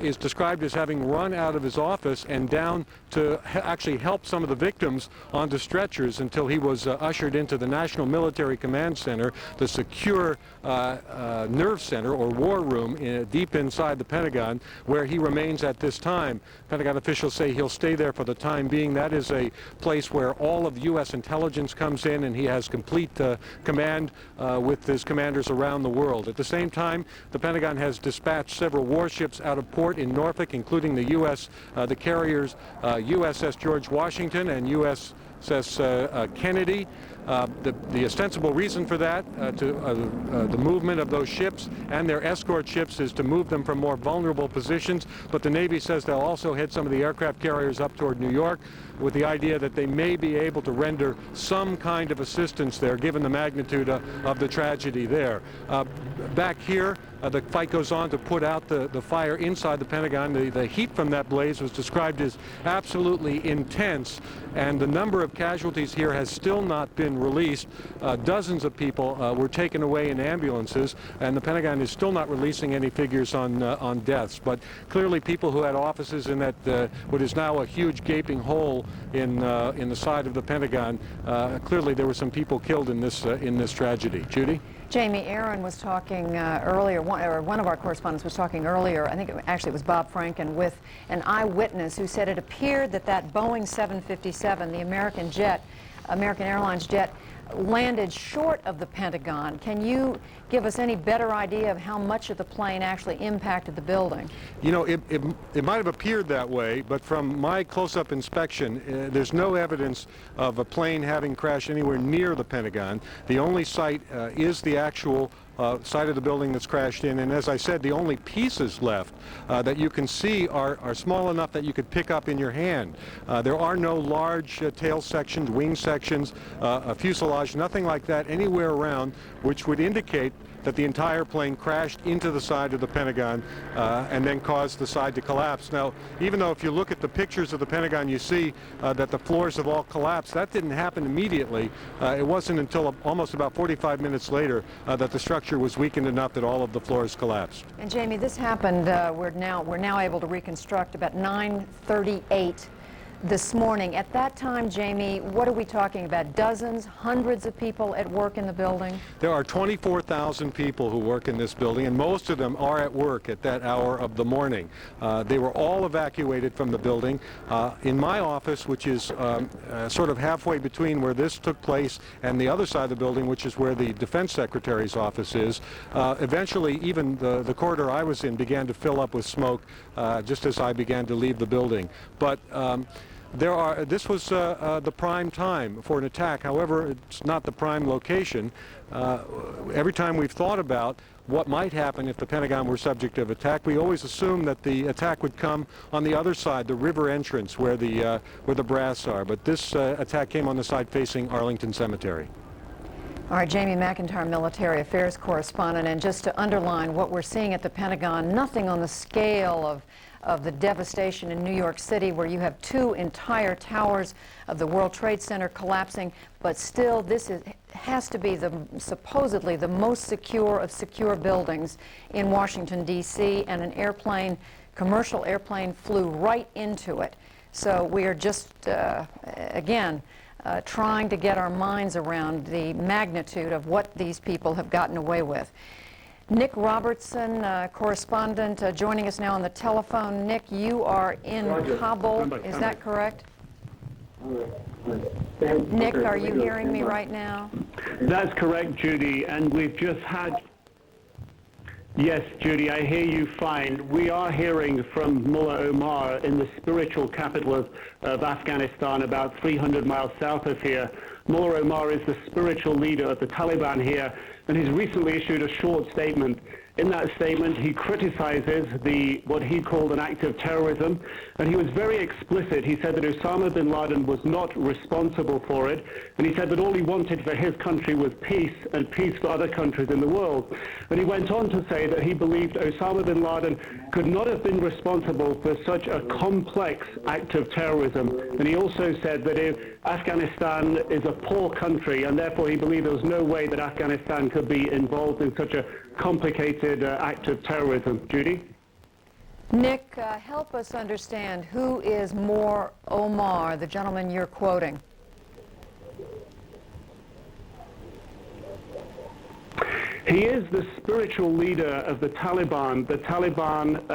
is described as having run out of his office and down to actually help some of the victims onto stretchers until he was ushered into the National Military Command Center, the secure nerve center or war room deep inside the Pentagon, where he remains at this time. Pentagon officials say he'll stay there for the time being. That is a place where all of U.S. intelligence comes in, and he has complete command with his commanders around the world. At the same time, the Pentagon has dispatched several warships out of port in Norfolk, including the the carriers USS George Washington and USS Kennedy. The ostensible reason for that, the movement of those ships and their escort ships, is to move them from more vulnerable positions, but the Navy says they'll also head some of the aircraft carriers up toward New York with the idea that they may be able to render some kind of assistance there, given the magnitude of the tragedy there. Back here, the fight goes on to put out the fire inside the Pentagon. The heat from that blaze was described as absolutely intense, and the number of casualties here has still not been released. Dozens of people were taken away in ambulances, and the Pentagon is still not releasing any figures on deaths. But clearly people who had offices in that what is now a huge gaping hole in the side of the Pentagon, clearly there were some people killed in this tragedy. Judy? Jamie, Aaron was talking earlier, one of our correspondents was talking earlier, I think it was Bob Franken, with an eyewitness who said it appeared that Boeing 757, the American Airlines jet, landed short of the Pentagon. Can you give us any better idea of how much of the plane actually impacted the building? You know, it might have appeared that way, but from my close-up inspection, there's no evidence of a plane having crashed anywhere near the Pentagon. The only site is the actual side of the building that's crashed in, and as I said, the only pieces left that you can see are small enough that you could pick up in your hand. There are no large tail sections, wing sections, a fuselage, nothing like that anywhere around, which would indicate that the entire plane crashed into the side of the Pentagon and then caused the side to collapse. Now, even though if you look at the pictures of the Pentagon, you see that the floors have all collapsed, that didn't happen immediately. It wasn't until almost about 45 minutes later that the structure was weakened enough that all of the floors collapsed. And Jamie, this happened, we're now able to reconstruct about 9:38 this morning. At that time, Jamie, what are we talking about? Dozens, hundreds of people at work in the building? There are 24,000 people who work in this building, and most of them are at work at that hour of the morning. They were all evacuated from the building. In my office, which is sort of halfway between where this took place and the other side of the building, which is where the Defense Secretary's office is, eventually even the corridor I was in began to fill up with smoke just as I began to leave the building. But this was the prime time for an attack. However, it's not the prime location. Every time we've thought about what might happen if the Pentagon were subject of attack, we always assumed that the attack would come on the other side, the river entrance where the brass are. But this attack came on the side facing Arlington Cemetery. All right, Jamie McIntyre, military affairs correspondent, and just to underline what we're seeing at the Pentagon, nothing on the scale of the devastation in New York City, where you have 2 entire towers of the World Trade Center collapsing, but still this has to be supposedly the most secure of secure buildings in Washington, D.C., and an commercial airplane flew right into it. So we are just, again, trying to get our minds around the magnitude of what these people have gotten away with. Nick Robertson, correspondent, joining us now on the telephone. Nick, you are in Kabul, is that correct? Nick, are you hearing me right now? That's correct, Judy, and we've just had... Yes, Judy, I hear you fine. We are hearing from Mullah Omar in the spiritual capital of Afghanistan, about 300 miles south of here. Mullah Omar is the spiritual leader of the Taliban here, and he's recently issued a short statement. In that statement, he criticizes what he called an act of terrorism, and he was very explicit. He said that Osama bin Laden was not responsible for it, and he said that all he wanted for his country was peace, and peace for other countries in the world. And he went on to say that he believed Osama bin Laden could not have been responsible for such a complex act of terrorism. And he also said that if Afghanistan is a poor country, and therefore he believed there was no way that Afghanistan could be involved in such a complicated act of terrorism. Judy? Nick, help us understand, who is Mullah Omar, the gentleman you're quoting? He is the spiritual leader of the Taliban. The Taliban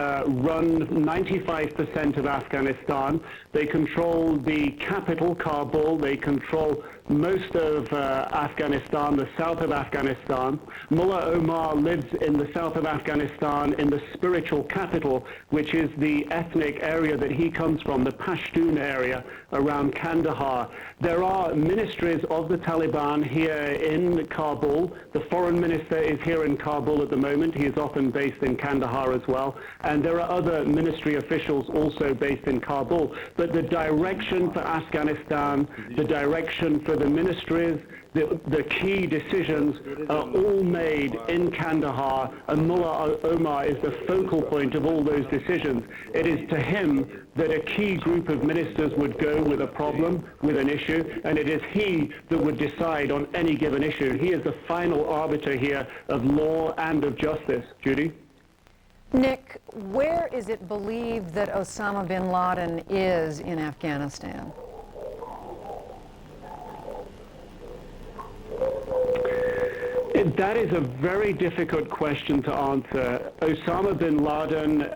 run 95% of Afghanistan. They control the capital, Kabul. They control most of Afghanistan, the south of Afghanistan. Mullah Omar lives in the south of Afghanistan in the spiritual capital, which is the ethnic area that he comes from, the Pashtun area around Kandahar. There are ministries of the Taliban here in Kabul. The foreign minister is here in Kabul at the moment. He is often based in Kandahar as well. And there are other ministry officials also based in Kabul. But the direction for Afghanistan, the direction for the ministries, the key decisions are all made in Kandahar, and Mullah Omar is the focal point of all those decisions. It is to him that a key group of ministers would go with a problem, with an issue, and it is he that would decide on any given issue. He is the final arbiter here of law and of justice. Judy? Nick, where is it believed that Osama bin Laden is in Afghanistan? That is a very difficult question to answer. Osama bin Laden,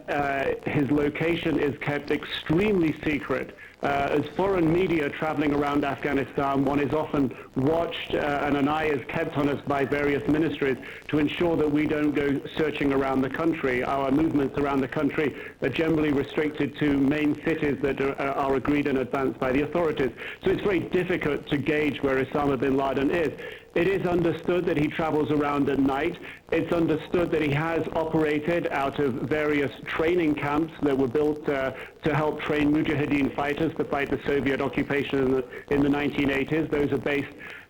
his location is kept extremely secret. As foreign media traveling around Afghanistan, one is often watched and an eye is kept on us by various ministries to ensure that we don't go searching around the country. Our movements around the country are generally restricted to main cities that are agreed in advance by the authorities. So it's very difficult to gauge where Osama bin Laden is. It is understood that he travels around at night. It's understood that he has operated out of various training camps that were built to help train Mujahideen fighters to fight the Soviet occupation in the 1980s. Those are based,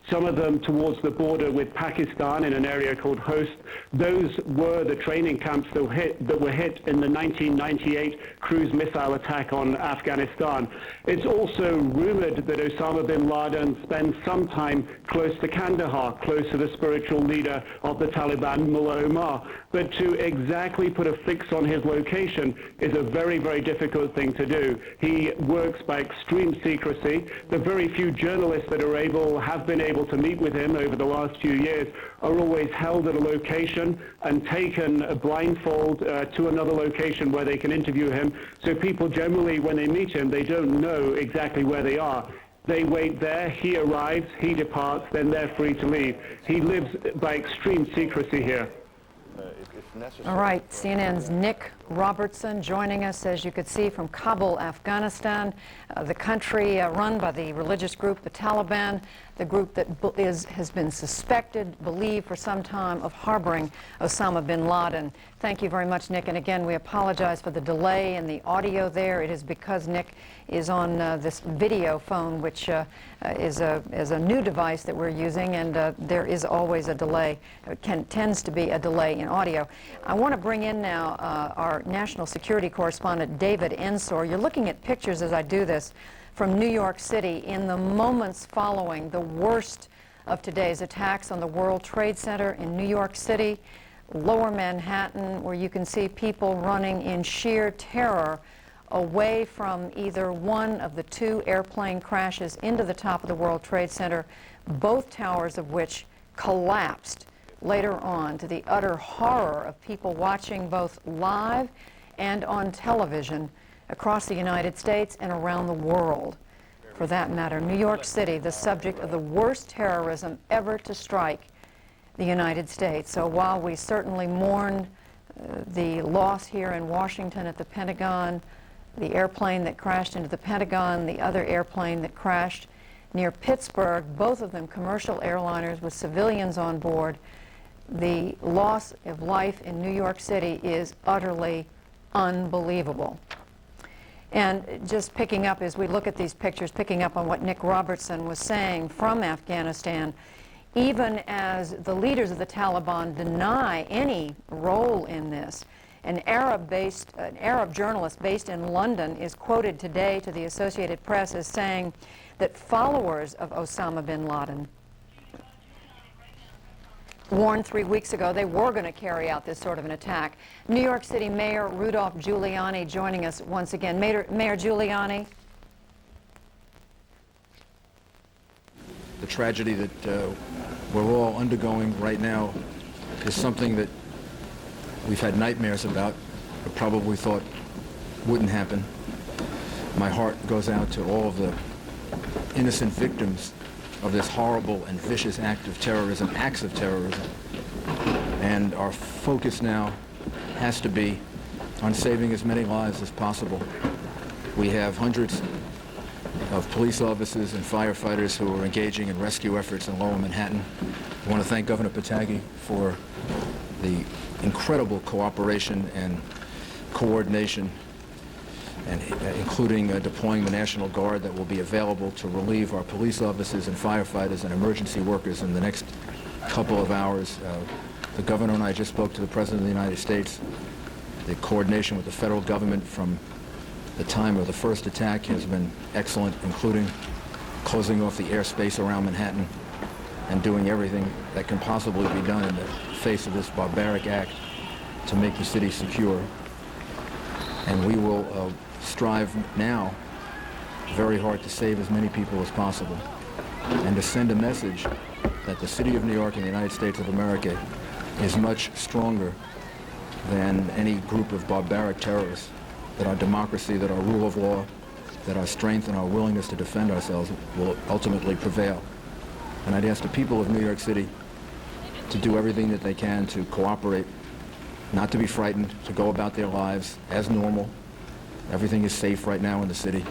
some of them towards the border with Pakistan in an area called Host. Those were the training camps that were hit in the 1998 cruise missile attack on Afghanistan. It's also rumored that Osama bin Laden spends some time close to Kandahar, close to the spiritual leader of the Taliban, Mullah Omar. But to exactly put a fix on his location is a very, very difficult thing to do. He works by extreme secrecy. The very few journalists that have been able to meet with him over the last few years are always held at a location and taken blindfold to another location where they can interview him. So people generally, when they meet him, they don't know exactly where they are. They wait there, he arrives, he departs, then they're free to leave. He lives by extreme secrecy here. All right, CNN's Nick Robertson joining us, as you could see, from Kabul, Afghanistan, the country run by the religious group, the Taliban, the group that has been suspected, believed for some time of harboring Osama bin Laden. Thank you very much, Nick. And again, we apologize for the delay in the audio there. It is because Nick is on this video phone, which is a new device that we're using, and there is always a delay. It tends to be a delay in audio. I want to bring in now our national security correspondent, David Ensor. You're looking at pictures as I do this from New York City in the moments following the worst of today's attacks on the World Trade Center in New York City, Lower Manhattan, where you can see people running in sheer terror away from either one of the two airplane crashes into the top of the World Trade Center, both towers of which collapsed later on, to the utter horror of people watching both live and on television across the United States and around the world, for that matter. New York City, the subject of the worst terrorism ever to strike the United States. So while we certainly mourn the loss here in Washington at the Pentagon, the airplane that crashed into the Pentagon, the other airplane that crashed near Pittsburgh, both of them commercial airliners with civilians on board, the loss of life in New York City is utterly unbelievable. And just picking up, as we look at these pictures, picking up on what Nick Robertson was saying from Afghanistan, even as the leaders of the Taliban deny any role in this, an Arab journalist based in London is quoted today to the Associated Press as saying that followers of Osama bin Laden warned 3 weeks ago they were going to carry out this sort of an attack. New York City Mayor Rudolph Giuliani joining us once again. Mayor Giuliani. The tragedy that we're all undergoing right now is something that we've had nightmares about, but probably thought wouldn't happen. My heart goes out to all of the innocent victims of this horrible and vicious act of terrorism, acts of terrorism. And our focus now has to be on saving as many lives as possible. We have hundreds of police officers and firefighters who are engaging in rescue efforts in Lower Manhattan. I want to thank Governor Pataki for the incredible cooperation and coordination, and including deploying the National Guard that will be available to relieve our police officers and firefighters and emergency workers in the next couple of hours. The governor and I just spoke to the President of the United States. The coordination with the federal government from the time of the first attack has been excellent, including closing off the airspace around Manhattan and doing everything that can possibly be done in the face of this barbaric act to make the city secure. And we will strive now very hard to save as many people as possible and to send a message that the city of New York and the United States of America is much stronger than any group of barbaric terrorists, that our democracy, that our rule of law, that our strength and our willingness to defend ourselves will ultimately prevail. And I'd ask the people of New York City to do everything that they can to cooperate, not to be frightened, to go about their lives as normal. Everything is safe right now in the city,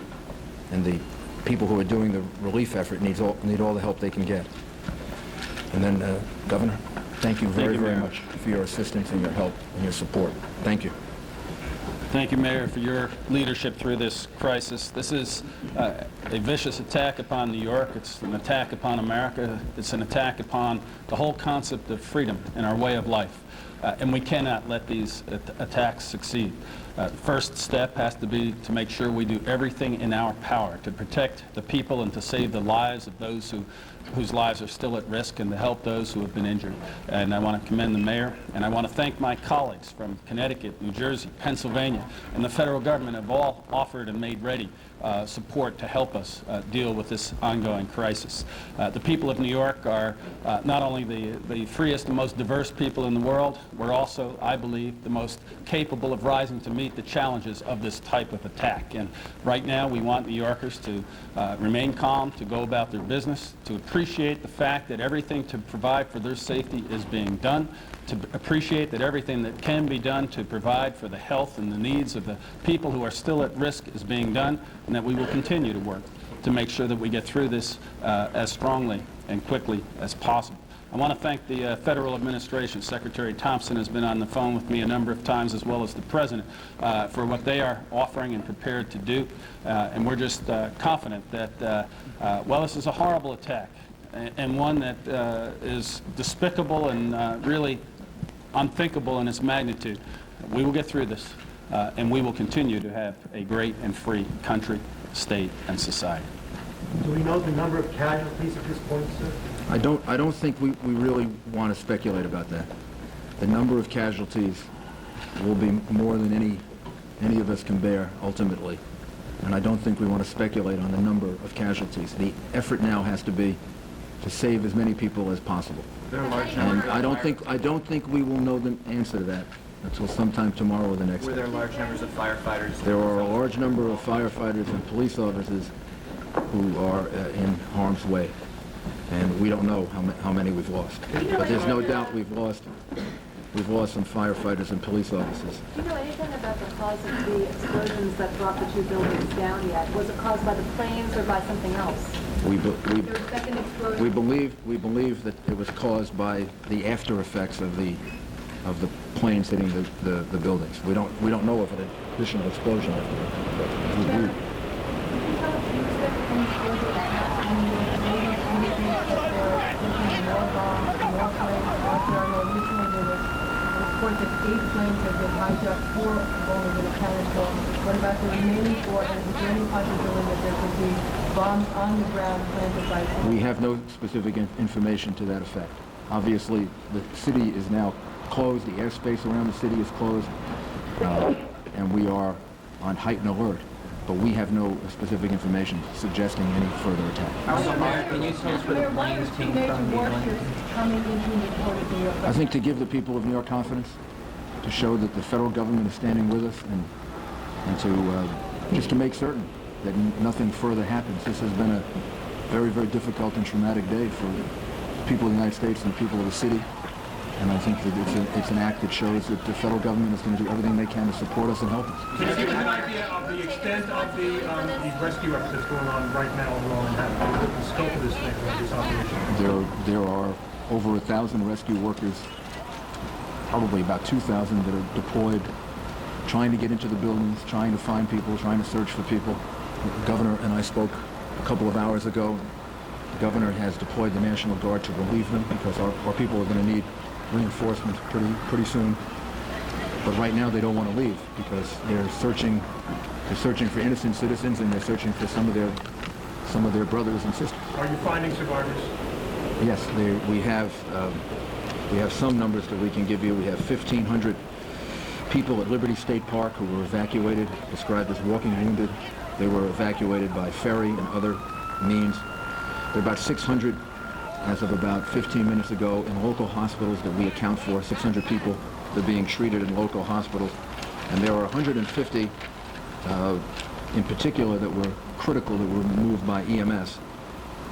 and the people who are doing the relief effort need all the help they can get. And then, Governor, thank you very much for your assistance and your help and your support. Thank you. Thank you, Mayor, for your leadership through this crisis. This is a vicious attack upon New York. It's an attack upon America. It's an attack upon the whole concept of freedom and our way of life. And we cannot let these attacks succeed. First step has to be to make sure we do everything in our power to protect the people and to save the lives of those whose lives are still at risk, and to help those who have been injured. And I want to commend the mayor, and I want to thank my colleagues from Connecticut, New Jersey, Pennsylvania, and the federal government have all offered and made ready support to help us deal with this ongoing crisis. The people of New York are not only the freest and most diverse people in the world, we're also, I believe, the most capable of rising to meet the challenges of this type of attack. And right now we want New Yorkers to remain calm, to go about their business, to appreciate the fact that everything to provide for their safety is being done, to appreciate that everything that can be done to provide for the health and the needs of the people who are still at risk is being done, and that we will continue to work to make sure that we get through this as strongly and quickly as possible. I want to thank the federal administration. Secretary Thompson has been on the phone with me a number of times, as well as the President, for what they are offering and prepared to do. And we're just confident that, while this is a horrible attack, and one that is despicable and really unthinkable in its magnitude, we will get through this, and we will continue to have a great and free country, state, and society. Do we know the number of casualties at this point, sir? I don't think we really want to speculate about that. The number of casualties will be more than any of us can bear ultimately, and I don't think we want to speculate on the number of casualties. The effort now has to be to save as many people as possible. And I don't think we will know the answer to that until sometime tomorrow or the next day. Were there large numbers of firefighters? There are a large number of firefighters and police officers who are in harm's way, and we don't know how many we've lost. But there's no doubt we've lost some firefighters and police officers. Do you know anything about the cause of the explosions that brought the two buildings down yet? Was it caused by the planes or by something else? We believe that it was caused by the after effects of the planes hitting the buildings. We don't know of an additional explosion. That 8 planes have been hijacked, 4 vulnerable to cannonball. What about the remaining 4? And is there any possibility that there could be bombs on the ground planted by someone? We have no specific information to that effect. Obviously, the city is now closed. The airspace around the city is closed, and we are on heightened alert. But we have no specific information suggesting any further attack. Can you tell us where the planes came from? I think to give the people of New York confidence, to show that the federal government is standing with us, and to just to make certain that nothing further happens. This has been a very, very difficult and traumatic day for people of the United States and the people of the city. And I think that it's an act that shows that the federal government is going to do everything they can to support us and help us. Can you give an idea of the extent of the rescue effort that's going on right now in Manhattan? The scope of this thing, of this operation? There are over 1,000 rescue workers, probably about 2,000 that are deployed, trying to get into the buildings, trying to find people, trying to search for people. The governor and I spoke a couple of hours ago. The governor has deployed the National Guard to relieve them because our people are going to need reinforcements pretty soon. But right now they don't want to leave because they're searching for innocent citizens, and they're searching for some of their brothers and sisters. Are you finding survivors? Yes, we have some numbers that we can give you. We have 1,500 people at Liberty State Park who were evacuated, described as walking wounded. They were evacuated by ferry and other means. There are about 600 as of about 15 minutes ago in local hospitals that we account for. 600 people that are being treated in local hospitals. And there are 150 in particular that were critical, that were moved by EMS.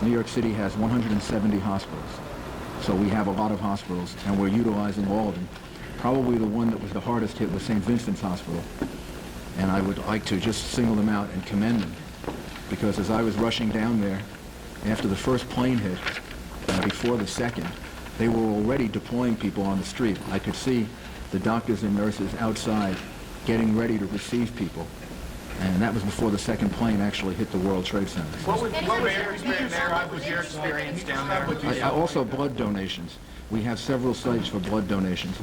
New York City has 170 hospitals. So we have a lot of hospitals, and we're utilizing all of them. Probably the one that was the hardest hit was St. Vincent's Hospital. And I would like to just single them out and commend them, because as I was rushing down there, after the first plane hit, before the second, they were already deploying people on the street. I could see the doctors and nurses outside getting ready to receive people. And that was before the second plane actually hit the World Trade Center. What was your experience down there? Also blood donations. We have several sites for blood donations.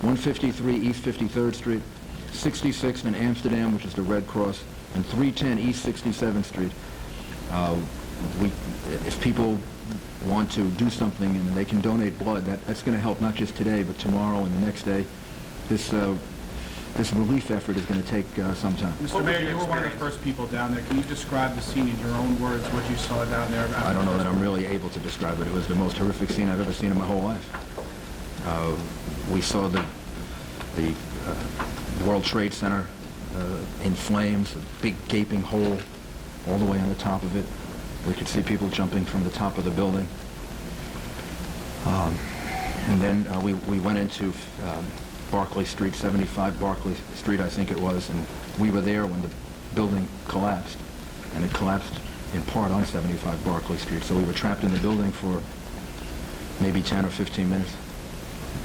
153 East 53rd Street, 66th in Amsterdam, which is the Red Cross, and 310 East 67th Street. If people want to do something and they can donate blood, that's going to help not just today but tomorrow and the next day. this relief effort is going to take some time. Mr. Mayor, you were one of the first people down there. Can you describe the scene in your own words, what you saw down there? I don't know that I'm really able to describe it. It was the most horrific scene I've ever seen in my whole life. We saw the World Trade Center in flames, a big gaping hole all the way on the top of it. We could see people jumping from the top of the building. And then we went into Barclay Street, 75 Barclay Street, I think it was, and we were there when the building collapsed. And it collapsed in part on 75 Barclay Street. So we were trapped in the building for maybe 10 or 15 minutes,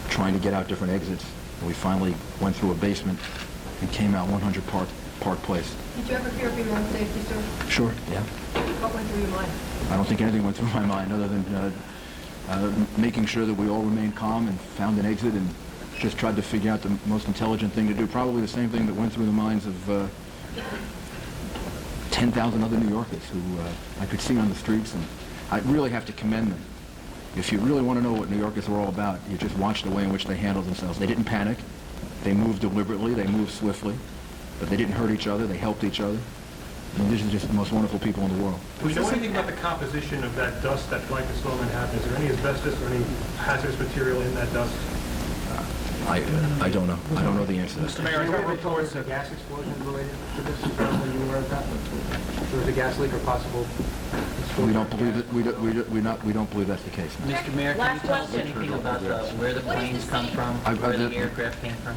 trying to get out different exits. And we finally went through a basement and came out 100 Park Place. Did you ever fear for your own safety, sir? Sure, yeah. What went through your mind? I don't think anything went through my mind other than making sure that we all remained calm and found an exit and just tried to figure out the most intelligent thing to do. Probably the same thing that went through the minds of 10,000 other New Yorkers who I could see on the streets, and I really have to commend them. If you really want to know what New Yorkers are all about, you just watch the way in which they handle themselves. They didn't panic. They moved deliberately. They moved swiftly. But they didn't hurt each other. They helped each other. I mean, these are just the most wonderful people in the world. Do we know anything about the composition of that dust that blankets Sloan Manhattan? Is there any asbestos or any hazardous material in that dust? I don't know. I don't know the answer to Mr. that. Mayor, I heard reports of gas explosions related to this when you were at that. There was a gas leak or possible. We don't believe that. We don't believe that's the case. No. Mr. Mayor, can you tell us anything about where the planes come from, where the aircraft came from?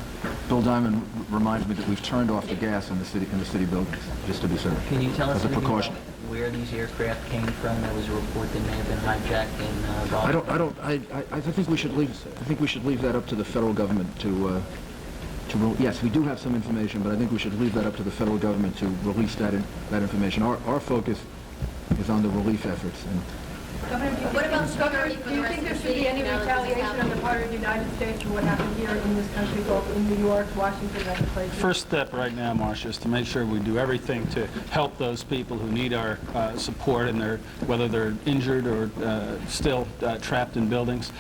Bill Diamond reminds me that we've turned off the gas in the city buildings, just to be certain. Can you tell us as a anything precaution? about where these aircraft came from? There was a report that may have been hijacked in Boston. I think we should leave. I think we should leave that up to the federal government to. Yes, we do have some information, but I think we should leave that up to the federal government to release that information. Our focus is on the relief efforts. And Governor, do you think there should be any retaliation on the part of the United States for what happened here in this country, both in New York, Washington, and other places? First step right now, Marcia, is to make sure we do everything to help those people who need our support, and whether they're injured or still trapped in buildings.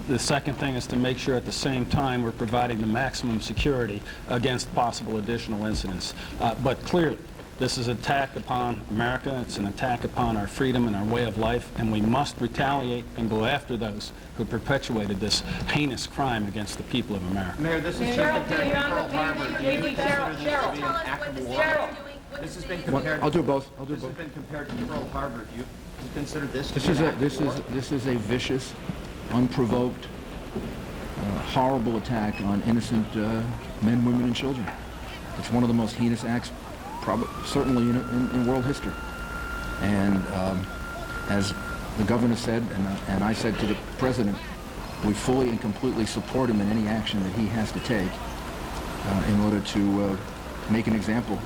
The second thing is to make sure at the same time we're providing the maximum security against possible additional incidents. But clearly, this is an attack upon America. It's an attack upon our freedom and our way of life, and we must retaliate and go after those who perpetuated this heinous crime against the people of America. Mayor, this is Cheryl, Pearl Harbor. Do you consider this to be an act of war? This has been compared. I'll do both. This has been compared to Pearl Harbor. Do you consider this? This is a vicious, unprovoked, horrible attack on innocent men, women, and children. It's one of the most heinous acts, certainly in world history. And as the governor said, and I said to the president, we fully and completely support him in any action that he has to take in order to make an example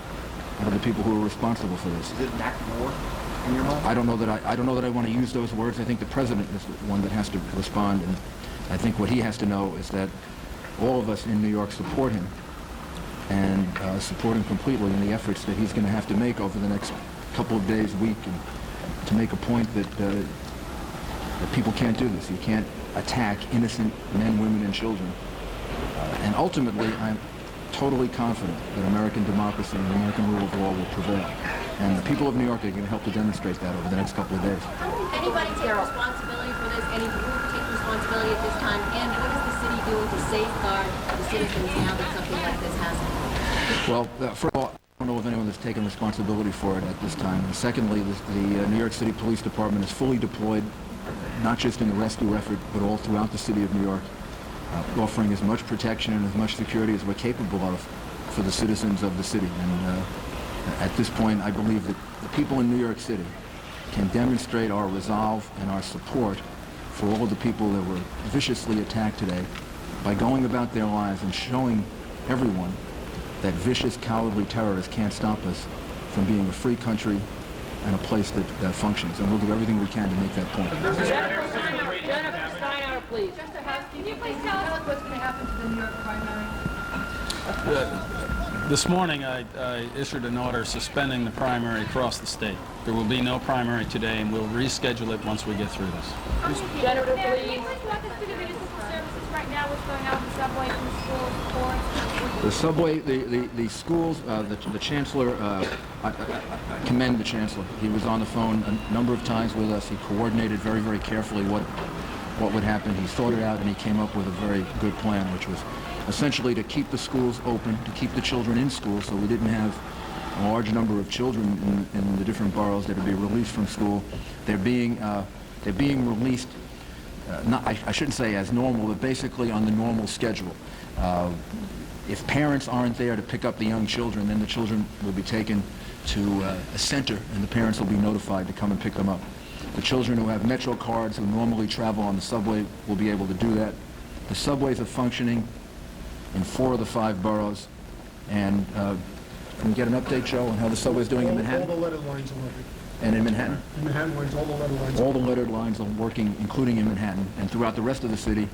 out of the people who are responsible for this. Is it an act of war in your mind? I don't know that I want to use those words. I think the president is the one that has to respond, and I think what he has to know is that all of us in New York support him, and support him completely in the efforts that he's going to have to make over the next couple of days, week, and to make a point that people can't do this. You can't attack innocent men, women, and children. And ultimately, I'm totally confident that American democracy and American rule of law will prevail. And the people of New York are going to help to demonstrate that over the next couple of days. Anybody take responsibility for this? Any group take responsibility at this time? And what is the city doing to safeguard the citizens now that something like this happens? Well, first of all, I don't know of anyone that's taken responsibility for it at this time. And secondly, the New York City Police Department is fully deployed, not just in the rescue effort, but all throughout the city of New York, offering as much protection and as much security as we're capable of for the citizens of the city. And at this point, I believe that the people in New York City can demonstrate our resolve and our support for all of the people that were viciously attacked today by going about their lives and showing everyone that vicious, cowardly terrorists can't stop us from being a free country and a place that functions. And we'll do everything we can to make that point. Jennifer Steiner, please. Just a housekeeping. Can you please tell us what's going to happen to the New York primary? This morning, I issued an order suspending the primary across the state. There will be no primary today, and we'll reschedule it once we get through this. Jennifer, please. Walk us through the municipal services right now what's going on with the subway from the schools, sports? The subway, the schools, the chancellor, I commend the chancellor. He was on the phone a number of times with us. He coordinated very, very carefully what would happen. He thought it out, and he came up with a very good plan, which was essentially to keep the schools open, to keep the children in school, so we didn't have a large number of children in the different boroughs that would be released from school. They're being released, I shouldn't say as normal, but basically on the normal schedule. If parents aren't there to pick up the young children, then the children will be taken to a center, and the parents will be notified to come and pick them up. The children who have Metro cards, who normally travel on the subway, will be able to do that. The subways are functioning in 4 of the 5 boroughs, and can we get an update, Joe, on how the subway's doing in Manhattan? All the lettered lines are working. And in Manhattan? In Manhattan lines, all the lettered lines. All the lettered lines are working, including in Manhattan, and throughout the rest of the city,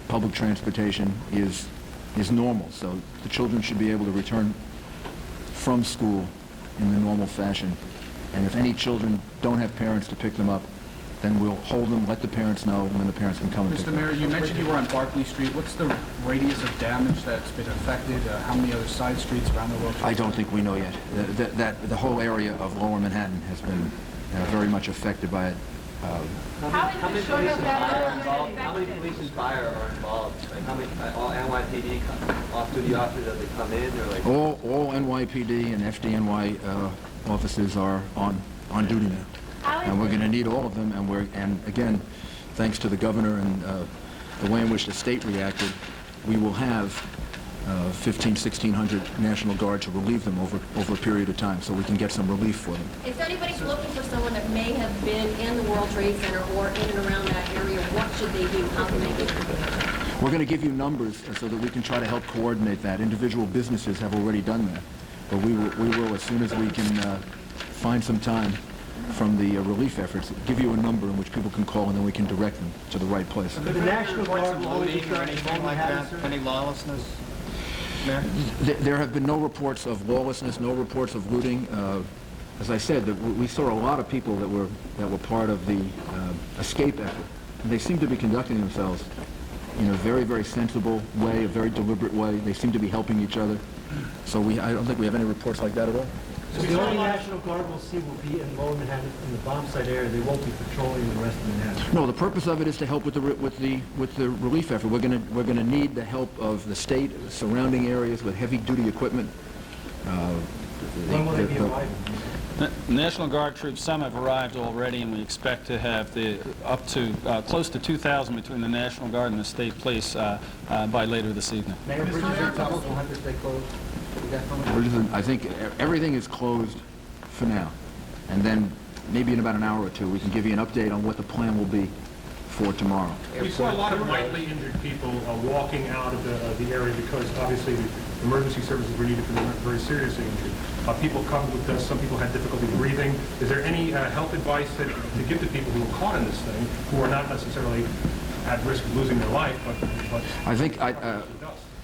public transportation is normal. So the children should be able to return from school in the normal fashion. And if any children don't have parents to pick them up, then we'll hold them, let the parents know, and then the parents can come and pick them up. Mr. Mayor, you mentioned you were on Barclay Street. What's the radius of damage that's been affected? How many other side streets around the world? I don't think we know yet. The whole area of Lower Manhattan has been very much affected by it. How many police and fire are involved? Like how many all NYPD off-duty officers as they come in, or like All NYPD and FDNY officers are on duty now. And we're going to need all of them, and again, thanks to the governor and the way in which the state reacted, we will have 1,600 National Guard to relieve them over a period of time, so we can get some relief for them. If anybody's looking for someone that may have been in the World Trade Center or in and around that area, what should they do? How can they get information? We're going to give you numbers so that we can try to help coordinate that. Individual businesses have already done that, but we will as soon as we can find some time from the relief efforts, give you a number in which people can call, and then we can direct them to the right place. the National Guard looting or anything like that? Any lawlessness? There have been no reports of lawlessness, no reports of looting. As I said, we saw a lot of people that were part of the escape effort. And they seem to be conducting themselves in a very, very sensible way, a very deliberate way. They seem to be helping each other. So I don't think we have any reports like that at all. So the only National Guard we'll see will be in Lower Manhattan, in the bomb site area. They won't be patrolling the rest of Manhattan. No, the purpose of it is to help with the relief effort. We're going to need the help of the state, surrounding areas with heavy-duty equipment. When will they be arriving? National Guard troops, some have arrived already, and we expect to have up to close to 2,000 between the National Guard and the state police by later this evening. Mayor, bridges and tunnels will have to stay closed. I think everything is closed for now, and then maybe in about an hour or two we can give you an update on what the plan will be for tomorrow. We saw a lot of lightly injured people walking out of the area because obviously the emergency services were needed for the very seriously injured. People come with us, some people had difficulty breathing. Is there any health advice to give to people who are caught in this thing, who are not necessarily at risk of losing their life, but I think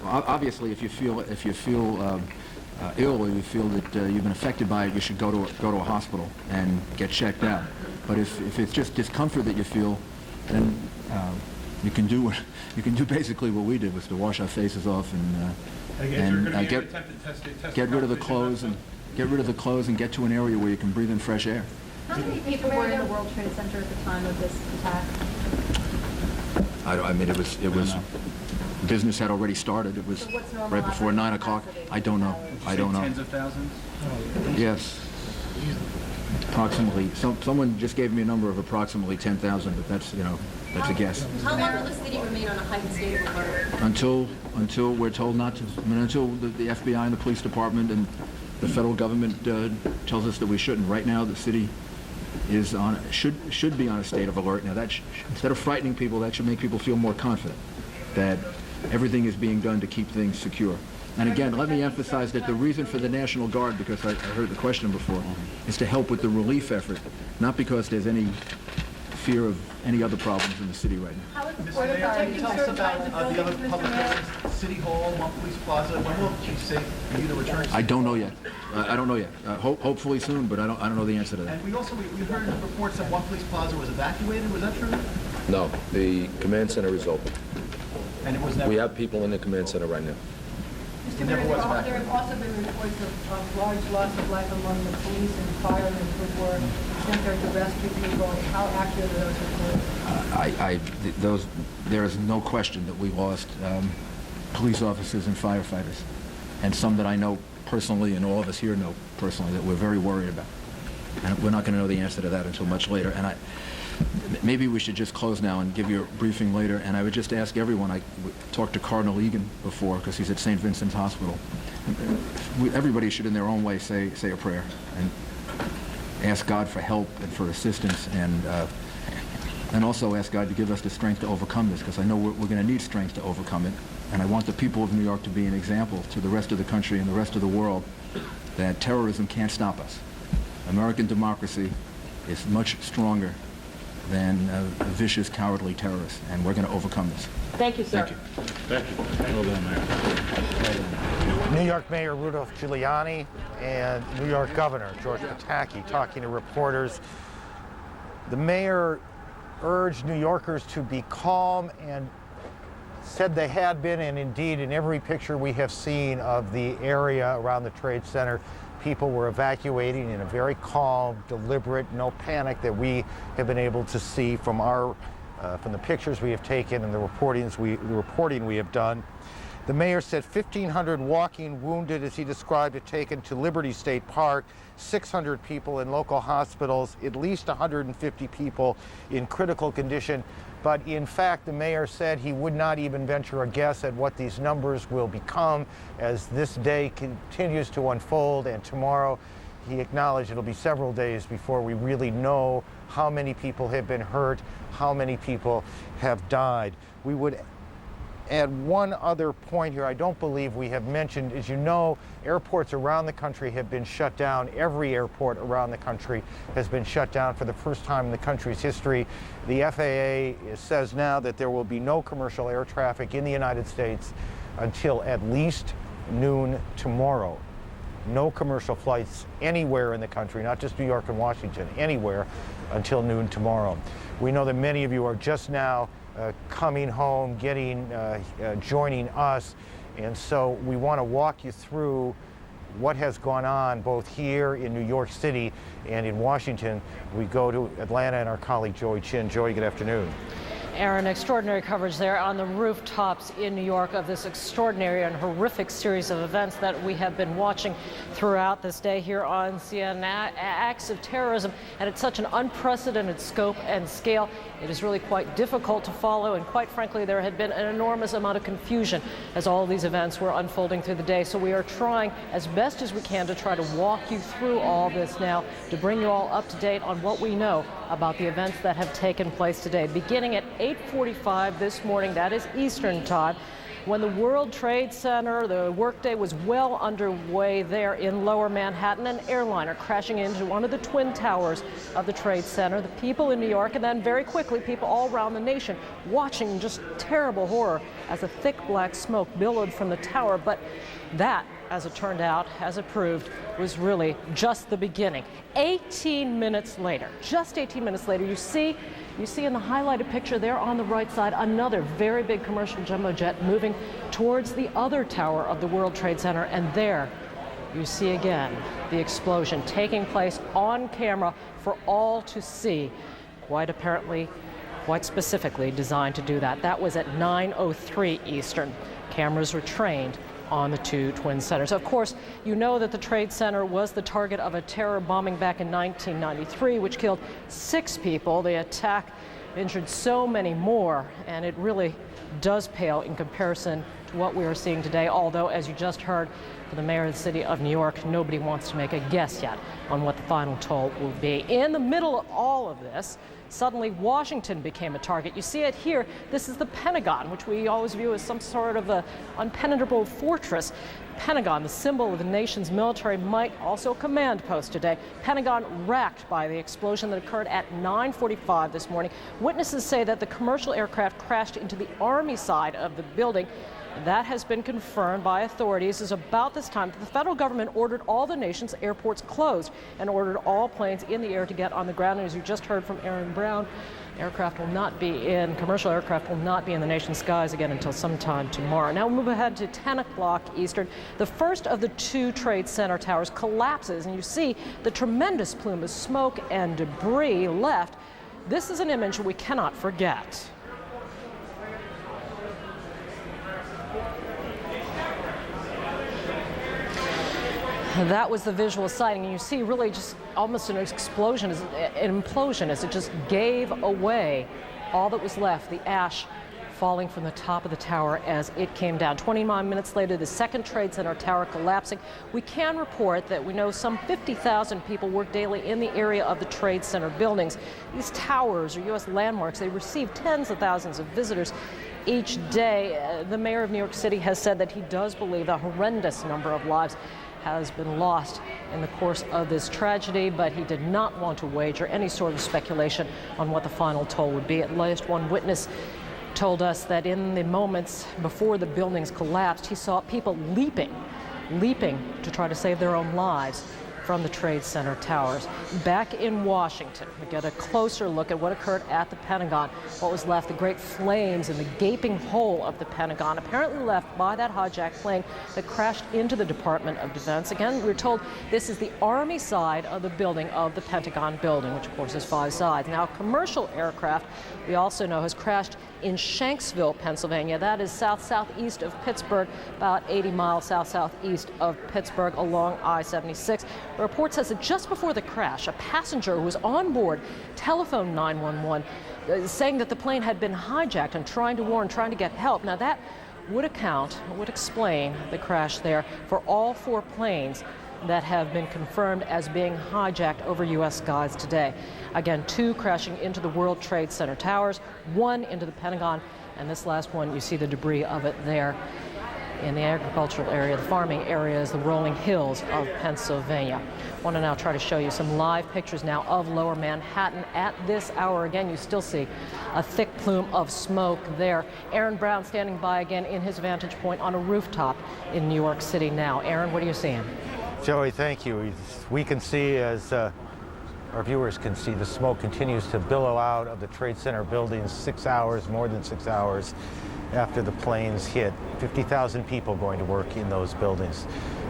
obviously if you feel ill or you feel that you've been affected by it, you should go to a hospital and get checked out. But if it's just discomfort that you feel, then you can do basically what we did, was to wash our faces off and get rid of the clothes and get to an area where you can breathe in fresh air. How many people were in the World Trade Center at the time of this attack? I mean, it was business had already started. It was right before 9 o'clock. I don't know. Tens of thousands? Yes. Approximately. Someone just gave me a number of approximately 10,000, but that's a guess. How long will the city remain on a heightened state of alert? Until we're told not to. I mean, until the FBI and the police department and the federal government tells us that we shouldn't. Right now, the city is should be on a state of alert. Now, instead of frightening people, that should make people feel more confident that everything is being done to keep things secure. And again, let me emphasize that the reason for the National Guard, because I heard the question before, is to help with the relief effort, not because there's any fear of any other problems in the city right now. How is the Mr. Port Mayor, can you Authority tell us certifying about the the other buildings, public Mr. Mayor? buildings, City Hall, One Police Plaza? When will it be safe for you to return? I don't know yet. I don't know yet. Hopefully soon, but I don't know the answer to that. And we heard reports that One Police Plaza was evacuated. Was that true? No, the command center is open. And it was never... We have people in the command center right now. Mr. Mayor, there have also been reports of large loss of life among the police and firemen who were sent there to rescue people. How accurate are those reports? There is no question that we lost police officers and firefighters, and some that I know personally, and all of us here know personally, that we're very worried about. And we're not going to know the answer to that until much later. And maybe we should just close now and give you a briefing later. And I would just ask everyone, I talked to Cardinal Egan before, because he's at St. Vincent's Hospital. Everybody should, in their own way, say a prayer and ask God for help and for assistance, and also ask God to give us the strength to overcome this, because I know we're going to need strength to overcome it. And I want the people of New York to be an example to the rest of the country and the rest of the world that terrorism can't stop us. American democracy is much stronger than vicious, cowardly terrorists, and we're going to overcome this. Thank you, sir. Thank you. Thank you. New York Mayor Rudolph Giuliani and New York Governor George Pataki talking to reporters. The mayor urged New Yorkers to be calm and said they had been, and indeed in every picture we have seen of the area around the Trade Center, people were evacuating in a very calm, deliberate, no panic that we have been able to see from the pictures we have taken and the reporting we have done. The mayor said 1,500 walking wounded, as he described it, taken to Liberty State Park, 600 people in local hospitals, at least 150 people in critical condition. But in fact, the mayor said he would not even venture a guess at what these numbers will become as this day continues to unfold, and tomorrow he acknowledged it'll be several days before we really know how many people have been hurt, how many people have died. We would add one other point here I don't believe we have mentioned. As you know, airports around the country have been shut down. Every airport around the country has been shut down for the first time in the country's history. The FAA says now that there will be no commercial air traffic in the United States until at least noon tomorrow. No commercial flights anywhere in the country, not just New York and Washington, anywhere until noon tomorrow. We know that many of you are just now coming home, joining us, and so we want to walk you through what has gone on both here in New York City and in Washington. We go to Atlanta and our colleague Joey Chin. Joey, good afternoon. Aaron, extraordinary coverage there on the rooftops in New York of this extraordinary and horrific series of events that we have been watching throughout this day here on CNN. Acts of terrorism, and it's such an unprecedented scope and scale. It is really quite difficult to follow, and quite frankly, there had been an enormous amount of confusion as all of these events were unfolding through the day. So we are trying as best as we can to try to walk you through all this now, to bring you all up to date on what we know about the events that have taken place today. Beginning at 8:45 this morning, that is Eastern time, when the World Trade Center, the workday was well underway there in Lower Manhattan, an airliner crashing into one of the twin towers of the Trade Center. The people in New York, and then very quickly people all around the nation watching just terrible horror as a thick black smoke billowed from the tower. But that, as it turned out, as it proved, was really just the beginning. 18 minutes later, just 18 minutes later, you see in the highlighted picture there on the right side another very big commercial jumbo jet moving towards the other tower of the World Trade Center, and there you see again the explosion taking place on camera for all to see, quite apparently, quite specifically designed to do that. That was at 9:03 Eastern. Cameras were trained on the two twin centers. Of course, you know that the Trade Center was the target of a terror bombing back in 1993, which killed 6 people. The attack injured so many more, and it really does pale in comparison to what we are seeing today, although, as you just heard from the mayor of the city of New York, nobody wants to make a guess yet on what the final toll will be. In the middle of all of this, suddenly Washington became a target. You see it here. This is the Pentagon, which we always view as some sort of a impenetrable fortress. Pentagon, the symbol of the nation's military might, also a command post today. Pentagon racked by the explosion that occurred at 9:45 this morning. Witnesses say that the commercial aircraft crashed into the Army side of the building. That has been confirmed by authorities. Is about this time that the federal government ordered all the nation's airports closed and ordered all planes in the air to get on the ground. And as you just heard from Aaron Brown, commercial aircraft will not be in the nation's skies again until sometime tomorrow. Now we'll move ahead to 10 o'clock Eastern. The first of the two Trade Center towers collapses, and you see the tremendous plume of smoke and debris left. This is an image we cannot forget. That was the visual sighting, and you see really just almost an explosion, an implosion, as it just gave away all that was left, the ash falling from the top of the tower as it came down. 29 minutes later, the second Trade Center tower collapsing. We can report that we know some 50,000 people work daily in the area of the Trade Center buildings. These towers are U.S. landmarks. They receive tens of thousands of visitors each day. The mayor of New York City has said that he does believe a horrendous number of lives has been lost in the course of this tragedy, but he did not want to wager any sort of speculation on what the final toll would be. At least one witness told us that in the moments before the buildings collapsed, he saw people leaping to try to save their own lives from the Trade Center towers. Back in Washington, we get a closer look at what occurred at the Pentagon. What was left, the great flames in the gaping hole of the Pentagon, apparently left by that hijacked plane that crashed into the Department of Defense. Again, we're told this is the Army side of the building of the Pentagon building, which of course has 5 sides. Now, commercial aircraft, we also know, has crashed in Shanksville, Pennsylvania. That is southeast of Pittsburgh, about 80 miles southeast of Pittsburgh along I-76. A report says that just before the crash, a passenger who was on board telephoned 911 saying that the plane had been hijacked and trying to get help. Now that would explain the crash there for all 4 planes that have been confirmed as being hijacked over U.S. skies today. Again, 2 crashing into the World Trade Center towers, 1 into the Pentagon, and this last one, you see the debris of it there in the agricultural area, the farming areas, the rolling hills of Pennsylvania. I want to now try to show you some live pictures now of Lower Manhattan at this hour. Again, you still see a thick plume of smoke there. Aaron Brown standing by again in his vantage point on a rooftop in New York City now. Aaron, what are you seeing? Joey, thank you. We can see, as our viewers can see, the smoke continues to billow out of the Trade Center buildings more than 6 hours after the planes hit. 50,000 people going to work in those buildings.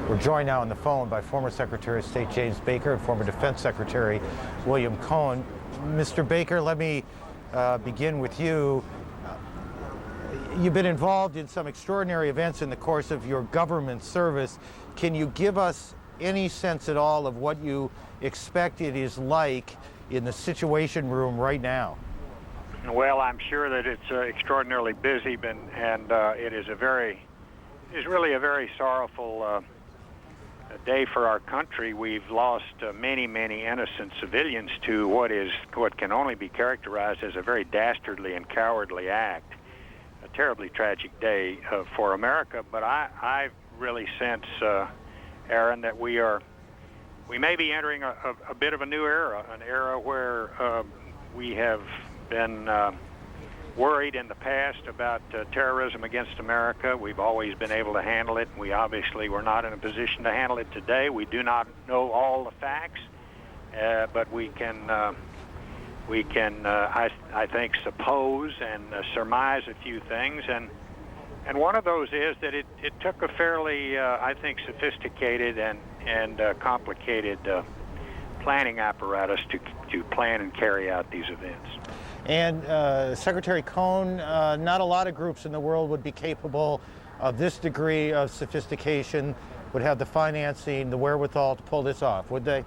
We're joined now on the phone by former Secretary of State James Baker and former Defense Secretary William Cohen. Mr. Baker, let me begin with you. You've been involved in some extraordinary events in the course of your government service. Can you give us any sense at all of what you expect it is like in the Situation Room right now? Well, I'm sure that it's extraordinarily busy, and it is really a very sorrowful day for our country. We've lost many innocent civilians to what can only be characterized as a very dastardly and cowardly act. A terribly tragic day for America, but I really sense, Aaron, that we may be entering a bit of a new era, an era where we have been worried in the past about terrorism against America. We've always been able to handle it. We obviously were not in a position to handle it today. We do not know all the facts, but we can, I think, suppose and surmise a few things. And one of those is that it took a fairly, I think, sophisticated and complicated planning apparatus to plan and carry out these events. And Secretary Cohen, not a lot of groups in the world would be capable of this degree of sophistication, would have the financing, the wherewithal to pull this off, would they?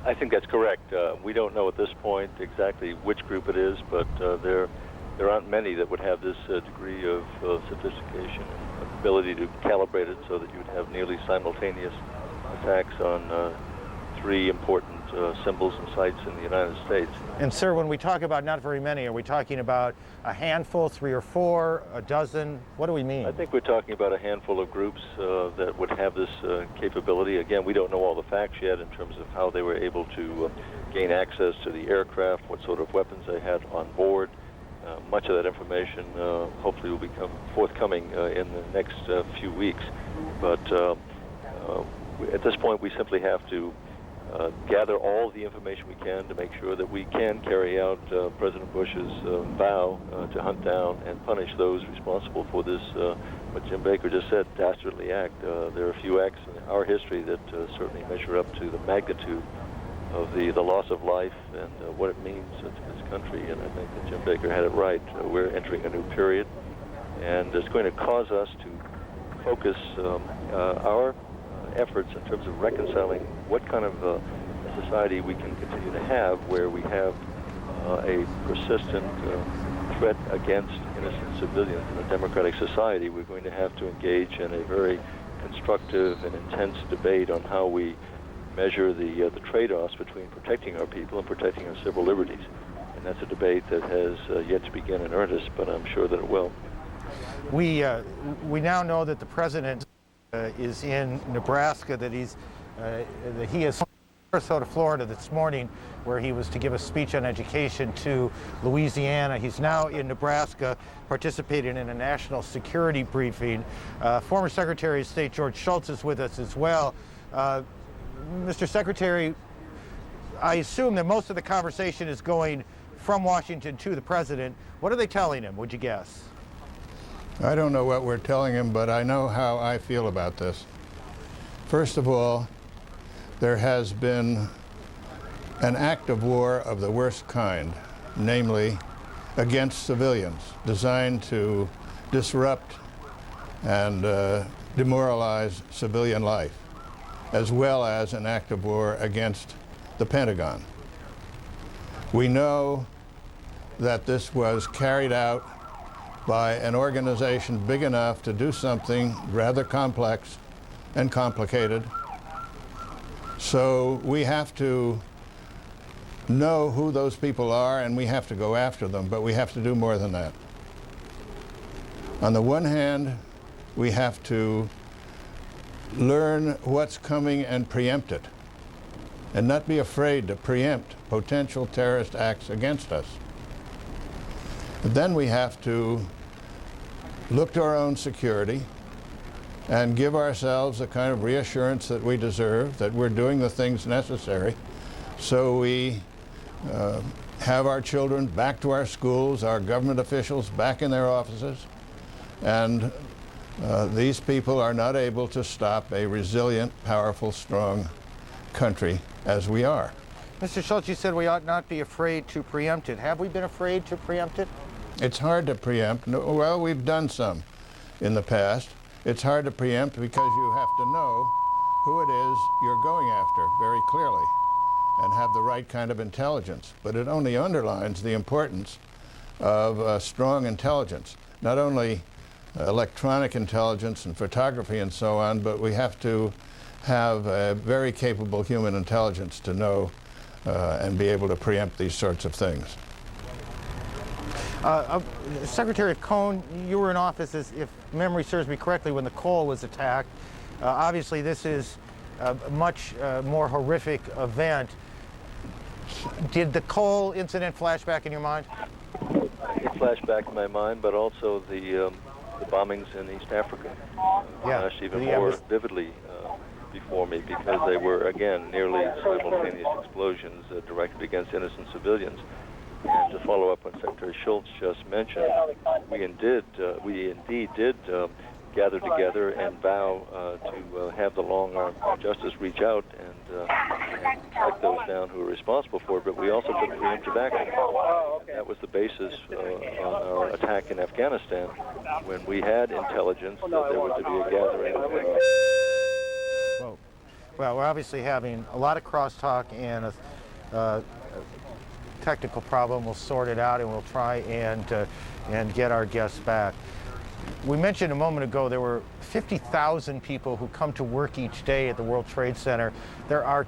I think that's correct. We don't know at this point exactly which group it is, but there aren't many that would have this degree of sophistication and ability to calibrate it so that you would have nearly simultaneous attacks on 3 important symbols and sites in the United States. And sir, when we talk about not very many, are we talking about a handful, 3 or 4, a dozen? What do we mean? I think we're talking about a handful of groups that would have this capability. Again, we don't know all the facts yet in terms of how they were able to gain access to the aircraft, what sort of weapons they had on board. much of that information hopefully will become forthcoming in the next few weeks. But at this point, we simply have to gather all the information we can to make sure that we can carry out President Bush's vow to hunt down and punish those responsible for this, what Jim Baker just said, dastardly act. There are a few acts in our history that certainly measure up to the magnitude of the loss of life and what it means to this country, and I think that Jim Baker had it right. We're entering a new period, and it's going to cause us to focus our efforts in terms of reconciling what kind of society we can continue to have, where we have a persistent threat against innocent civilians in a democratic society. We're going to have to engage in a very constructive and intense debate on how we measure the trade-offs between protecting our people and protecting our civil liberties. And that's a debate that has yet to begin in earnest, but I'm sure that it will. We now know that the president is in Nebraska, that he is in Sarasota, Florida this morning, where he was to give a speech on education to Louisiana. He's now in Nebraska participating in a national security briefing. Former Secretary of State George Shultz is with us as well. Mr. Secretary, I assume that most of the conversation is going from Washington to the president. What are they telling him, would you guess? I don't know what we're telling him, but I know how I feel about this. First of all, there has been an act of war of the worst kind, namely against civilians, designed to disrupt and demoralize civilian life, as well as an act of war against the Pentagon. We know that this was carried out by an organization big enough to do something rather complex and complicated. So we have to know who those people are, and we have to go after them, but we have to do more than that. On the one hand, we have to learn what's coming and preempt it, and not be afraid to preempt potential terrorist acts against us. But then we have to look to our own security and give ourselves the kind of reassurance that we deserve, that we're doing the things necessary so we have our children back to our schools, our government officials back in their offices, and these people are not able to stop a resilient, powerful, strong country as we are. Mr. Schultz, you said we ought not be afraid to preempt it. Have we been afraid to preempt it? It's hard to preempt. Well, we've done some in the past. It's hard to preempt because you have to know who it is you're going after very clearly and have the right kind of intelligence. But it only underlines the importance of strong intelligence, not only electronic intelligence and photography and so on, but we have to have a very capable human intelligence to know and be able to preempt these sorts of things. Secretary Cohn, you were in office, if memory serves me correctly, when the Cole was attacked. Obviously, this is a much more horrific event. Did the Cole incident flash back in your mind? It flashed back in my mind, but also the bombings in East Africa flashed even more vividly before me, because they were, again, nearly simultaneous explosions directed against innocent civilians. And to follow up on Secretary Shultz just mentioned, we indeed did gather together and vow to have the long arm of justice reach out and track those down who are responsible for it. But we also took preemptive action. That was the basis on our attack in Afghanistan, when we had intelligence that there was to be a gathering. Well, we're obviously having a lot of crosstalk and a technical problem. We'll sort it out and we'll try and get our guests back. We mentioned a moment ago there were 50,000 people who come to work each day at the World Trade Center. There are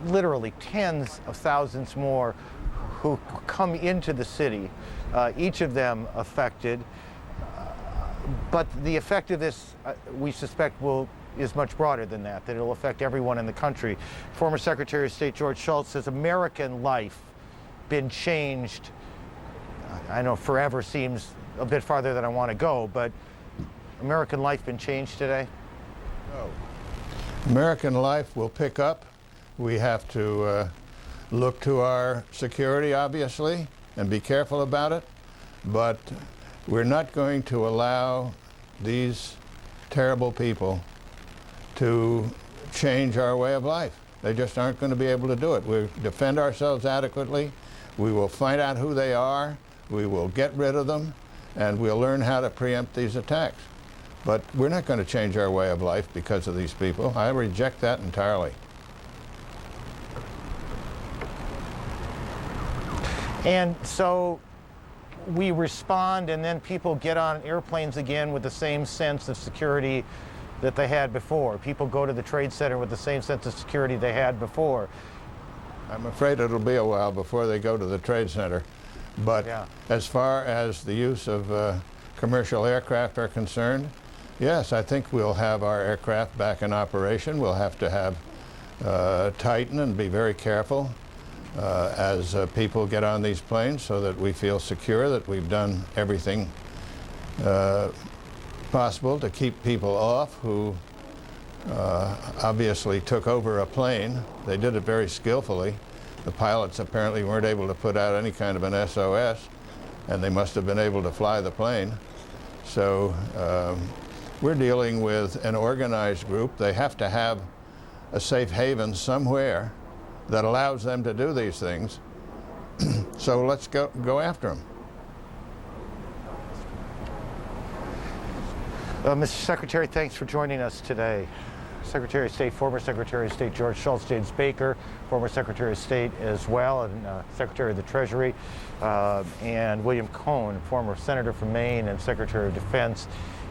literally tens of thousands more who come into the city, each of them affected. But the effect of this, we suspect, is much broader than that it'll affect everyone in the country. Former Secretary of State George Shultz says American life been changed I know forever seems a bit farther than I want to go, but American life been changed today? No. American life will pick up. We have to look to our security, obviously, and be careful about it. But we're not going to allow these terrible people to change our way of life. They just aren't going to be able to do it. We defend ourselves adequately. We will find out who they are. We will get rid of them, and we'll learn how to preempt these attacks. But we're not going to change our way of life because of these people. I reject that entirely. And so we respond, and then people get on airplanes again with the same sense of security that they had before. People go to the Trade Center with the same sense of security they had before. I'm afraid it'll be a while before they go to the Trade Center. But as far as the use of commercial aircraft are concerned, yes, I think we'll have our aircraft back in operation. We'll have to have tighten and be very careful as people get on these planes so that we feel secure that we've done everything possible to keep people off who obviously took over a plane. They did it very skillfully. The pilots apparently weren't able to put out any kind of an SOS, and they must have been able to fly the plane. So we're dealing with an organized group. They have to have a safe haven somewhere that allows them to do these things. So let's go after them. Mr. Secretary, thanks for joining us today. Secretary of State, former Secretary of State George Shultz, James Baker, former Secretary of State as well, and Secretary of the Treasury, and William Cohen, former Senator from Maine and Secretary of Defense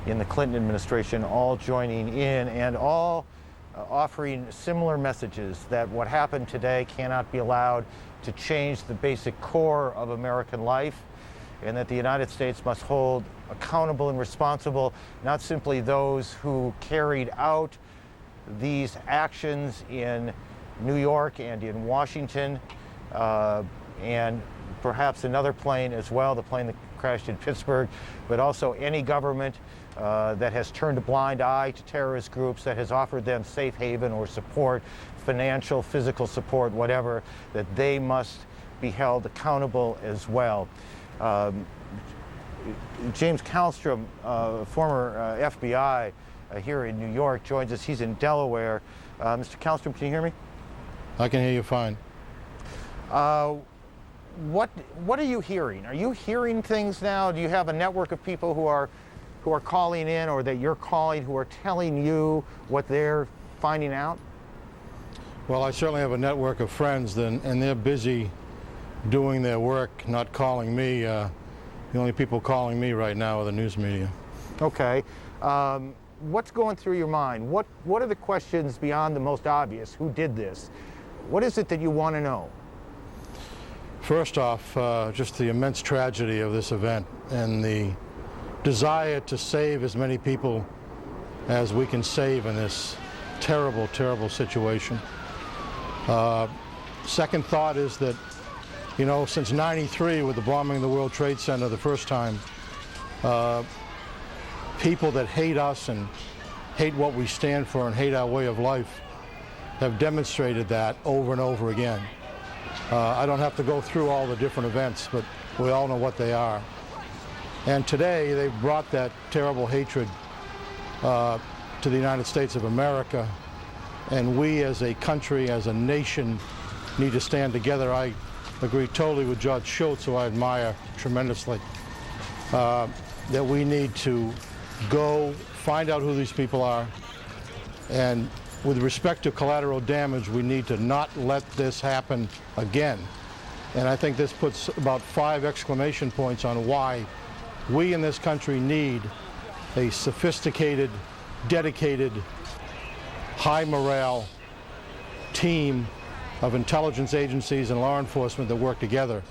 in the Clinton administration, all joining in and all offering similar messages that what happened today cannot be allowed to change the basic core of American life, and that the United States must hold accountable and responsible not simply those who carried out these actions in New York and in Washington, and perhaps another plane as well, the plane that crashed in Pittsburgh, but also any government that has turned a blind eye to terrorist groups, that has offered them safe haven or support, financial, physical support, whatever, that they must be held accountable as well. James Kallstrom, former FBI here in New York, joins us. He's in Delaware. Mr. Kallstrom, can you hear me? I can hear you fine. What are you hearing? Are you hearing things now? Do you have a network of people who are calling in, or that you're calling, who are telling you what they're finding out? Well, I certainly have a network of friends, and they're busy doing their work, not calling me. The only people calling me right now are the news media. Okay. What's going through your mind? What are the questions beyond the most obvious? Who did this? What is it that you want to know? First off, just the immense tragedy of this event and the desire to save as many people as we can save in this terrible, terrible situation. Second thought is that, you know, since '93, with the bombing of the World Trade Center the first time, people that hate us and hate what we stand for and hate our way of life have demonstrated that over and over again. I don't have to go through all the different events, but we all know what they are. And today, they've brought that terrible hatred to the United States of America, and we as a country, as a nation, need to stand together. I agree totally with George Shultz, who I admire tremendously, that we need to go find out who these people are, and with respect to collateral damage, we need to not let this happen again. And I think this puts about 5 exclamation points on why we in this country need a sophisticated, dedicated, high morale team of intelligence agencies and law enforcement that work together.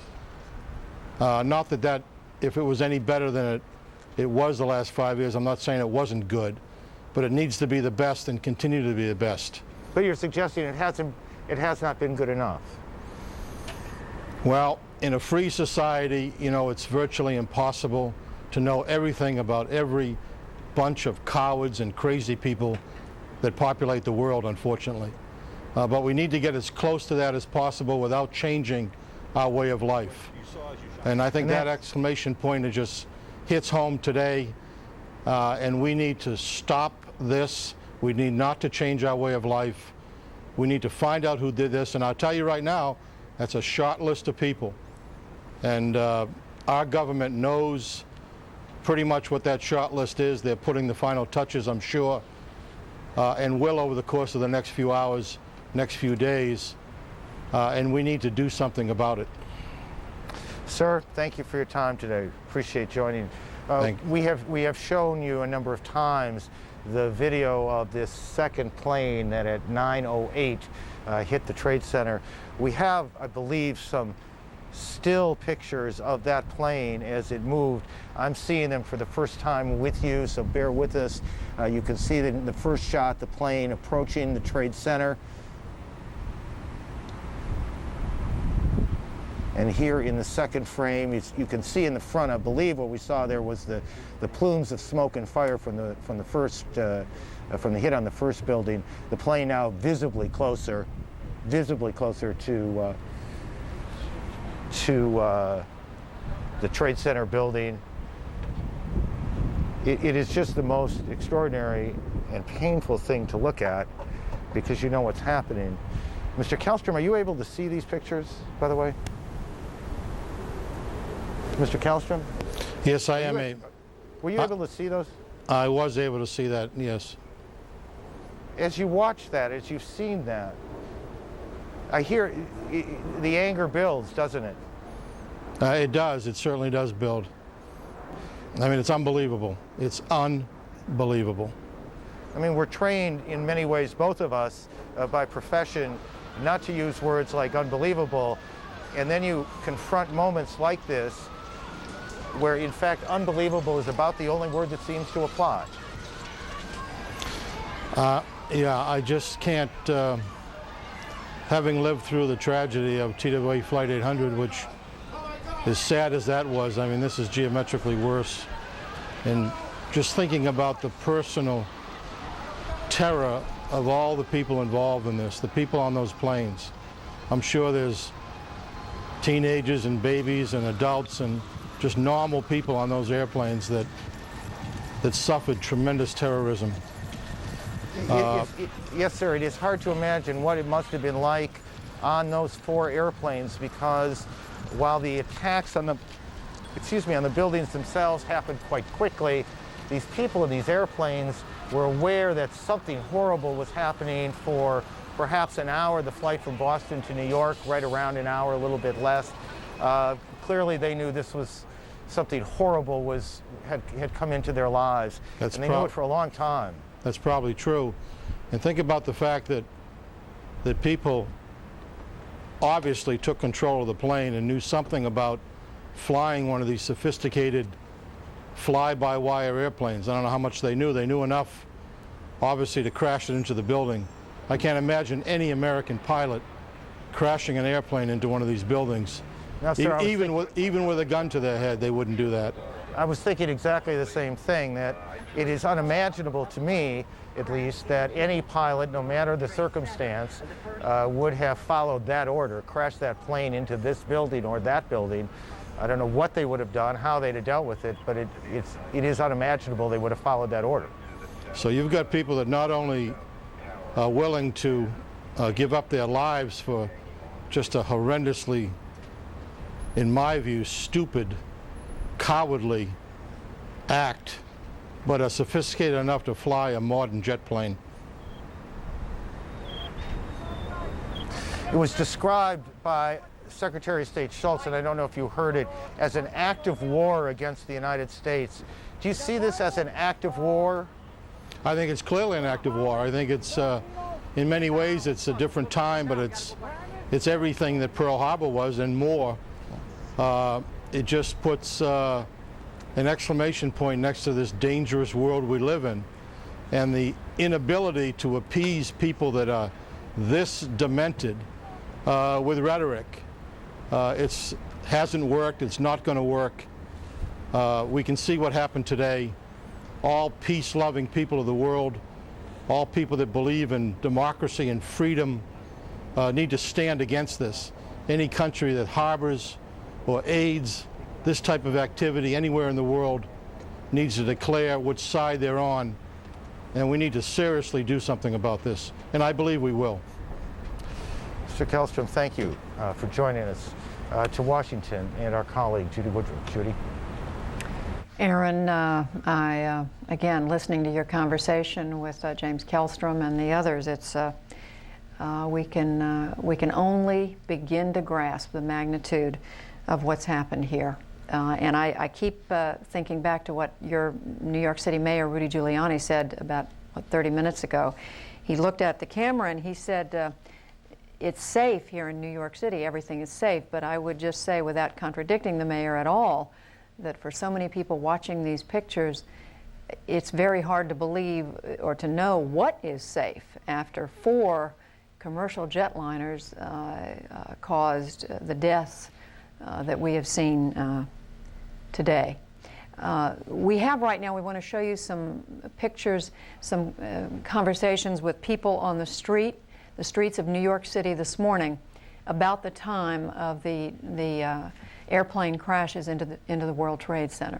Not that if it was any better than it was the last 5 years, I'm not saying it wasn't good, but it needs to be the best and continue to be the best. But you're suggesting it has not been good enough. Well, in a free society, you know, it's virtually impossible to know everything about every bunch of cowards and crazy people that populate the world, unfortunately. But we need to get as close to that as possible without changing our way of life. And I think that exclamation point just hits home today, and we need to stop this. We need not to change our way of life. We need to find out who did this, and I'll tell you right now, that's a short list of people. And our government knows pretty much what that short list is. They're putting the final touches, I'm sure, and will over the course of the next few hours, next few days, and we need to do something about it. Sir, thank you for your time today. Appreciate joining. We have shown you a number of times the video of this second plane that at 9:08 hit the Trade Center. We have, I believe, some still pictures of that plane as it moved. I'm seeing them for the first time with you, so bear with us. You can see that in the first shot, the plane approaching the Trade Center. And here in the second frame, you can see in the front, I believe what we saw there was the plumes of smoke and fire from the hit on the first building. The plane now visibly closer to the Trade Center building. It is just the most extraordinary and painful thing to look at because you know what's happening. Mr. Kallstrom, are you able to see these pictures, by the way? Mr. Kallstrom? Yes, I am. Were you able to see those? I was able to see that, yes. As you watch that, as you've seen that, I hear the anger builds, doesn't it? It does. It certainly does build. I mean, it's unbelievable. It's unbelievable. I mean, we're trained in many ways, both of us, by profession, not to use words like unbelievable, and then you confront moments like this where, in fact, unbelievable is about the only word that seems to apply. Yeah, I just can't, having lived through the tragedy of TWA Flight 800, which, as sad as that was, I mean, this is geometrically worse. And just thinking about the personal terror of all the people involved in this, the people on those planes. I'm sure there's teenagers and babies and adults and just normal people on those airplanes that suffered tremendous terrorism. Yes, sir, it is hard to imagine what it must have been like on those 4 airplanes, because while the attacks on the buildings themselves happened quite quickly, these people in these airplanes were aware that something horrible was happening for perhaps an hour. The flight from Boston to New York, right around an hour, a little bit less. Clearly they knew this was something horrible had come into their lives, and they knew it for a long time. That's probably true. And think about the fact that people obviously took control of the plane and knew something about flying one of these sophisticated fly-by-wire airplanes. I don't know how much they knew. They knew enough, obviously, to crash it into the building. I can't imagine any American pilot crashing an airplane into one of these buildings. Now, sir, even with a gun to their head, they wouldn't do that. I was thinking exactly the same thing, that it is unimaginable to me, at least, that any pilot, no matter the circumstance, would have followed that order, crashed that plane into this building or that building. I don't know what they would have done, how they'd have dealt with it, but it is unimaginable they would have followed that order. So you've got people that not only are willing to give up their lives for just a horrendously, in my view, stupid, cowardly act, but are sophisticated enough to fly a modern jet plane. It was described by Secretary of State Schultz, and I don't know if you heard it, as an act of war against the United States. Do you see this as an act of war? I think it's clearly an act of war. I think it's, in many ways, it's a different time, but it's everything that Pearl Harbor was and more. It just puts an exclamation point next to this dangerous world we live in, and the inability to appease people that are this demented with rhetoric. It's hasn't worked. It's not going to work. We can see what happened today. All peace-loving people of the world, all people that believe in democracy and freedom need to stand against this. Any country that harbors or aids this type of activity anywhere in the world needs to declare which side they're on, and we need to seriously do something about this, and I believe we will. Mr. Kellstrom, thank you for joining us. To Washington and our colleague Judy Woodruff. Judy. Aaron, again, listening to your conversation with James Kellstrom and the others, it's we can only begin to grasp the magnitude of what's happened here. And I keep thinking back to what your New York City Mayor Rudy Giuliani said about 30 minutes ago. He looked at the camera and he said, it's safe here in New York City, everything is safe, but I would just say, without contradicting the mayor at all, that for so many people watching these pictures, it's very hard to believe or to know what is safe after 4 commercial jetliners caused the deaths that we have seen today. We have right now, we want to show you some pictures, some conversations with people on the streets of New York City this morning about the time of the airplane crashes into the World Trade Center.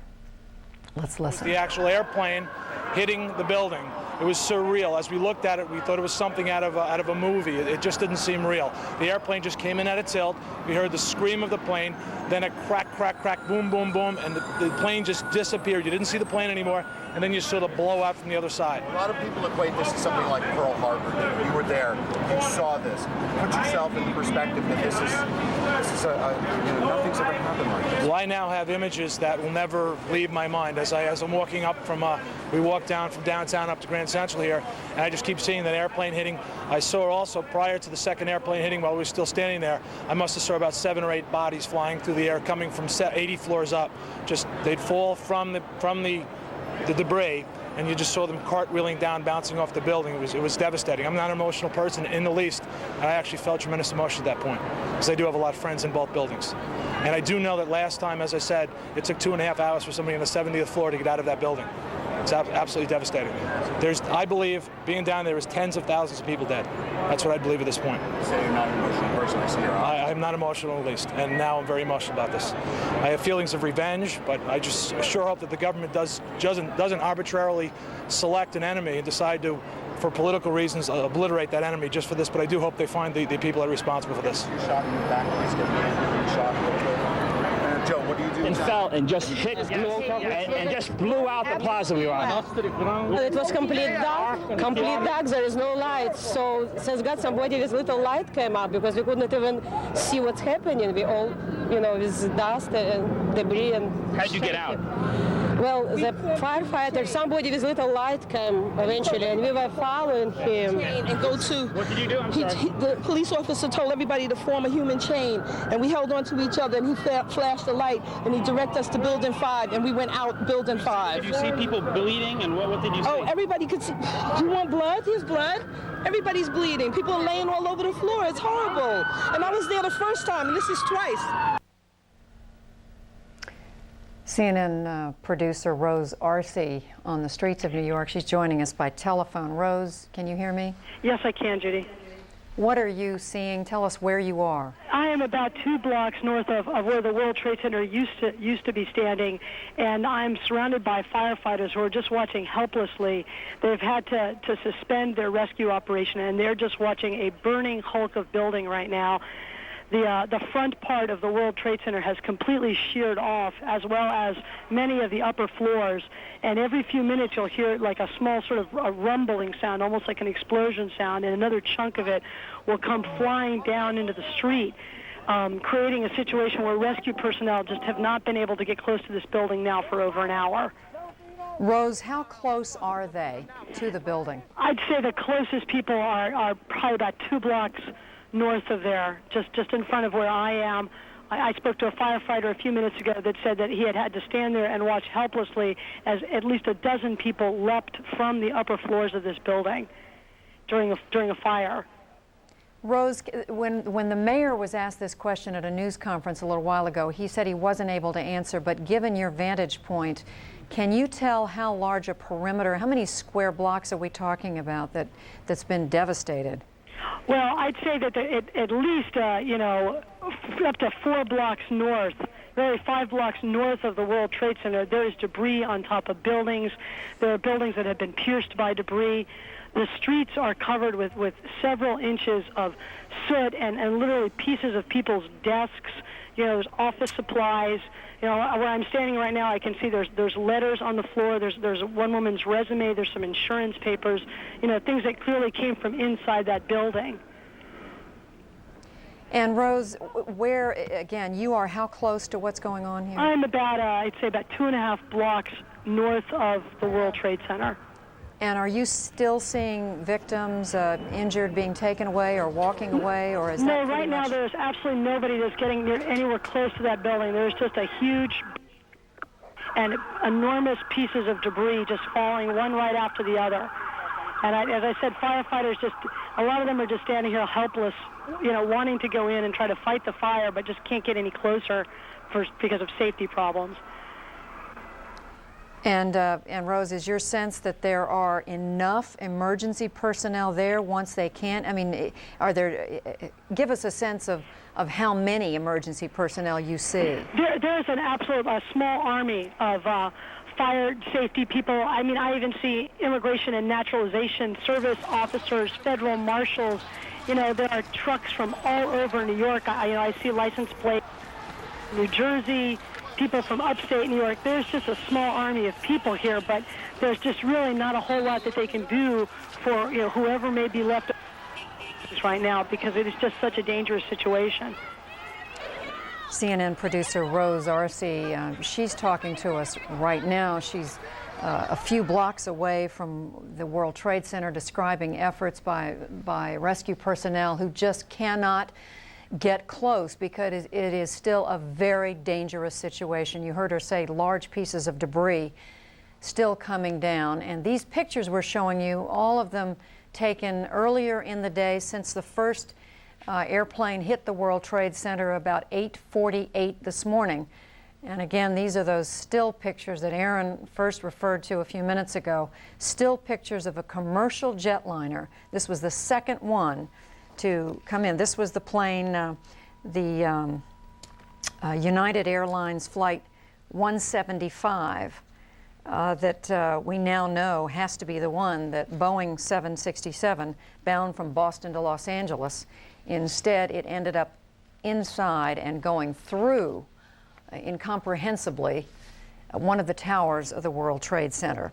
Let's listen. The actual airplane hitting the building. It was surreal. As we looked at it, we thought it was something out of a movie. It just didn't seem real. The airplane just came in at a tilt. We heard the scream of the plane, then a crack, crack, crack, boom, boom, boom, and the plane just disappeared. You didn't see the plane anymore, and then you saw the blowout from the other side. A lot of people equate this to something like Pearl Harbor. You were there. You saw this. Put yourself in perspective that this is nothing's ever happened like this. Well, I now have images that will never leave my mind. As I'm walking up from, we walked down from downtown up to Grand Central here, and I just keep seeing that airplane hitting. I saw also, prior to the second airplane hitting, while we were still standing there, I must have saw about 7 or 8 bodies flying through the air, coming from 80 floors up. Just, they'd fall from the debris, and you just saw them cartwheeling down, bouncing off the building. It was devastating. I'm not an emotional person in the least, and I actually felt tremendous emotion at that point, because I do have a lot of friends in both buildings. And I do know that last time, as I said, it took 2.5 hours for somebody on the 70th floor to get out of that building. It's absolutely devastating. I believe, being down there, is tens of thousands of people dead. That's what I believe at this point. You say you're not an emotional person. I see your eyes. I'm not emotional in the least, and now I'm very emotional about this. I have feelings of revenge, but I just sure hope that the government doesn't arbitrarily select an enemy and decide to, for political reasons, obliterate that enemy just for this. But I do hope they find the people that are responsible for this. You shot in the back. Joe, what do you do? And fell and just hit and just blew out the plaza we were on. It was complete dark. There is no light. So thank God somebody with little light came up, because we could not even see what's happening. We all, with dust and debris and. How'd you get out? Well, the firefighter, somebody with little light came eventually, and we were following him. And go to. What did you do? I'm sorry. The police officer told everybody to form a human chain, and we held on to each other, and he flashed the light, and he directed us to Building 5, and we went out Building 5. Did you see people bleeding, and what did you see? Oh, everybody could see. You want blood? Here's blood. Everybody's bleeding. People are laying all over the floor. It's horrible. And I was there the first time, and this is twice. CNN producer Rose Arce on the streets of New York. She's joining us by telephone. Rose, can you hear me? Yes, I can, Judy. What are you seeing? Tell us where you are. I am about 2 blocks north of where the World Trade Center used to be standing, and I'm surrounded by firefighters who are just watching helplessly. They've had to suspend their rescue operation, and they're just watching a burning hulk of building right now. The front part of the World Trade Center has completely sheared off, as well as many of the upper floors. And every few minutes you'll hear like a small sort of a rumbling sound, almost like an explosion sound, and another chunk of it will come flying down into the street, creating a situation where rescue personnel just have not been able to get close to this building now for over an hour. Rose, how close are they to the building? I'd say the closest people are probably about 2 blocks north of there, just in front of where I am. I spoke to a firefighter a few minutes ago that said that he had to stand there and watch helplessly as at least a dozen people leapt from the upper floors of this building during a fire. Rose, when the mayor was asked this question at a news conference a little while ago, he said he wasn't able to answer, but given your vantage point, can you tell how large a perimeter, how many square blocks are we talking about that's been devastated? Well, I'd say that at least, up to 4 blocks north, really 5 blocks north of the World Trade Center, there is debris on top of buildings. There are buildings that have been pierced by debris. The streets are covered with several inches of soot and literally pieces of people's desks. There's office supplies. Where I'm standing right now, I can see there's letters on the floor. There's one woman's resume. There's some insurance papers. Things that clearly came from inside that building. And Rose, where, again, you are how close to what's going on here? I'm about, I'd say about 2.5 blocks north of the World Trade Center. And are you still seeing victims injured being taken away or walking away, or is that No, right now there's absolutely nobody that's getting anywhere close to that building. There's just a huge and enormous pieces of debris just falling one right after the other. And as I said, firefighters a lot of them are just standing here helpless, wanting to go in and try to fight the fire, but just can't get any closer because of safety problems. And Rose, is your sense that there are enough emergency personnel there once they can? I mean, give us a sense of how many emergency personnel you see. There's an absolute small army of fire safety people. I mean, I even see Immigration and Naturalization Service officers, federal marshals. There are trucks from all over New York. I see license plates, New Jersey, people from upstate New York. There's just a small army of people here, but there's just really not a whole lot that they can do for whoever may be left right now, because it is just such a dangerous situation. CNN producer Rose Arce, she's talking to us right now. She's a few blocks away from the World Trade Center, describing efforts by rescue personnel who just cannot get close because it is still a very dangerous situation. You heard her say large pieces of debris still coming down. And these pictures we're showing you, all of them taken earlier in the day since the first airplane hit the World Trade Center about 8:48 this morning. And again, these are those still pictures that Aaron first referred to a few minutes ago. Still pictures of a commercial jetliner. This was the second one to come in. This was the plane, the United Airlines Flight 175 that we now know has to be the one that Boeing 767 bound from Boston to Los Angeles. Instead, it ended up inside and going through incomprehensibly one of the towers of the World Trade Center.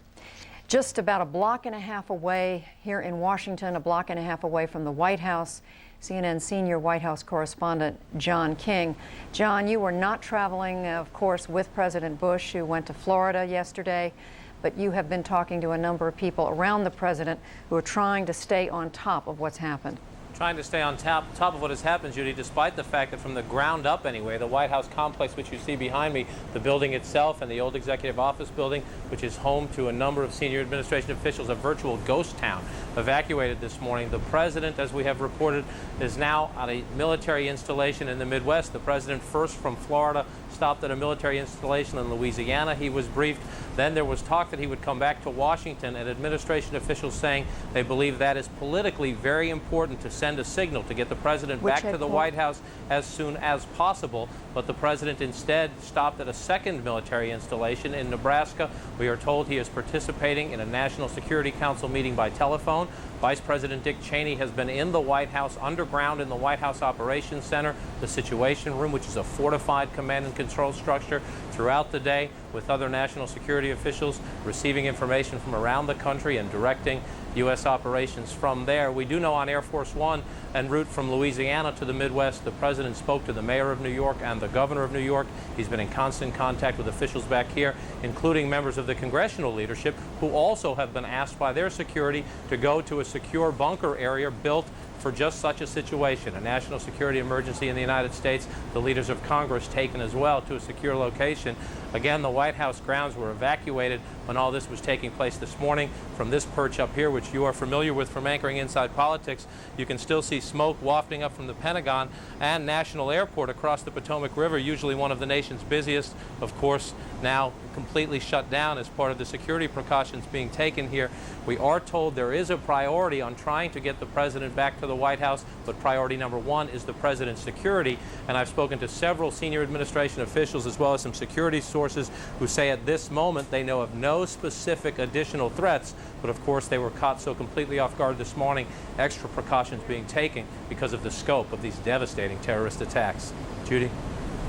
Just about a block and a half away here in Washington, a block and a half away from the White House, CNN senior White House correspondent John King. John, you were not traveling, of course, with President Bush, who went to Florida yesterday, but you have been talking to a number of people around the president who are trying to stay on top of what's happened. Trying to stay on top of what has happened, Judy, despite the fact that from the ground up anyway, the White House complex, which you see behind me, the building itself and the old executive office building, which is home to a number of senior administration officials, a virtual ghost town, evacuated this morning. The president, as we have reported, is now at a military installation in the Midwest. The president, first from Florida, stopped at a military installation in Louisiana. He was briefed. Then there was talk that he would come back to Washington, and administration officials saying they believe that is politically very important to send a signal to get the president back to the White House as soon as possible. But the president instead stopped at a second military installation in Nebraska. We are told he is participating in a National Security Council meeting by telephone. Vice President Dick Cheney has been in the White House, underground in the White House Operations Center, the Situation Room, which is a fortified command and control structure, throughout the day with other national security officials, receiving information from around the country and directing U.S. operations from there. We do know on Air Force One en route from Louisiana to the Midwest, the president spoke to the mayor of New York and the governor of New York. He's been in constant contact with officials back here, including members of the congressional leadership, who also have been asked by their security to go to a secure bunker area built for just such a situation, a national security emergency in the United States, the leaders of Congress taken as well to a secure location. Again, the White House grounds were evacuated when all this was taking place this morning. From this perch up here, which you are familiar with from anchoring Inside Politics, you can still see smoke wafting up from the Pentagon and National Airport across the Potomac River, usually one of the nation's busiest, of course, now completely shut down as part of the security precautions being taken here. We are told there is a priority on trying to get the president back to the White House, but priority number one is the president's security. And I've spoken to several senior administration officials as well as some security sources who say at this moment they know of no specific additional threats, but of course they were caught so completely off guard this morning, extra precautions being taken because of the scope of these devastating terrorist attacks. Judy?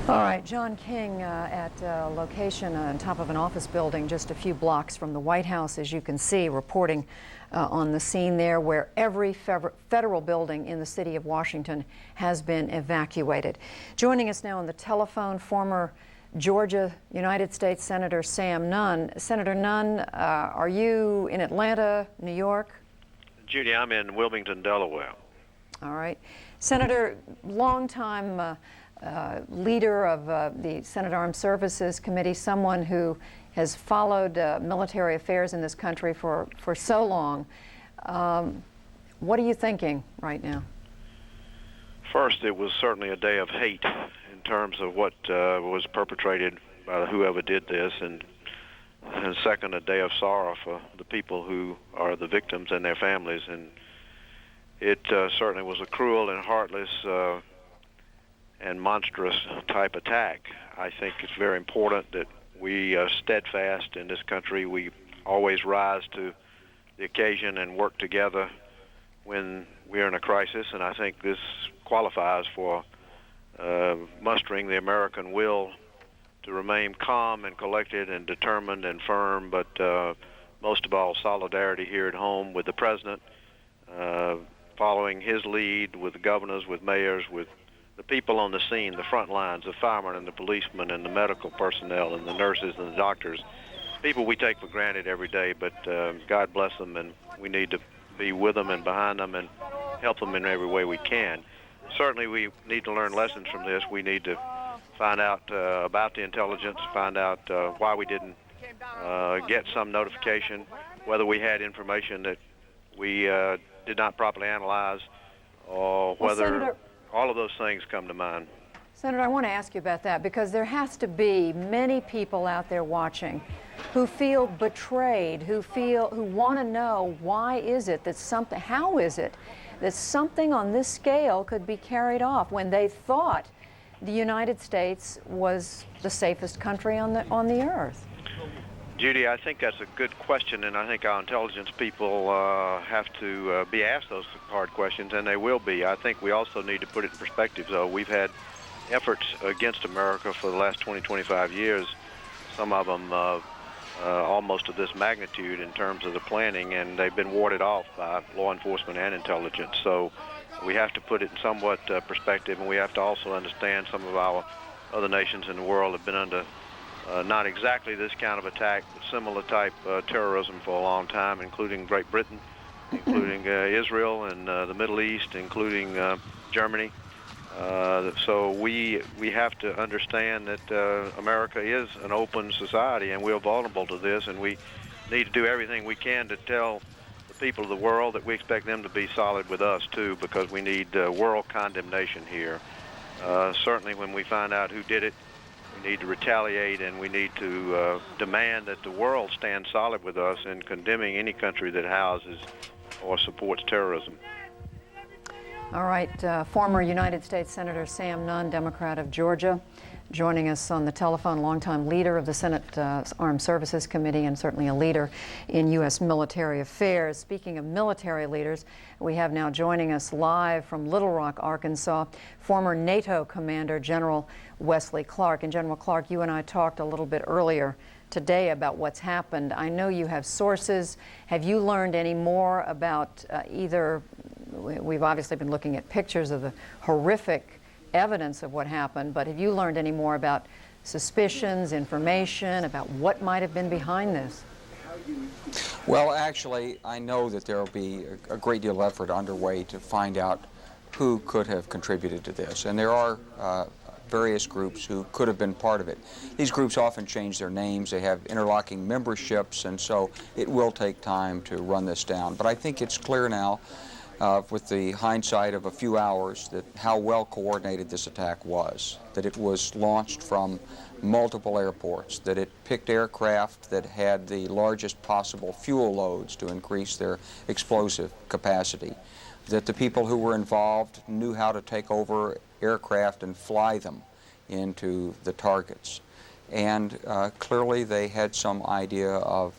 All right, John King at a location on top of an office building just a few blocks from the White House, as you can see, reporting on the scene there where every federal building in the city of Washington has been evacuated. Joining us now on the telephone, former Georgia United States Senator Sam Nunn. Senator Nunn, are you in Atlanta, New York? Judy, I'm in Wilmington, Delaware. All right. Senator, longtime leader of the Senate Armed Services Committee, someone who has followed military affairs in this country for so long. What are you thinking right now? First, it was certainly a day of hate in terms of what was perpetrated by whoever did this, and second, a day of sorrow for the people who are the victims and their families. And it certainly was a cruel and heartless and monstrous type attack. I think it's very important that we steadfast in this country. We always rise to the occasion and work together when we're in a crisis, and I think this qualifies for mustering the American will to remain calm and collected and determined and firm, but most of all, solidarity here at home with the president, following his lead with the governors, with mayors, with the people on the scene, the front lines, the firemen and the policemen and the medical personnel and the nurses and the doctors, people we take for granted every day, but God bless them, and we need to be with them and behind them and help them in every way we can. Certainly we need to learn lessons from this. We need to find out about the intelligence, find out why we didn't get some notification, whether we had information that we did not properly analyze, or whether Senator, all of those things come to mind. Senator, I want to ask you about that because there has to be many people out there watching who feel betrayed, who want to know why is it that how is it that something on this scale could be carried off when they thought the United States was the safest country on the earth? Judy, I think that's a good question, and I think our intelligence people have to be asked those hard questions, and they will be. I think we also need to put it in perspective, though. We've had efforts against America for the last 20, 25 years, some of them almost of this magnitude in terms of the planning, and they've been warded off by law enforcement and intelligence. So we have to put it in somewhat perspective, and we have to also understand some of our other nations in the world have been under not exactly this kind of attack, but similar type terrorism for a long time, including Great Britain, including Israel and the Middle East, including Germany. So we have to understand that America is an open society, and we're vulnerable to this, and we need to do everything we can to tell the people of the world that we expect them to be solid with us, too, because we need world condemnation here. Certainly when we find out who did it, we need to retaliate, and we need to demand that the world stand solid with us in condemning any country that houses or supports terrorism. All right, former United States Senator Sam Nunn, Democrat of Georgia, joining us on the telephone, longtime leader of the Senate Armed Services Committee and certainly a leader in U.S. military affairs. Speaking of military leaders, we have now joining us live from Little Rock, Arkansas, former NATO Commander General Wesley Clark. And General Clark, you and I talked a little bit earlier today about what's happened. I know you have sources. Have you learned any more about either? We've obviously been looking at pictures of the horrific evidence of what happened, but have you learned any more about suspicions, information about what might have been behind this? Well, actually, I know that there will be a great deal of effort underway to find out who could have contributed to this, and there are various groups who could have been part of it. These groups often change their names, they have interlocking memberships, and so it will take time to run this down. But I think it's clear now, with the hindsight of a few hours, that how well coordinated this attack was, that it was launched from multiple airports, that it picked aircraft that had the largest possible fuel loads to increase their explosive capacity, that the people who were involved knew how to take over aircraft and fly them into the targets. And clearly they had some idea of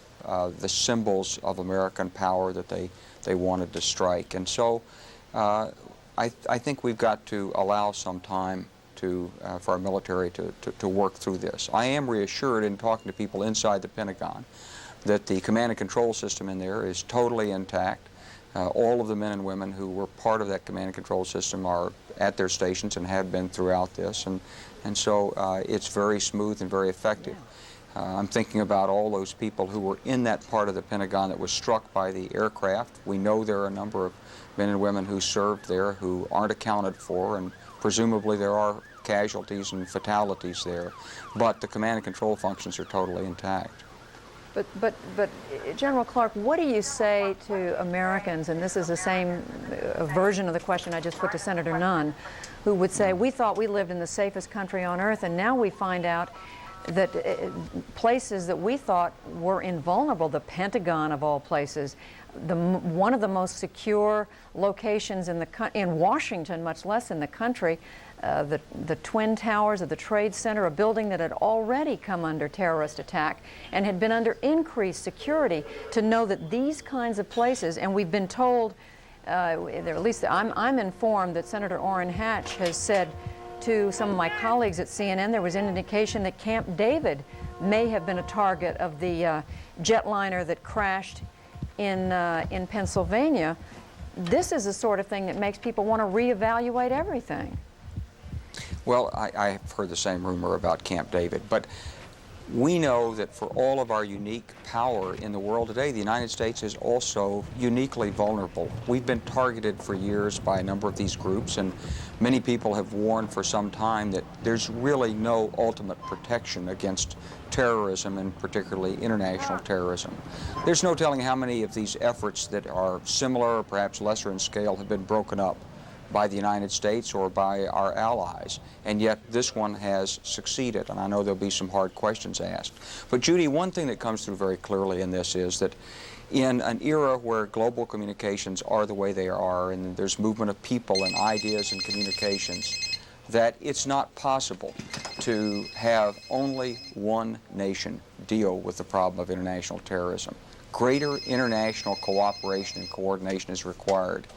the symbols of American power that they wanted to strike. And so I think we've got to allow some time for our military to work through this. I am reassured in talking to people inside the Pentagon that the command and control system in there is totally intact. All of the men and women who were part of that command and control system are at their stations and have been throughout this, and so it's very smooth and very effective. I'm thinking about all those people who were in that part of the Pentagon that was struck by the aircraft. We know there are a number of men and women who served there who aren't accounted for, and presumably there are casualties and fatalities there, but the command and control functions are totally intact. But General Clark, what do you say to Americans, and this is the same version of the question I just put to Senator Nunn, who would say, we thought we lived in the safest country on earth, and now we find out that places that we thought were invulnerable, the Pentagon of all places, one of the most secure locations in Washington, much less in the country, the Twin Towers of the Trade Center, a building that had already come under terrorist attack and had been under increased security, to know that these kinds of places, and we've been told, at least I'm informed that Senator Orrin Hatch has said to some of my colleagues at CNN there was an indication that Camp David may have been a target of the jetliner that crashed in Pennsylvania. This is the sort of thing that makes people want to reevaluate everything. Well, I've heard the same rumor about Camp David, but we know that for all of our unique power in the world today, the United States is also uniquely vulnerable. We've been targeted for years by a number of these groups, and many people have warned for some time that there's really no ultimate protection against terrorism, and particularly international terrorism. There's no telling how many of these efforts that are similar or perhaps lesser in scale have been broken up by the United States or by our allies, and yet this one has succeeded, and I know there'll be some hard questions asked. But Judy, one thing that comes through very clearly in this is that in an era where global communications are the way they are, and there's movement of people and ideas and communications, that it's not possible to have only one nation deal with the problem of international terrorism. Greater international cooperation and coordination is required,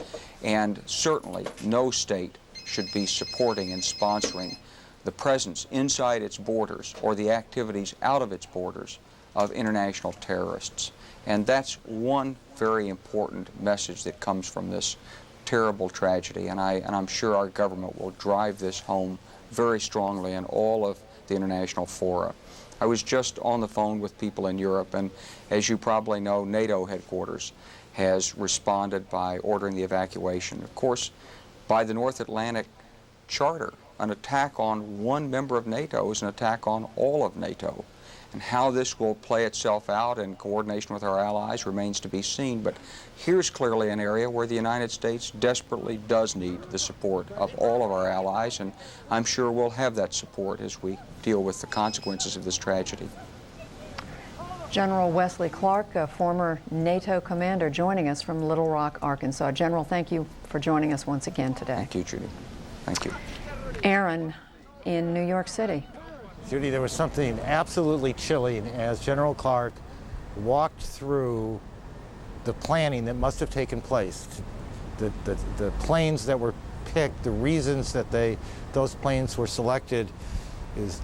and certainly no state should be supporting and sponsoring the presence inside its borders or the activities out of its borders of international terrorists. And that's one very important message that comes from this terrible tragedy, and I'm sure our government will drive this home very strongly in all of the international fora. I was just on the phone with people in Europe, and as you probably know, NATO headquarters has responded by ordering the evacuation. Of course, by the North Atlantic Charter, an attack on one member of NATO is an attack on all of NATO. And how this will play itself out in coordination with our allies remains to be seen. But here's clearly an area where the United States desperately does need the support of all of our allies, and I'm sure we'll have that support as we deal with the consequences of this tragedy. General Wesley Clark, a former NATO commander, joining us from Little Rock, Arkansas. General, thank you for joining us once again today. Thank you, Judy. Thank you. Aaron in New York City. Judy, there was something absolutely chilling as General Clark walked through the planning that must have taken place. The planes that were picked, the reasons that those planes were selected is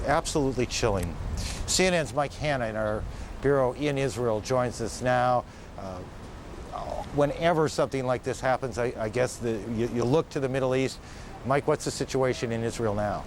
absolutely chilling. CNN's Mike Hanna in our bureau in Israel joins us now. Whenever something like this happens, I guess you look to the Middle East. Mike, what's the situation in Israel now?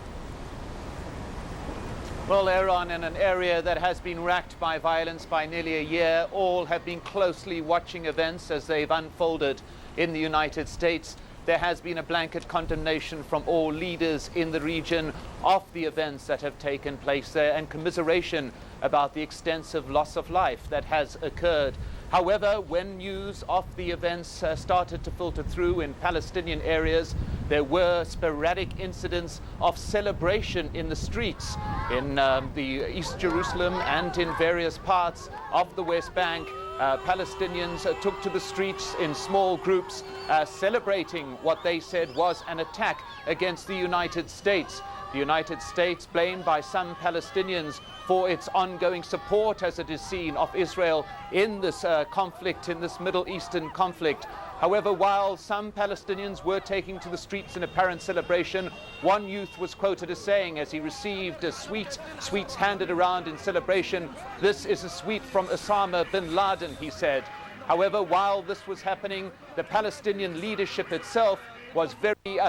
Well, Aaron, in an area that has been racked by violence by nearly a year, all have been closely watching events as they've unfolded in the United States. There has been a blanket condemnation from all leaders in the region of the events that have taken place there, and commiseration about the extensive loss of life that has occurred. However, when news of the events started to filter through in Palestinian areas, there were sporadic incidents of celebration in the streets in the East Jerusalem and in various parts of the West Bank. Palestinians took to the streets in small groups, celebrating what they said was an attack against the United States. The United States, blamed by some Palestinians for its ongoing support, as it is seen, of Israel in this conflict, in this Middle Eastern conflict. However, while some Palestinians were taking to the streets in apparent celebration, one youth was quoted as saying, as he received sweets handed around in celebration, "This is a sweet from Osama bin Laden," he said. However, while this was happening, the Palestinian leadership itself was very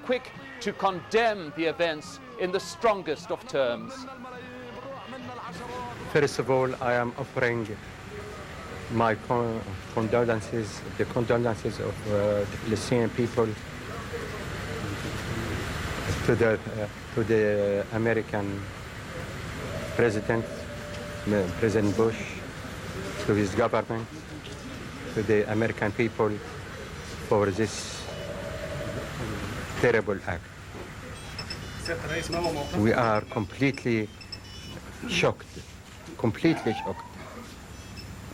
quick to condemn the events in the strongest of terms. First of all, I am offering my condolences, the condolences of the Palestinian people to the American President, President Bush, to his government, to the American people for this terrible act. We are completely shocked,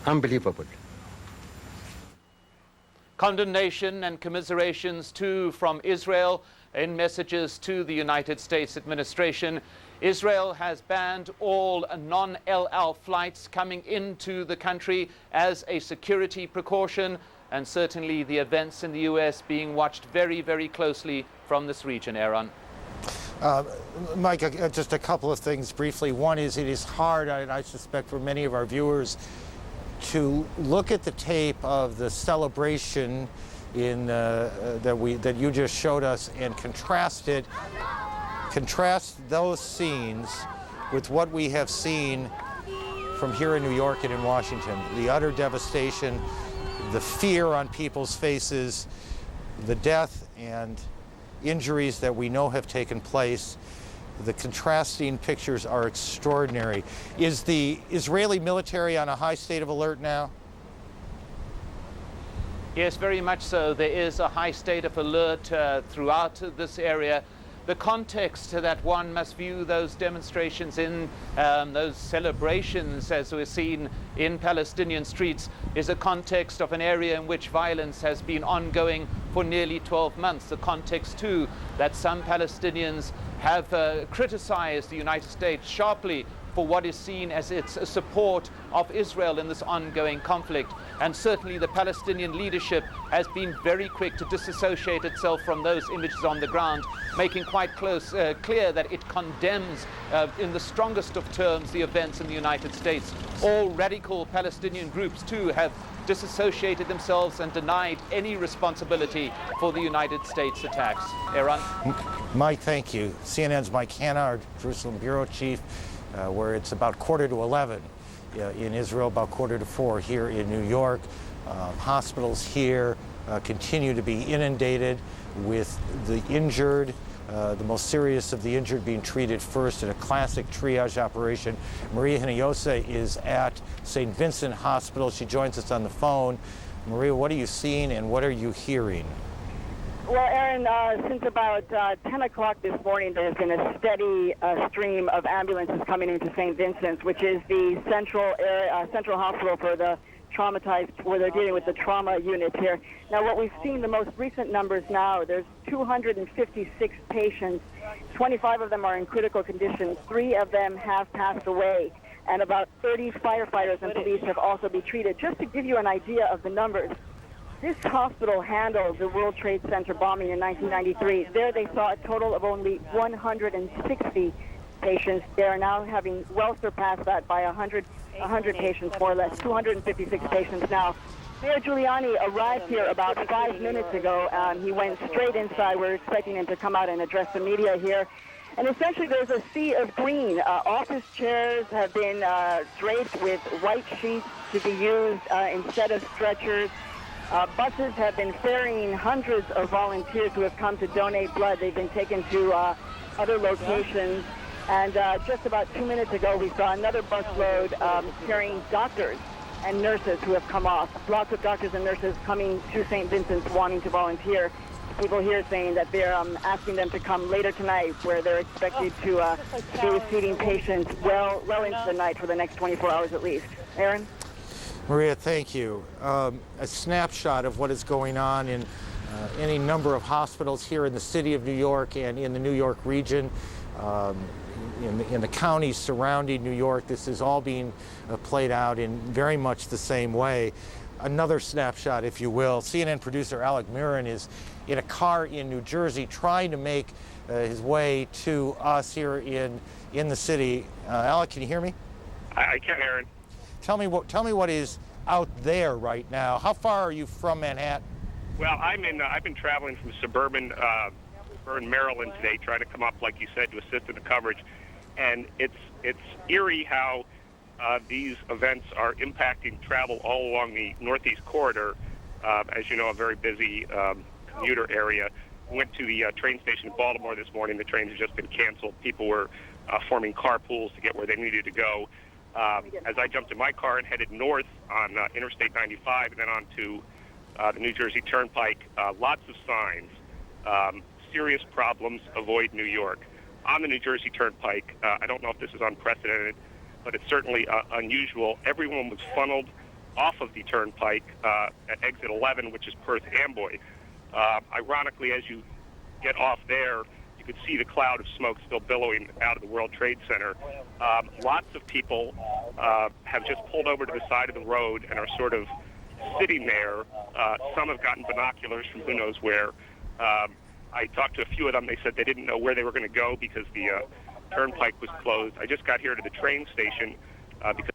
unbelievable. Condemnation and commiserations too from Israel in messages to the United States administration. Israel has banned all non-El Al flights coming into the country as a security precaution, and certainly the events in the U.S. being watched very, very closely from this region. Aaron. Mike, just a couple of things briefly. One is, it is hard, I suspect, for many of our viewers to look at the tape of the celebration that you just showed us and contrast those scenes with what we have seen from here in New York and in Washington. The utter devastation, the fear on people's faces, the death and injuries that we know have taken place. The contrasting pictures are extraordinary. Is the Israeli military on a high state of alert now? Yes, very much so. There is a high state of alert throughout this area. The context that one must view those demonstrations in, those celebrations as we're seen in Palestinian streets, is a context of an area in which violence has been ongoing for nearly 12 months. The context too that some Palestinians have criticized the United States sharply for what is seen as its support of Israel in this ongoing conflict. And certainly the Palestinian leadership has been very quick to disassociate itself from those images on the ground, making quite clear that it condemns in the strongest of terms the events in the United States. All radical Palestinian groups too have disassociated themselves and denied any responsibility for the United States attacks. Aaron? Mike, thank you. CNN's Mike Hanna, our Jerusalem bureau chief, where it's about 11:15 in Israel, about 3:45 here in New York. Hospitals here continue to be inundated with the injured, the most serious of the injured being treated first in a classic triage operation. Maria Hinojosa is at St. Vincent Hospital. She joins us on the phone. Maria, what are you seeing and what are you hearing? Well, Aaron, since about 10 o'clock this morning, there's been a steady stream of ambulances coming into St. Vincent's, which is the central hospital for the traumatized, where they're dealing with the trauma units here. Now, what we've seen, the most recent numbers now, there's 256 patients. 25 of them are in critical condition. 3 of them have passed away. And about 30 firefighters and police have also been treated. Just to give you an idea of the numbers, this hospital handled the World Trade Center bombing in 1993. There they saw a total of only 160 patients. They are now having well surpassed that by 100 patients, more or less, 256 patients now. Mayor Giuliani arrived here about 5 minutes ago. He went straight inside. We're expecting him to come out and address the media here. And essentially there's a sea of green. Office chairs have been draped with white sheets to be used instead of stretchers. Buses have been ferrying hundreds of volunteers who have come to donate blood. They've been taken to other locations. And just about 2 minutes ago, we saw another busload carrying doctors and nurses who have come off. Lots of doctors and nurses coming to St. Vincent's wanting to volunteer. People here saying that they're asking them to come later tonight, where they're expected to be receiving patients well into the night for the next 24 hours at least. Aaron? Maria, thank you. A snapshot of what is going on in any number of hospitals here in the city of New York and in the New York region. In the counties surrounding New York, this is all being played out in very much the same way. Another snapshot, if you will. CNN producer Alec Mirren is in a car in New Jersey trying to make his way to us here in the city. Alec, can you hear me? I can, Aaron. Tell me what is out there right now. How far are you from Manhattan? Well, I've been traveling from suburban Maryland today, trying to come up, like you said, to assist in the coverage. And it's eerie how these events are impacting travel all along the Northeast Corridor. As you know, a very busy commuter area. We went to the train station in Baltimore this morning. The trains have just been canceled. People were forming carpools to get where they needed to go. As I jumped in my car and headed north on Interstate 95 and then on to the New Jersey Turnpike, lots of signs. Serious problems, avoid New York. On the New Jersey Turnpike, I don't know if this is unprecedented, but it's certainly unusual. Everyone was funneled off of the Turnpike at exit 11, which is Perth Amboy. Ironically, as you get off there, you could see the cloud of smoke still billowing out of the World Trade Center. Lots of people have just pulled over to the side of the road and are sort of sitting there. Some have gotten binoculars from who knows where. I talked to a few of them. They said they didn't know where they were going to go because the turnpike was closed. I just got here to the train station because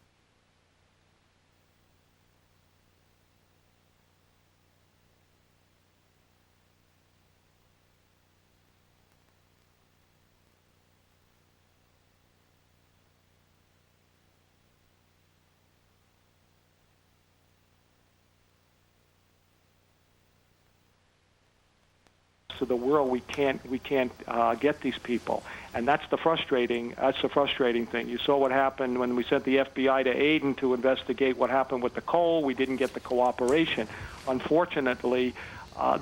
of the world we can't get these people, and that's the frustrating thing. You saw what happened when we sent the FBI to Aden to investigate what happened with the coal. We didn't get the cooperation. Unfortunately,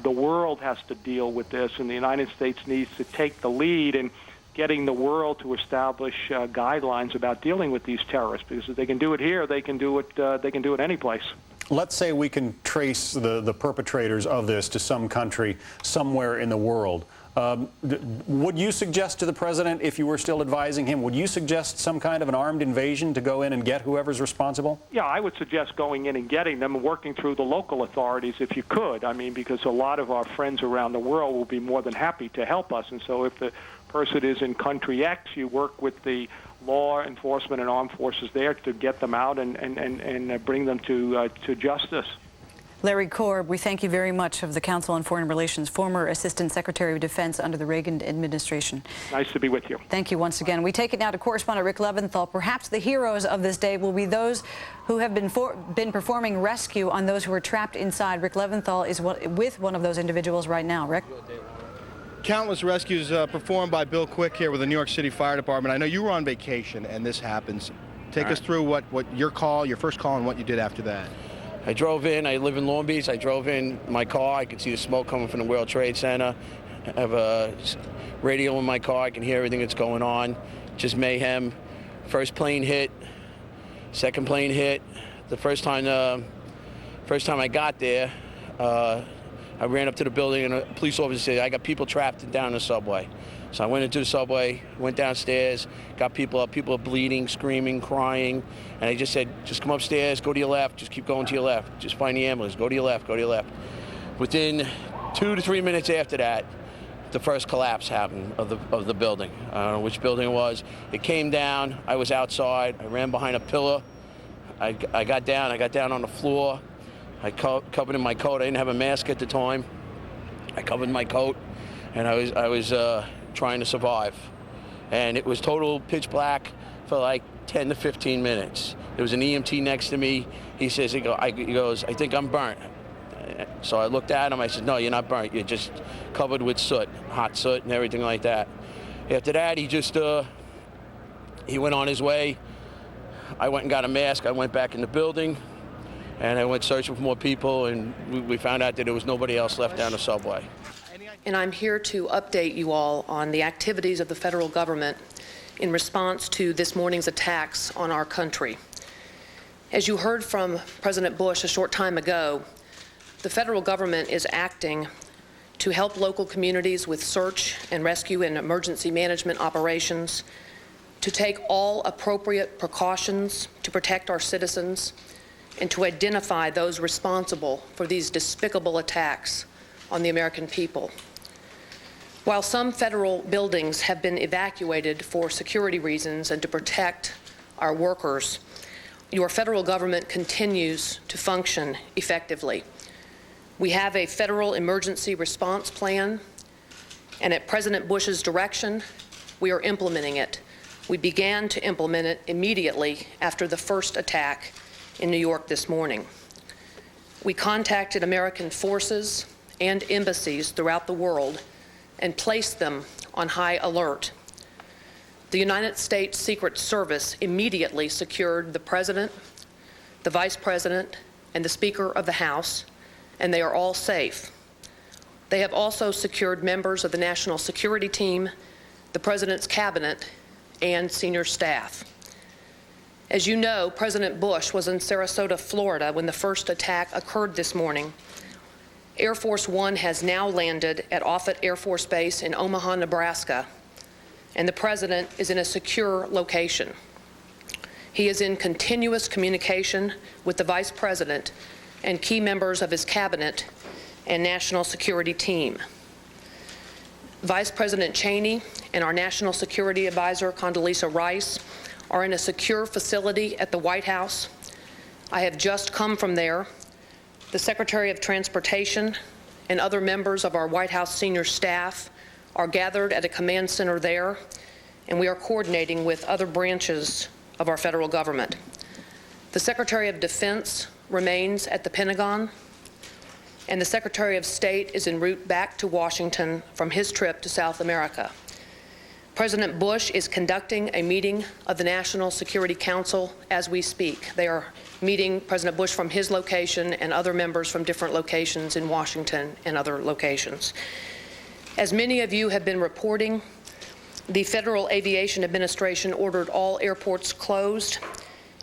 the world has to deal with this, and the United States needs to take the lead in getting the world to establish guidelines about dealing with these terrorists, because if they can do it here, they can do it any place. Let's say we can trace the perpetrators of this to some country somewhere in the world. Would you suggest to the president, if you were still advising him, would you suggest some kind of an armed invasion to go in and get whoever's responsible? Yeah, I would suggest going in and getting them and working through the local authorities if you could. I mean, because a lot of our friends around the world will be more than happy to help us. And so if the person is in country X, you work with the law enforcement and armed forces there to get them out and bring them to justice. Larry Korb, we thank you very much, of the Council on Foreign Relations, former Assistant Secretary of Defense under the Reagan administration. Nice to be with you. Thank you once again. We take it now to correspondent Rick Leventhal. Perhaps the heroes of this day will be those who have been performing rescue on those who were trapped inside. Rick Leventhal is with one of those individuals right now. Rick? Countless rescues performed by Bill Quick here with the New York City Fire Department. I know you were on vacation and this happens. Take us through what your first call, and what you did after that. I drove in. I live in Long Beach. I drove in my car. I could see the smoke coming from the World Trade Center. I have a radio in my car. I can hear everything that's going on. Just mayhem. First plane hit. Second plane hit. The first time I got there, I ran up to the building, and a police officer said, I got people trapped down in the subway. So I went into the subway, went downstairs, got people up. People are bleeding, screaming, crying. And I just said, just come upstairs, go to your left, just keep going to your left. Just find the ambulance, go to your left, go to your left. Within 2 to 3 minutes after that, the first collapse happened of the building. I don't know which building it was. It came down. I was outside. I ran behind a pillar. I got down on the floor. I covered in my coat. I didn't have a mask at the time. I covered my coat, and I was trying to survive. and it was total pitch black for like 10 to 15 minutes. There was an EMT next to me. He says, he goes, I think I'm burnt. So I looked at him. I said, no, you're not burnt. You're just covered with soot, hot soot and everything like that. After that, he just, he went on his way. I went and got a mask. I went back in the building, and I went searching for more people, and we found out that there was nobody else left down the subway. And I'm here to update you all on the activities of the federal government in response to this morning's attacks on our country. As you heard from President Bush a short time ago, the federal government is acting to help local communities with search and rescue and emergency management operations, to take all appropriate precautions to protect our citizens, and to identify those responsible for these despicable attacks on the American people. While some federal buildings have been evacuated for security reasons and to protect our workers, your federal government continues to function effectively. We have a federal emergency response plan, and at President Bush's direction, we are implementing it. We began to implement it immediately after the first attack in New York this morning. We contacted American forces and embassies throughout the world and placed them on high alert. The United States Secret Service immediately secured the President, the Vice President, and the Speaker of the House, and they are all safe. They have also secured members of the National Security Team, the President's Cabinet, and senior staff. As you know, President Bush was in Sarasota, Florida, when the first attack occurred this morning. Air Force One has now landed at Offutt Air Force Base in Omaha, Nebraska, and the President is in a secure location. He is in continuous communication with the Vice President and key members of his cabinet and national security team. Vice President Cheney and our National Security Advisor, Condoleezza Rice, are in a secure facility at the White House. I have just come from there. The Secretary of Transportation and other members of our White House senior staff are gathered at a command center there, and we are coordinating with other branches of our federal government. The Secretary of Defense remains at the Pentagon, and the Secretary of State is en route back to Washington from his trip to South America. President Bush is conducting a meeting of the National Security Council as we speak. They are meeting President Bush from his location and other members from different locations in Washington and other locations. As many of you have been reporting, the Federal Aviation Administration ordered all airports closed,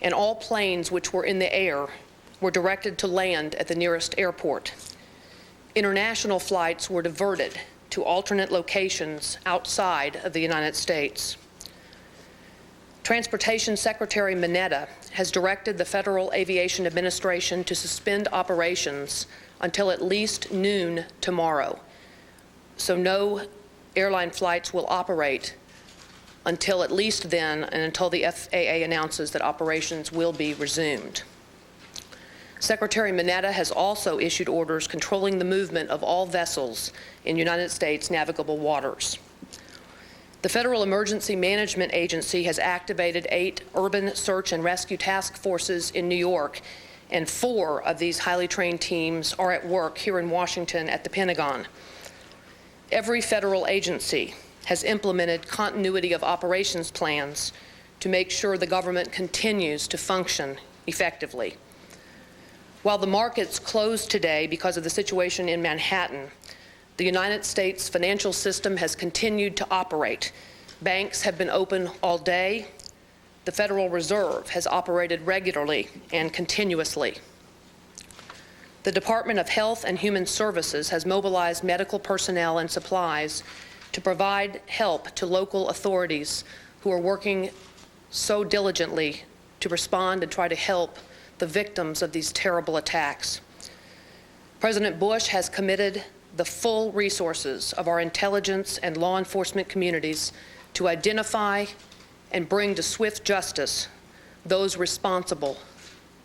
and all planes which were in the air were directed to land at the nearest airport. International flights were diverted to alternate locations outside of the United States. Transportation Secretary Mineta has directed the Federal Aviation Administration to suspend operations until at least noon tomorrow. So no airline flights will operate until at least then, and until the FAA announces that operations will be resumed. Secretary Mineta has also issued orders controlling the movement of all vessels in United States navigable waters. The Federal Emergency Management Agency has activated 8 urban search and rescue task forces in New York, and 4 of these highly trained teams are at work here in Washington at the Pentagon. Every federal agency has implemented continuity of operations plans to make sure the government continues to function effectively. While the markets closed today because of the situation in Manhattan, the United States financial system has continued to operate. Banks have been open all day. The Federal Reserve has operated regularly and continuously. The Department of Health and Human Services has mobilized medical personnel and supplies to provide help to local authorities who are working so diligently to respond and try to help the victims of these terrible attacks. President Bush has committed the full resources of our intelligence and law enforcement communities to identify and bring to swift justice those responsible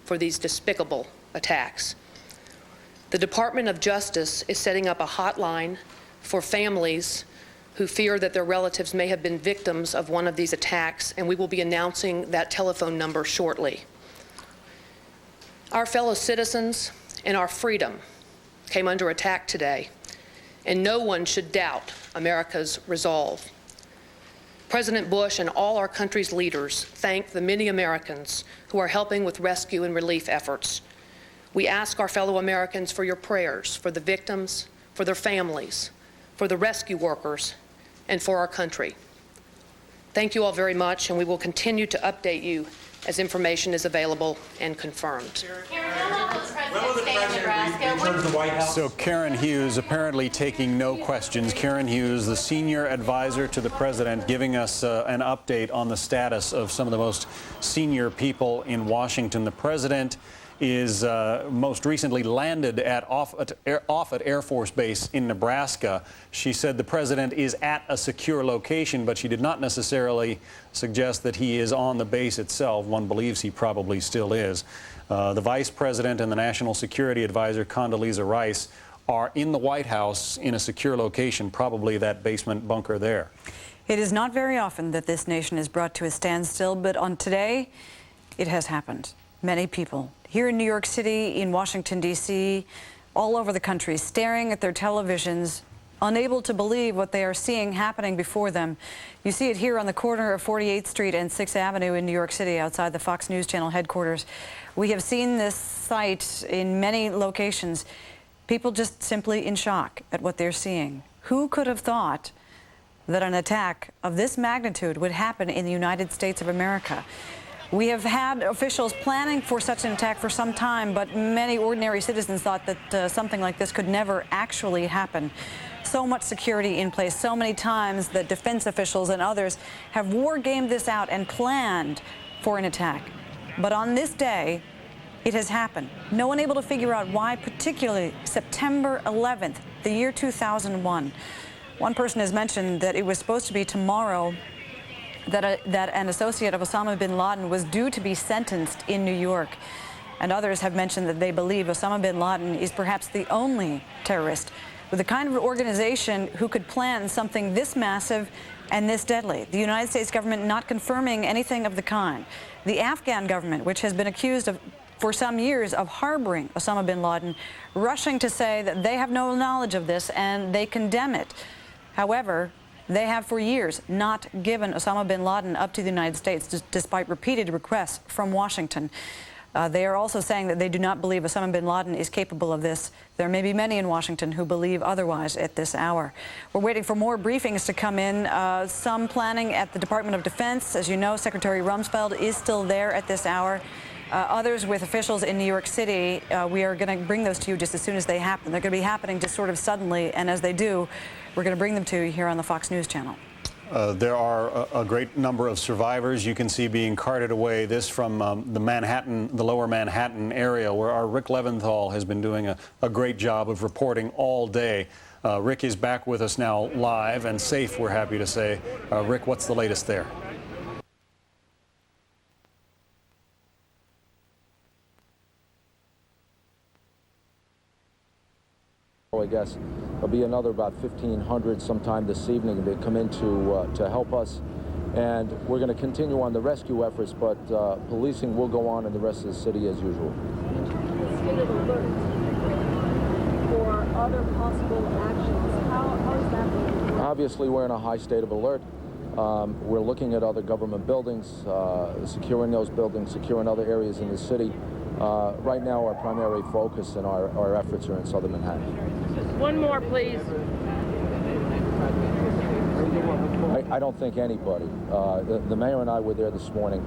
for these despicable attacks. The Department of Justice is setting up a hotline for families who fear that their relatives may have been victims of one of these attacks, and we will be announcing that telephone number shortly. Our fellow citizens and our freedom came under attack today, and no one should doubt America's resolve. President Bush and all our country's leaders thank the many Americans who are helping with rescue and relief efforts. We ask our fellow Americans for your prayers for the victims, for their families, for the rescue workers, and for our country. Thank you all very much, and we will continue to update you as information is available and confirmed. So Karen Hughes apparently taking no questions. Karen Hughes, the senior advisor to the president, giving us an update on the status of some of the most senior people in Washington. The president is most recently landed at Offutt Air Force Base in Nebraska. She said the president is at a secure location, but she did not necessarily suggest that he is on the base itself. One believes he probably still is. The vice president and the national security advisor, Condoleezza Rice, are in the White House in a secure location, probably that basement bunker there. It is not very often that this nation is brought to a standstill, but on today, it has happened. Many people here in New York City, in Washington, D.C., all over the country, staring at their televisions, unable to believe what they are seeing happening before them. You see it here on the corner of 48th Street and 6th Avenue in New York City, outside the Fox News Channel headquarters. We have seen this sight in many locations. People just simply in shock at what they're seeing. Who could have thought that an attack of this magnitude would happen in the United States of America? We have had officials planning for such an attack for some time, but many ordinary citizens thought that something like this could never actually happen. So much security in place, so many times that defense officials and others have war-gamed this out and planned for an attack. But on this day, it has happened. No one able to figure out why, particularly September 11th, the year 2001. One person has mentioned that it was supposed to be tomorrow that an associate of Osama bin Laden was due to be sentenced in New York. And others have mentioned that they believe Osama bin Laden is perhaps the only terrorist with the kind of organization who could plan something this massive and this deadly. The United States government not confirming anything of the kind. The Afghan government, which has been accused of for some years of harboring Osama bin Laden, rushing to say that they have no knowledge of this and they condemn it. However, they have for years not given Osama bin Laden up to the United States, despite repeated requests from Washington. They are also saying that they do not believe Osama bin Laden is capable of this. There may be many in Washington who believe otherwise at this hour. We're waiting for more briefings to come in. Some planning at the Department of Defense. As you know, Secretary Rumsfeld is still there at this hour. Others with officials in New York City, we are going to bring those to you just as soon as they happen. They're going to be happening just sort of suddenly, and as they do, we're going to bring them to you here on the Fox News Channel. There are a great number of survivors you can see being carted away. This from the lower Manhattan area, where our Rick Leventhal has been doing a great job of reporting all day. Rick is back with us now live and safe, we're happy to say. Rick, what's the latest there? I guess there'll be another about 1,500 sometime this evening to come in to help us, and we're going to continue on the rescue efforts, but policing will go on in the rest of the city as usual. State of alert for other possible actions. How is that being? Obviously, we're in a high state of alert. We're looking at other government buildings, securing those buildings, securing other areas in the city. Right now, our primary focus and our efforts are in southern Manhattan. One more, please. I don't think anybody. The mayor and I were there this morning.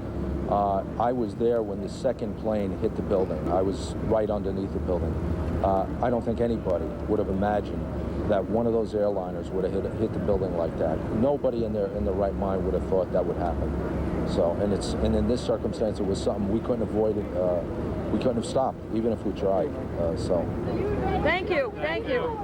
I was there when the second plane hit the building. I was right underneath the building. I don't think anybody would have imagined that one of those airliners would have hit the building like that. Nobody in their right mind would have thought that would happen. So, and in this circumstance, it was something we couldn't avoid. We couldn't have stopped, even if we tried. Thank you. Thank you.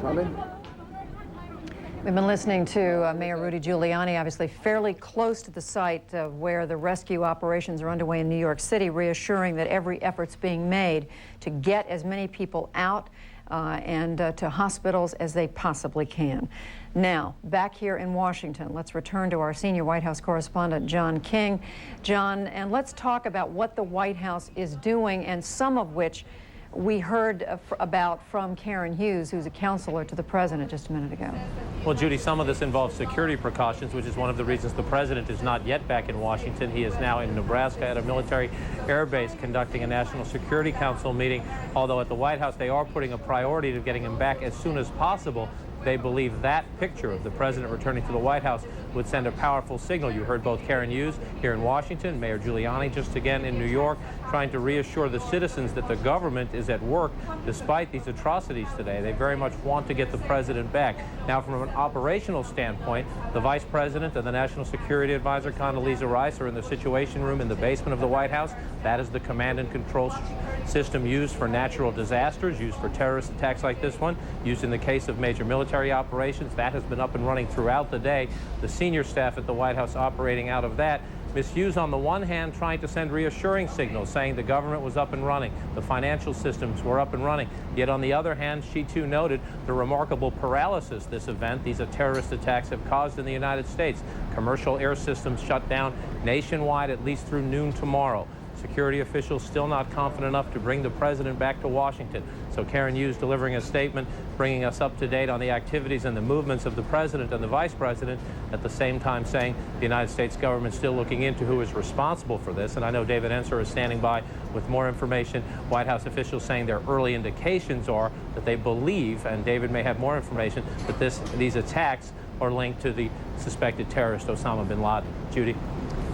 We've been listening to Mayor Rudy Giuliani, obviously fairly close to the site where the rescue operations are underway in New York City, reassuring that every effort's being made to get as many people out and to hospitals as they possibly can. Now, back here in Washington, let's return to our senior White House correspondent, John King. John, and let's talk about what the White House is doing, and some of which we heard about from Karen Hughes, who's a counselor to the president just a minute ago. Well, Judy, some of this involves security precautions, which is one of the reasons the president is not yet back in Washington. He is now in Nebraska at a military air base conducting a National Security Council meeting, although at the White House they are putting a priority to getting him back as soon as possible. They believe that picture of the president returning to the White House would send a powerful signal. You heard both Karen Hughes here in Washington, Mayor Giuliani just again in New York, trying to reassure the citizens that the government is at work despite these atrocities today. They very much want to get the president back. Now, from an operational standpoint, the vice president and the National Security Advisor, Condoleezza Rice, are in the Situation Room in the basement of the White House. That is the command and control system used for natural disasters, used for terrorist attacks like this one, used in the case of major military operations. That has been up and running throughout the day. The senior staff at the White House operating out of that. Ms. Hughes, on the one hand, trying to send reassuring signals, saying the government was up and running, the financial systems were up and running. Yet on the other hand, she too noted the remarkable paralysis this event, these terrorist attacks, have caused in the United States. Commercial air systems shut down nationwide at least through noon tomorrow. Security officials still not confident enough to bring the president back to Washington. So Karen Hughes delivering a statement, bringing us up to date on the activities and the movements of the president and the vice president, at the same time saying the United States government still looking into who is responsible for this. And I know David Ensor is standing by with more information. White House officials saying their early indications are that they believe, and David may have more information, that these attacks are linked to the suspected terrorist Osama bin Laden. Judy?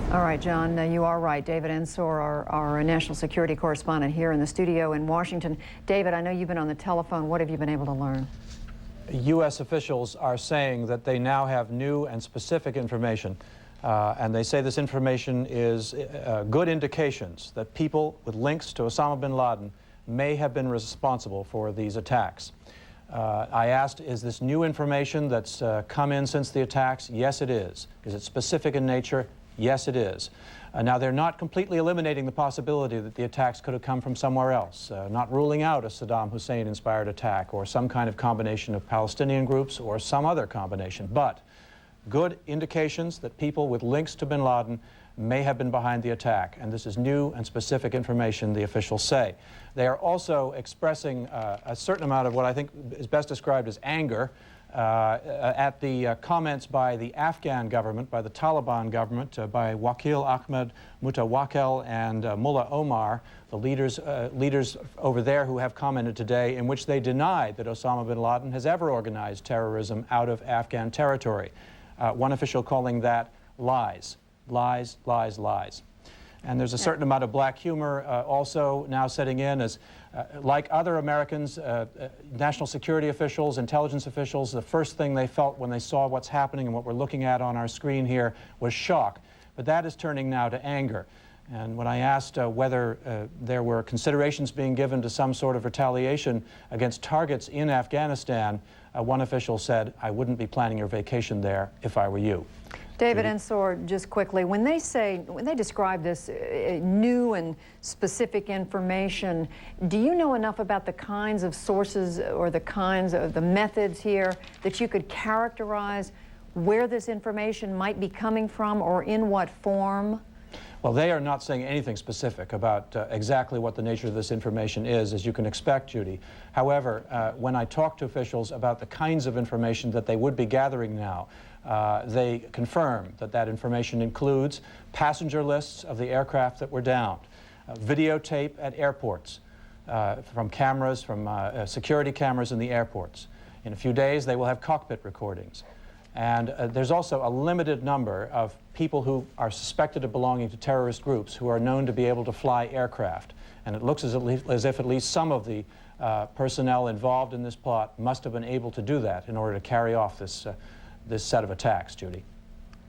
All right, John, you are right. David Ensor, our national security correspondent here in the studio in Washington. David, I know you've been on the telephone. What have you been able to learn? U.S. officials are saying that they now have new and specific information, and they say this information is good indications that people with links to Osama bin Laden may have been responsible for these attacks. I asked, is this new information that's come in since the attacks? Yes, it is. Is it specific in nature? Yes, it is. Now, they're not completely eliminating the possibility that the attacks could have come from somewhere else, not ruling out a Saddam Hussein-inspired attack or some kind of combination of Palestinian groups or some other combination, but good indications that people with links to bin Laden may have been behind the attack, and this is new and specific information, the officials say. They are also expressing a certain amount of what I think is best described as anger at the comments by the Afghan government, by the Taliban government, by Wakil Ahmed Mutawakel and Mullah Omar, the leaders over there who have commented today, in which they deny that Osama bin Laden has ever organized terrorism out of Afghan territory. One official calling that lies. Lies, lies, lies. And there's a certain amount of black humor also now setting in as, like other Americans, national security officials, intelligence officials, the first thing they felt when they saw what's happening and what we're looking at on our screen here was shock. But that is turning now to anger. And when I asked whether there were considerations being given to some sort of retaliation against targets in Afghanistan, one official said, "I wouldn't be planning your vacation there if I were you." David Ensor, just quickly, when they describe this new and specific information, do you know enough about the kinds of sources or the kinds of the methods here that you could characterize where this information might be coming from or in what form? Well, they are not saying anything specific about exactly what the nature of this information is, as you can expect, Judy. However, when I talk to officials about the kinds of information that they would be gathering now, they confirm that that information includes passenger lists of the aircraft that were downed, videotape at airports from cameras, from security cameras in the airports. In a few days, they will have cockpit recordings. And there's also a limited number of people who are suspected of belonging to terrorist groups who are known to be able to fly aircraft. And it looks as if at least some of the personnel involved in this plot must have been able to do that in order to carry off this set of attacks, Judy.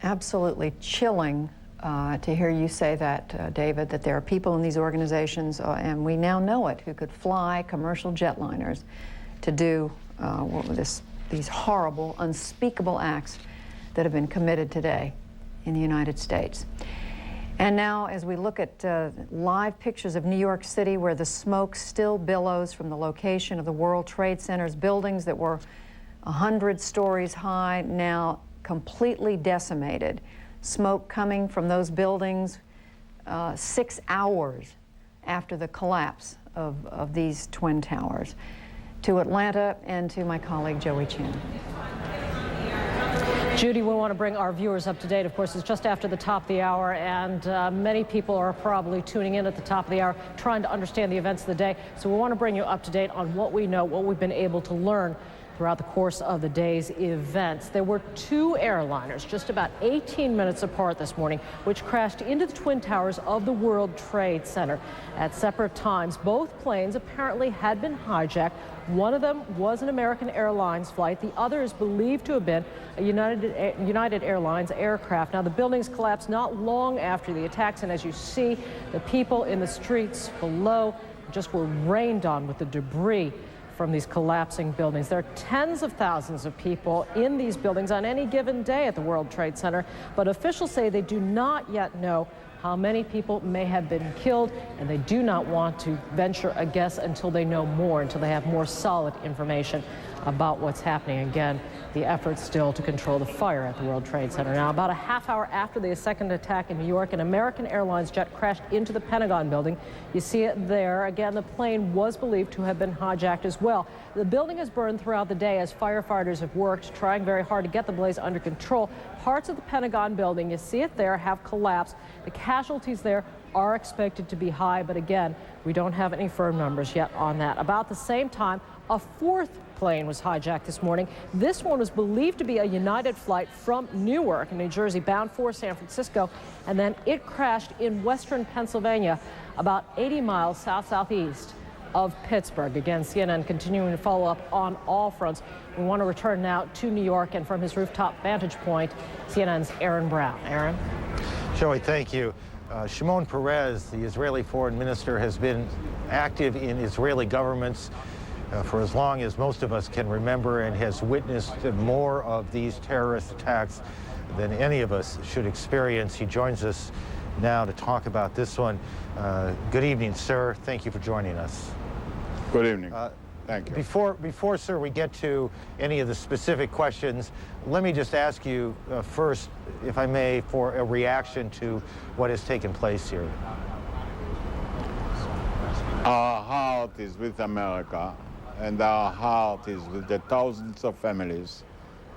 Absolutely chilling to hear you say that, David, that there are people in these organizations, and we now know it, who could fly commercial jetliners to do these horrible, unspeakable acts that have been committed today in the United States. And now, as we look at live pictures of New York City, where the smoke still billows from the location of the World Trade Center's buildings that were 100 stories high, now completely decimated. Smoke coming from those buildings 6 hours after the collapse of these Twin Towers. To Atlanta and to my colleague Joey Chan. Judy, we want to bring our viewers up to date. Of course, it's just after the top of the hour, and many people are probably tuning in at the top of the hour, trying to understand the events of the day. So we want to bring you up to date on what we know, what we've been able to learn throughout the course of the day's events. There were two airliners just about 18 minutes apart this morning, which crashed into the Twin Towers of the World Trade Center at separate times. Both planes apparently had been hijacked. One of them was an American Airlines flight. The other is believed to have been a United Airlines aircraft. Now, the buildings collapsed not long after the attacks, and as you see, the people in the streets below just were rained on with the debris from these collapsing buildings. There are tens of thousands of people in these buildings on any given day at the World Trade Center, but officials say they do not yet know how many people may have been killed, and they do not want to venture a guess until they know more, until they have more solid information about what's happening. Again, the effort still to control the fire at the World Trade Center. Now, about a half hour after the second attack in New York, an American Airlines jet crashed into the Pentagon building. You see it there. Again, the plane was believed to have been hijacked as well. The building has burned throughout the day as firefighters have worked, trying very hard to get the blaze under control. Parts of the Pentagon building, you see it there, have collapsed. The casualties there are expected to be high, but again, we don't have any firm numbers yet on that. About the same time, a fourth plane was hijacked this morning. This one was believed to be a United flight from Newark, New Jersey, bound for San Francisco, and then it crashed in western Pennsylvania, about 80 miles south-southeast of Pittsburgh. Again, CNN continuing to follow up on all fronts. We want to return now to New York, and from his rooftop vantage point, CNN's Aaron Brown. Aaron? Joey, thank you. Shimon Peres, the Israeli foreign minister, has been active in Israeli governments for as long as most of us can remember, and has witnessed more of these terrorist attacks than any of us should experience. He joins us now to talk about this one. Good evening, sir. Thank you for joining us. Good evening. Thank you. Before, sir, we get to any of the specific questions, let me just ask you first, if I may, for a reaction to what has taken place here. Our heart is with America, and our heart is with the thousands of families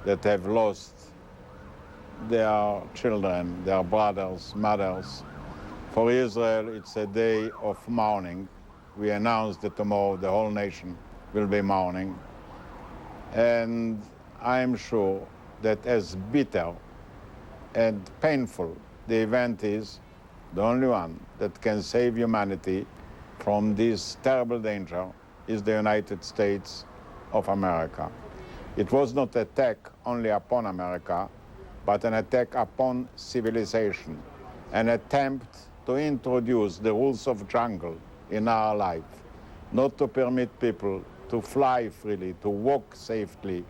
that have lost their children, their brothers, mothers. For Israel, it's a day of mourning. We announced that tomorrow the whole nation will be mourning. And I'm sure that as bitter and painful the event is, the only one that can save humanity from this terrible danger is the United States of America. It was not an attack only upon America, but an attack upon civilization, an attempt to introduce the rules of jungle in our life, not to permit people to fly freely, to walk safely,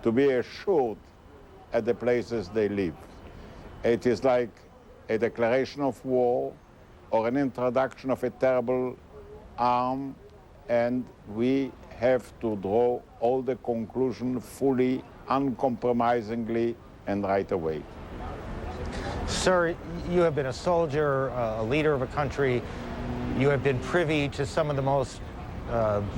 to be assured at the places they live. It is like a declaration of war or an introduction of a terrible arm, and we have to draw all the conclusions fully, uncompromisingly, and right away. Sir, you have been a soldier, a leader of a country. You have been privy to some of the most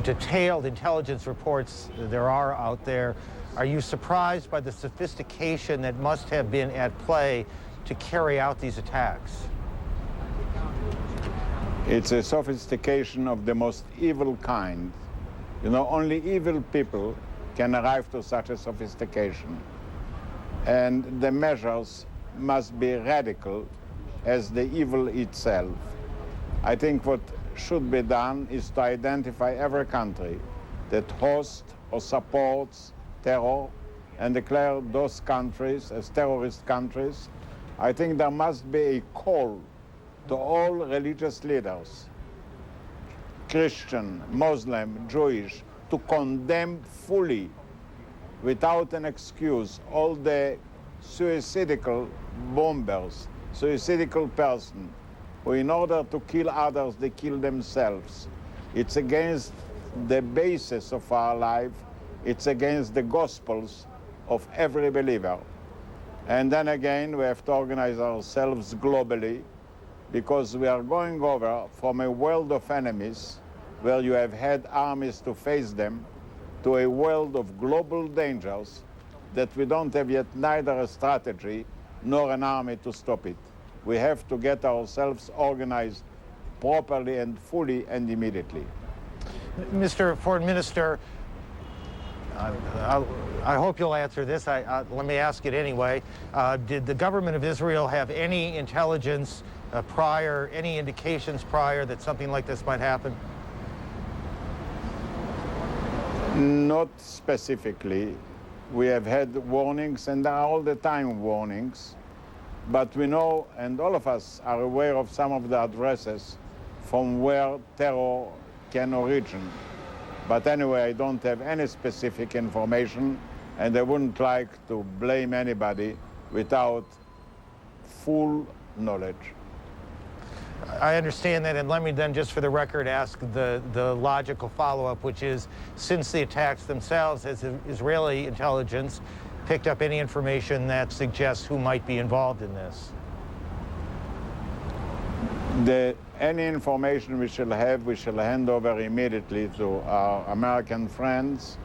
detailed intelligence reports there are out there. Are you surprised by the sophistication that must have been at play to carry out these attacks? It's a sophistication of the most evil kind. You know, only evil people can arrive to such a sophistication. And the measures must be radical as the evil itself. I think what should be done is to identify every country that hosts or supports terror and declare those countries as terrorist countries. I think there must be a call to all religious leaders, Christian, Muslim, Jewish, to condemn fully, without an excuse, all the suicidal bombers, suicidal persons who in order to kill others, they kill themselves. It's against the basis of our life. It's against the gospels of every believer. And then again, we have to organize ourselves globally, because we are going over from a world of enemies, where you have had armies to face them, to a world of global dangers that we don't have yet neither a strategy nor an army to stop it. We have to get ourselves organized properly and fully and immediately. Mr. Foreign Minister, I hope you'll answer this. Let me ask it anyway. Did the government of Israel have any intelligence prior, any indications prior that something like this might happen? Not specifically. We have had warnings, and there are all the time warnings, but we know, and all of us are aware of some of the addresses from where terror can origin. But anyway, I don't have any specific information, and I wouldn't like to blame anybody without full knowledge. I understand that, and let me then, just for the record, ask the logical follow-up, which is, since the attacks themselves, has Israeli intelligence picked up any information that suggests who might be involved in this? Any information we shall have, we shall hand over immediately to our American friends.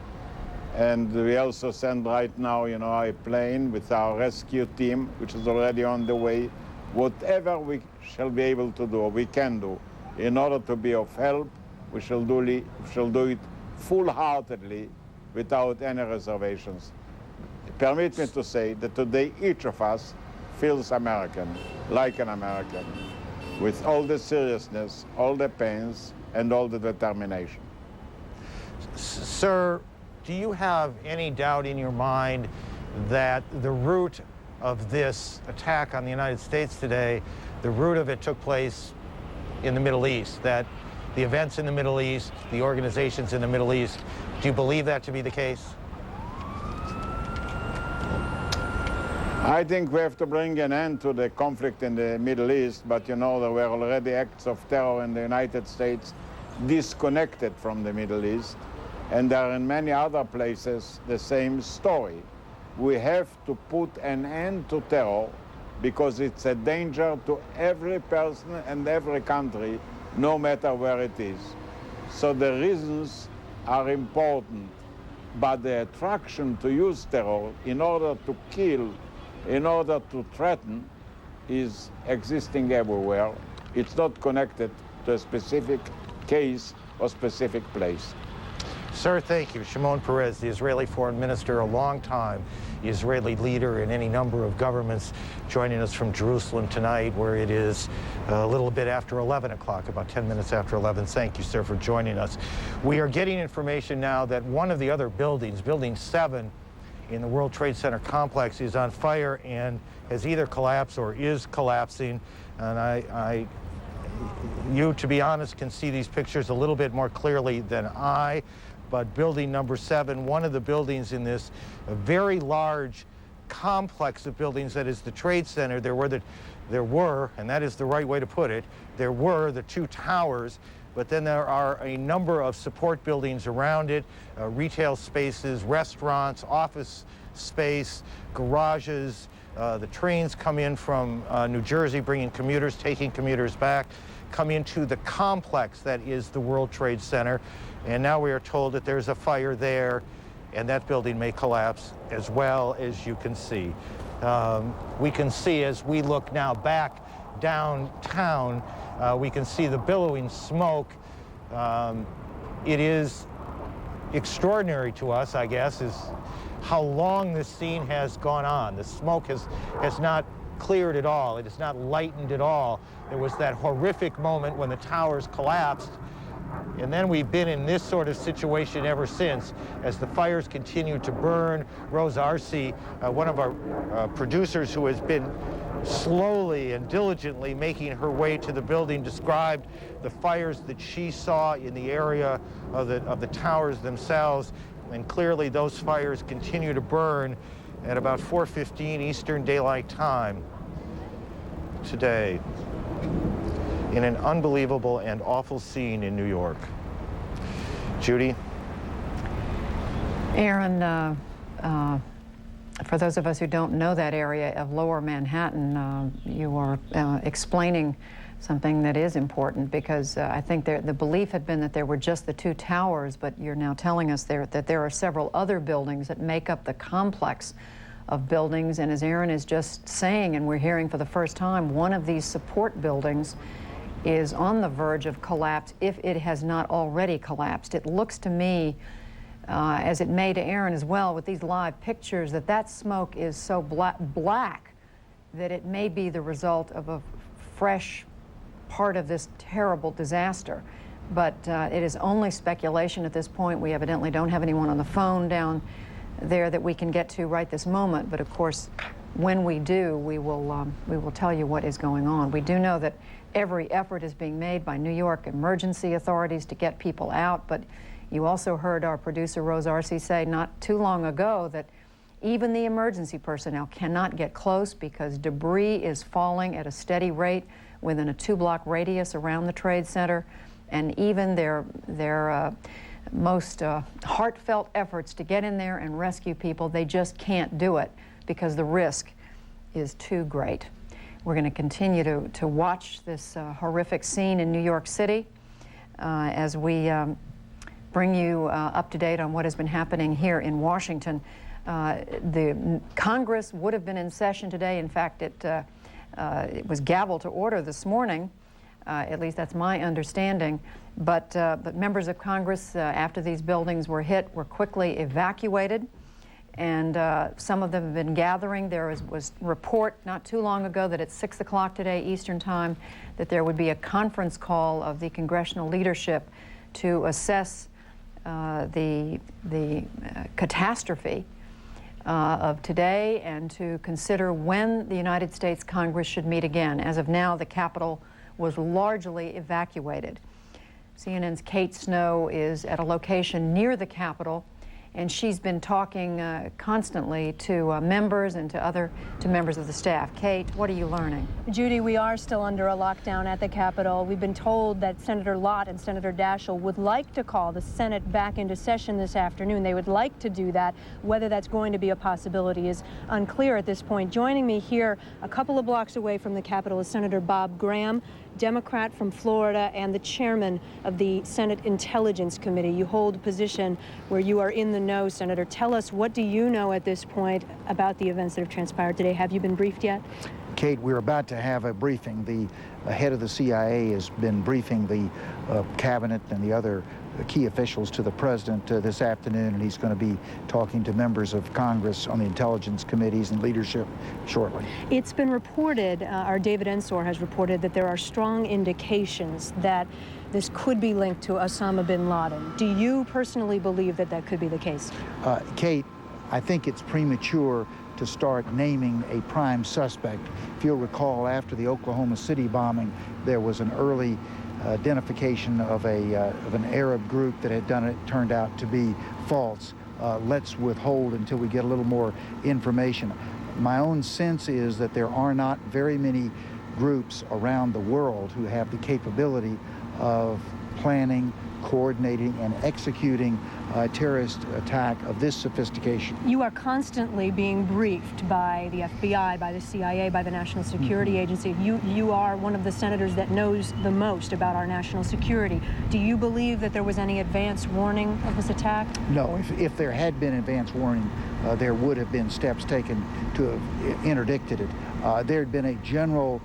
And we also send right now, a plane with our rescue team, which is already on the way. Whatever we shall be able to do, or we can do, in order to be of help, we shall do it full-heartedly, without any reservations. Permit me to say that today each of us feels American, like an American, with all the seriousness, all the pains, and all the determination. Sir, do you have any doubt in your mind that the root of this attack on the United States today, the root of it took place in the Middle East, that the events in the Middle East, the organizations in the Middle East, do you believe that to be the case? I think we have to bring an end to the conflict in the Middle East, but there were already acts of terror in the United States disconnected from the Middle East, and there are in many other places the same story. We have to put an end to terror, because it's a danger to every person and every country, no matter where it is. So the reasons are important, but the attraction to use terror in order to kill, in order to threaten, is existing everywhere. It's not connected to a specific case or specific place. Sir, thank you. Shimon Peres, the Israeli Foreign Minister, a long-time Israeli leader in any number of governments, joining us from Jerusalem tonight, where it is a little bit after 11 o'clock, about 10 minutes after 11. Thank you, sir, for joining us. We are getting information now that one of the other buildings, Building 7, in the World Trade Center complex, is on fire and has either collapsed or is collapsing. And you, to be honest, can see these pictures a little bit more clearly than I. But building number 7, one of the buildings in this very large complex of buildings that is the Trade Center, there were, and that is the right way to put it, there were the 2 towers, but then there are a number of support buildings around it, retail spaces, restaurants, office space, garages. The trains come in from New Jersey, bringing commuters, taking commuters back, come into the complex that is the World Trade Center. And now we are told that there's a fire there, and that building may collapse as well, as you can see. We can see, as we look now back downtown, we can see the billowing smoke. It is extraordinary to us, I guess, is how long this scene has gone on. The smoke has not cleared at all. It has not lightened at all. There was that horrific moment when the towers collapsed, and then we've been in this sort of situation ever since, as the fires continue to burn. Rose Arce, one of our producers who has been slowly and diligently making her way to the building, described the fires that she saw in the area of the towers themselves. And clearly those fires continue to burn at about 4:15 Eastern Daylight Time today. in an unbelievable and awful scene in New York. Judy? Aaron, for those of us who don't know that area of Lower Manhattan, you are explaining something that is important, because I think the belief had been that there were just the two towers, but you're now telling us that there are several other buildings that make up the complex of buildings. And as Aaron is just saying, and we're hearing for the first time, one of these support buildings is on the verge of collapse if it has not already collapsed. It looks to me, as it may to Aaron as well, with these live pictures, that smoke is so black that it may be the result of a fresh part of this terrible disaster. But it is only speculation at this point. We evidently don't have anyone on the phone down there that we can get to right this moment. But of course, when we do, we will tell you what is going on. We do know that every effort is being made by New York emergency authorities to get people out. But you also heard our producer Rose Arce say not too long ago that even the emergency personnel cannot get close because debris is falling at a steady rate within a 2-block radius around the Trade Center, and even their most heartfelt efforts to get in there and rescue people, they just can't do it because the risk is too great. We're going to continue to watch this horrific scene in New York City as we bring you up to date on what has been happening here in Washington. The Congress would have been in session today. In fact, it was gaveled to order this morning. At least that's my understanding. But members of Congress, after these buildings were hit, were quickly evacuated. And some of them have been gathering. There was report not too long ago that at 6 o'clock today Eastern Time that there would be a conference call of the congressional leadership to assess the catastrophe of today and to consider when the United States Congress should meet again. As of now, the Capitol was largely evacuated. CNN's Kate Snow is at a location near the Capitol, and she's been talking constantly to members and to members of the staff. Kate, what are you learning? Judy, we are still under a lockdown at the Capitol. We've been told that Senator Lott and Senator Daschle would like to call the Senate back into session this afternoon. They would like to do that. Whether that's going to be a possibility is unclear at this point. Joining me here a couple of blocks away from the Capitol is Senator Bob Graham, Democrat from Florida and the chairman of the Senate Intelligence Committee. You hold a position where you are in the know, Senator. Tell us, what do you know at this point about the events that have transpired today? Have you been briefed yet? Kate, we're about to have a briefing. The head of the CIA has been briefing the cabinet and the other key officials to the president this afternoon, and he's going to be talking to members of Congress on the intelligence committees and leadership shortly. It's been reported, our David Ensor has reported, that there are strong indications that this could be linked to Osama bin Laden. Do you personally believe that that could be the case? Kate, I think it's premature to start naming a prime suspect. If you'll recall, after the Oklahoma City bombing, there was an early identification of an Arab group that had done it. Turned out to be false. Let's withhold until we get a little more information. My own sense is that there are not very many groups around the world who have the capability of planning, coordinating, and executing a terrorist attack of this sophistication. You are constantly being briefed by the FBI, by the CIA, by the National Security Agency. You are one of the senators that knows the most about our national security. Do you believe that there was any advance warning of this attack? No. If there had been advance warning, there would have been steps taken to have interdicted it. There had been a general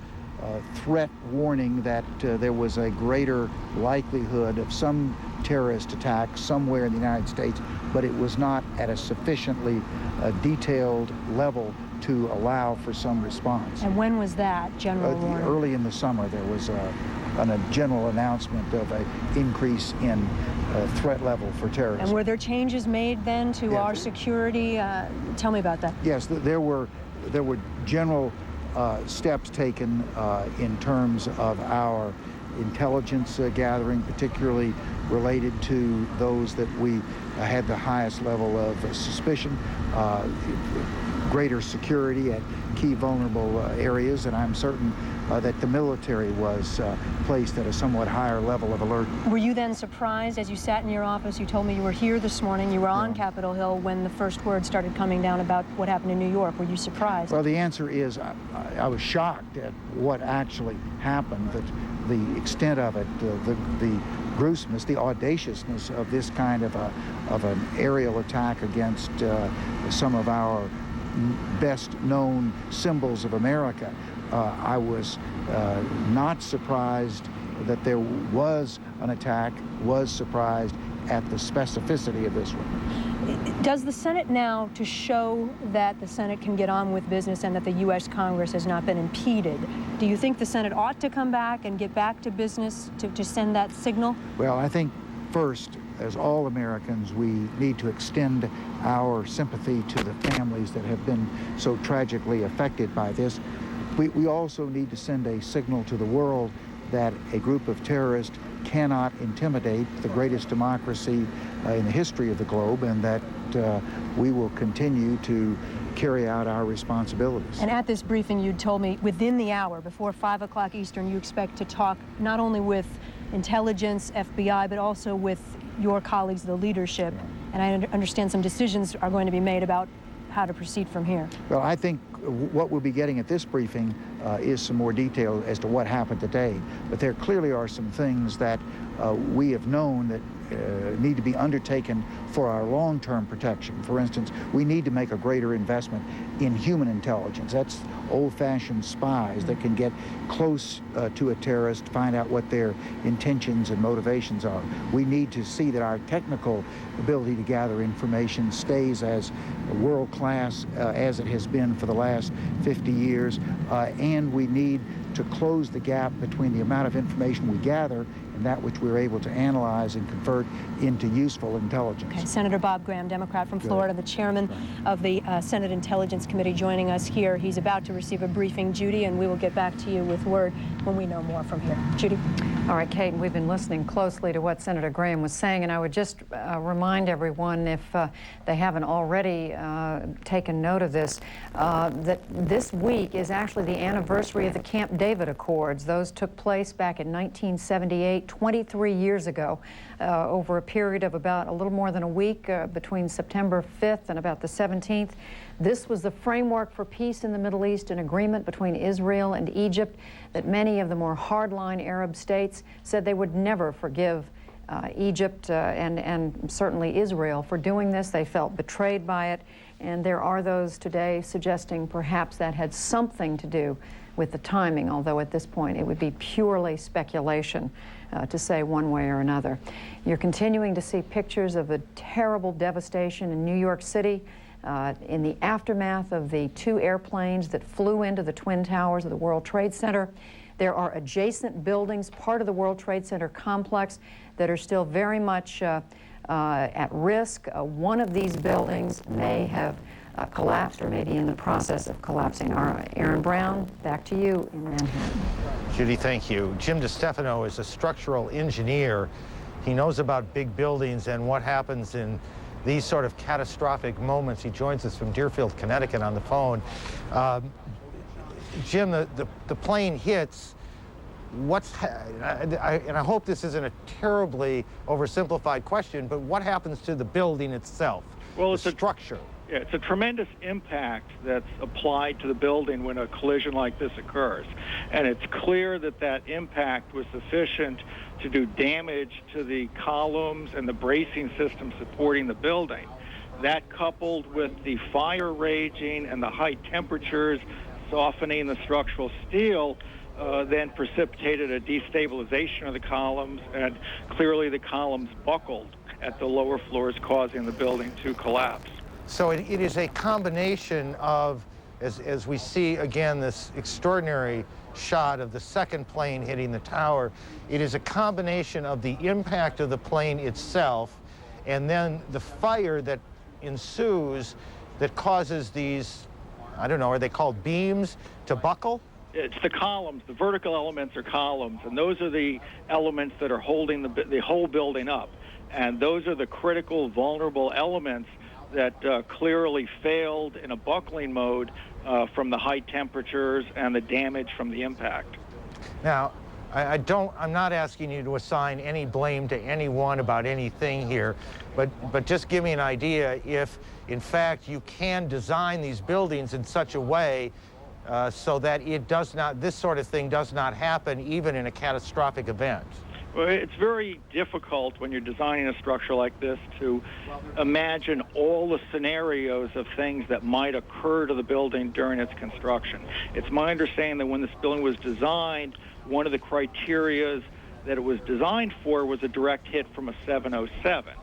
threat warning that there was a greater likelihood of some terrorist attack somewhere in the United States, but it was not at a sufficiently detailed level to allow for some response. And when was that general warning? Early in the summer, there was a general announcement of an increase in threat level for terrorism. And were there changes made then to our security? Tell me about that. Yes, there were general steps taken in terms of our intelligence gathering, particularly related to those that we had the highest level of suspicion. greater security at key vulnerable areas, and I'm certain that the military was placed at a somewhat higher level of alert. Were you then surprised as you sat in your office? You told me you were here this morning, you were on Capitol Hill when the first word started coming down about what happened in New York. Were you surprised? Well, the answer is I was shocked at what actually happened, that the extent of it, the gruesomeness, the audaciousness of this kind of an aerial attack against some of our best known symbols of America. I was not surprised that there was an attack, was surprised at the specificity of this one. Does the Senate now, to show that the Senate can get on with business and that the U.S. Congress has not been impeded, do you think the Senate ought to come back and get back to business to send that signal? Well, I think first, as all Americans, we need to extend our sympathy to the families that have been so tragically affected by this. We also need to send a signal to the world that a group of terrorists cannot intimidate the greatest democracy in the history of the globe, and that we will continue to carry out our responsibilities. And at this briefing, you told me within the hour, before 5 o'clock Eastern, you expect to talk not only with intelligence, FBI, but also with your colleagues, the leadership. And I understand some decisions are going to be made about how to proceed from here. Well, I think what we'll be getting at this briefing is some more detail as to what happened today. But there clearly are some things that we have known that need to be undertaken for our long-term protection. For instance, we need to make a greater investment in human intelligence. That's old-fashioned spies that can get close to a terrorist, find out what their intentions and motivations are. We need to see that our technical ability to gather information stays as world-class as it has been for the last 50 years, and we need to close the gap between the amount of information we gather and that which we're able to analyze and convert into useful intelligence. Okay. Senator Bob Graham, Democrat from Florida, the chairman of the Senate Intelligence Committee, joining us here. He's about to receive a briefing, Judy, and we will get back to you with word when we know more from here. Judy? All right, Kate, we've been listening closely to what Senator Graham was saying, and I would just remind everyone, if they haven't already taken note of this, that this week is actually the anniversary of the Camp David Accords. Those took place back in 1978, 23 years ago, over a period of about a little more than a week between September 5th and about the 17th. This was the framework for peace in the Middle East, an agreement between Israel and Egypt that many of the more hardline Arab states said they would never forgive Egypt and certainly Israel for doing this. They felt betrayed by it, and there are those today suggesting perhaps that had something to do with the timing, although at this point it would be purely speculation to say one way or another. You're continuing to see pictures of the terrible devastation in New York City in the aftermath of the 2 airplanes that flew into the Twin Towers of the World Trade Center. There are adjacent buildings, part of the World Trade Center complex, that are still very much at risk. One of these buildings may have collapsed or maybe in the process of collapsing. Aaron Brown, back to you in Manhattan. Judy, thank you. Jim DeStefano is a structural engineer. He knows about big buildings and what happens in these sort of catastrophic moments. He joins us from Deerfield, Connecticut on the phone. Jim, the plane hits. And I hope this isn't a terribly oversimplified question, but what happens to the building itself? Well, it's the structure. It's a tremendous impact that's applied to the building when a collision like this occurs. And it's clear that that impact was sufficient to do damage to the columns and the bracing system supporting the building. That, coupled with the fire raging and the high temperatures softening the structural steel, then precipitated a destabilization of the columns, and clearly the columns buckled at the lower floors, causing the building to collapse. So it is a combination of, as we see again this extraordinary shot of the second plane hitting the tower, it is a combination of the impact of the plane itself and then the fire that ensues that causes these, I don't know, are they called beams, to buckle? It's the columns. The vertical elements are columns, and those are the elements that are holding the whole building up. And those are the critical, vulnerable elements that clearly failed in a buckling mode from the high temperatures and the damage from the impact. Now, I'm not asking you to assign any blame to anyone about anything here, but just give me an idea if, in fact, you can design these buildings in such a way so that this sort of thing does not happen even in a catastrophic event. Well, it's very difficult when you're designing a structure like this to imagine all the scenarios of things that might occur to the building during its construction. It's my understanding that when this building was designed, one of the criteria that it was designed for was a direct hit from a 707.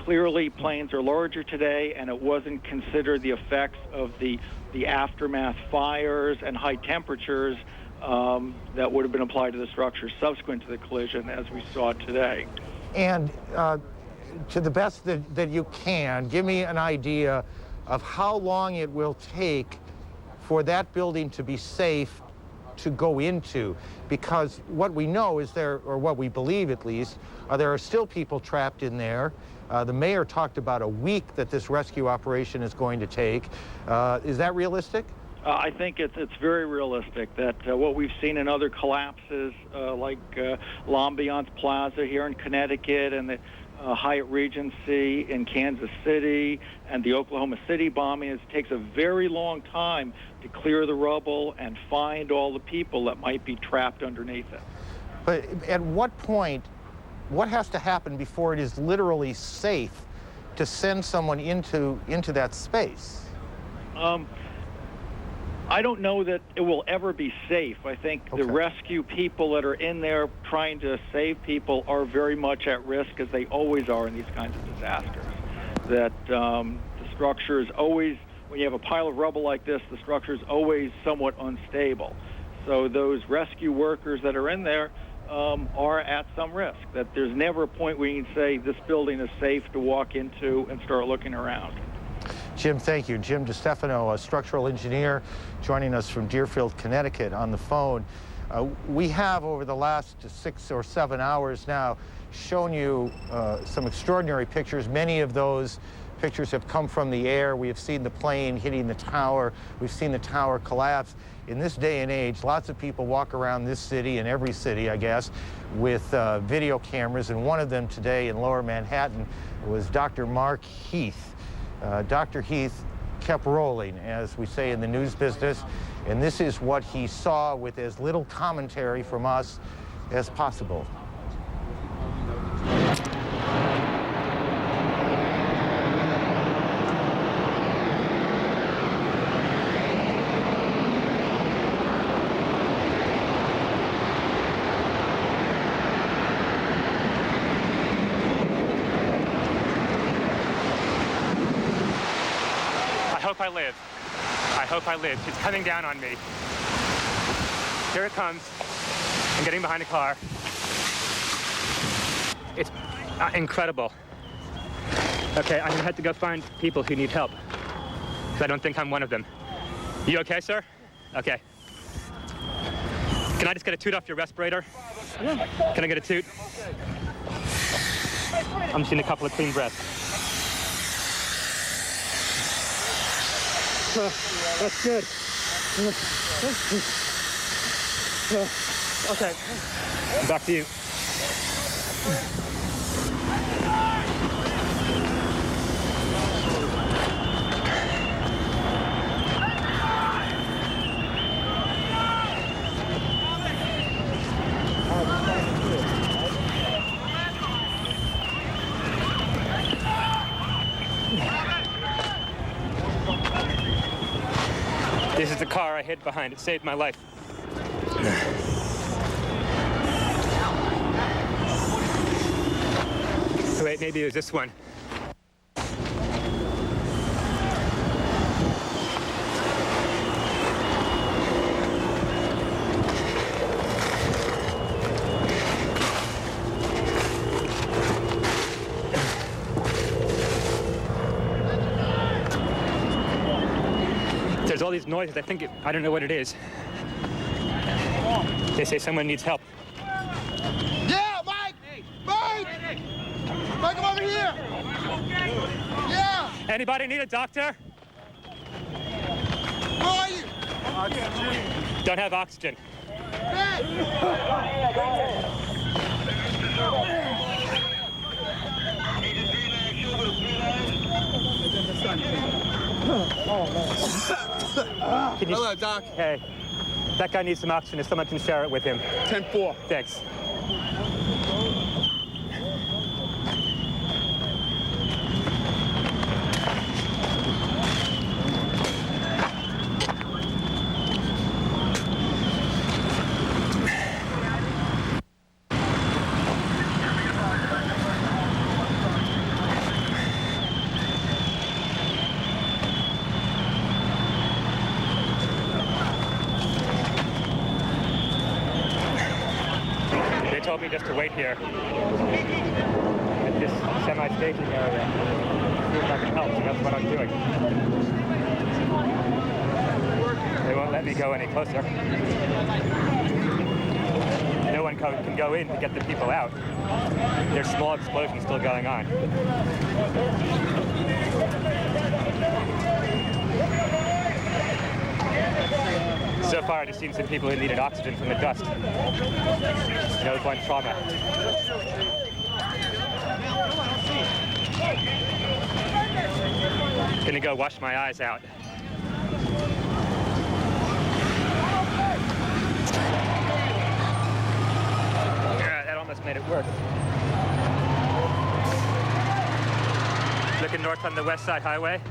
Clearly, planes are larger today, and it wasn't considered the effects of the aftermath fires and high temperatures that would have been applied to the structure subsequent to the collision as we saw today. And to the best that you can, give me an idea of how long it will take for that building to be safe to go into, because what we know is or what we believe at least, there are still people trapped in there. The mayor talked about a week that this rescue operation is going to take. Is that realistic? I think it's very realistic that what we've seen in other collapses, like L'Ambiance Plaza here in Connecticut and the Hyatt Regency in Kansas City and the Oklahoma City bombing, it takes a very long time to clear the rubble and find all the people that might be trapped underneath it. But at what point, what has to happen before it is literally safe to send someone into that space? I don't know that it will ever be safe. I think the rescue people that are in there trying to save people are very much at risk, as they always are in these kinds of disasters. That the structure is always, when you have a pile of rubble like this, the structure is always somewhat unstable. So those rescue workers that are in there are at some risk. That there's never a point where you can say this building is safe to walk into and start looking around. Jim, thank you. Jim DeStefano, a structural engineer, joining us from Deerfield, Connecticut on the phone. We have, over the last 6 or 7 hours now, shown you some extraordinary pictures. Many of those pictures have come from the air. We have seen the plane hitting the tower. We've seen the tower collapse. In this day and age, lots of people walk around this city, and every city, I guess, with video cameras, and one of them today in Lower Manhattan was Dr. Mark Heath. Dr. Heath kept rolling, as we say in the news business, and this is what he saw with as little commentary from us as possible. I hope I live. It's coming down on me. Here it comes. I'm getting behind a car. It's incredible. Okay, I'm gonna have to go find people who need help. I don't think I'm one of them. You okay, sir? Okay. Can I just get a toot off your respirator? Can I get a toot? I'm seeing a couple of clean breaths. That's good. Okay. Back to you. This is the car I hid behind. It saved my life. Oh, wait, maybe it was this one. There's all these noises. I don't know what it is. They say someone needs help. Yeah, Mike! Mike! Mike, come over here! Yeah! Anybody need a doctor? Where are you? Oxygen. Don't have oxygen. Hello, Doc. Hey, that guy needs some oxygen if someone can share it with him. 10-4. Thanks. They told me just to wait here at this semi-staging area. See if I can help, so that's what I'm doing. They won't let me go any closer. No one can go in to get the people out. There's small explosions still going on. So far, I just seen some people who needed oxygen from the dust. No one trauma. Gonna go wash my eyes out. Yeah, that almost made it worse. Looking north on the West Side Highway.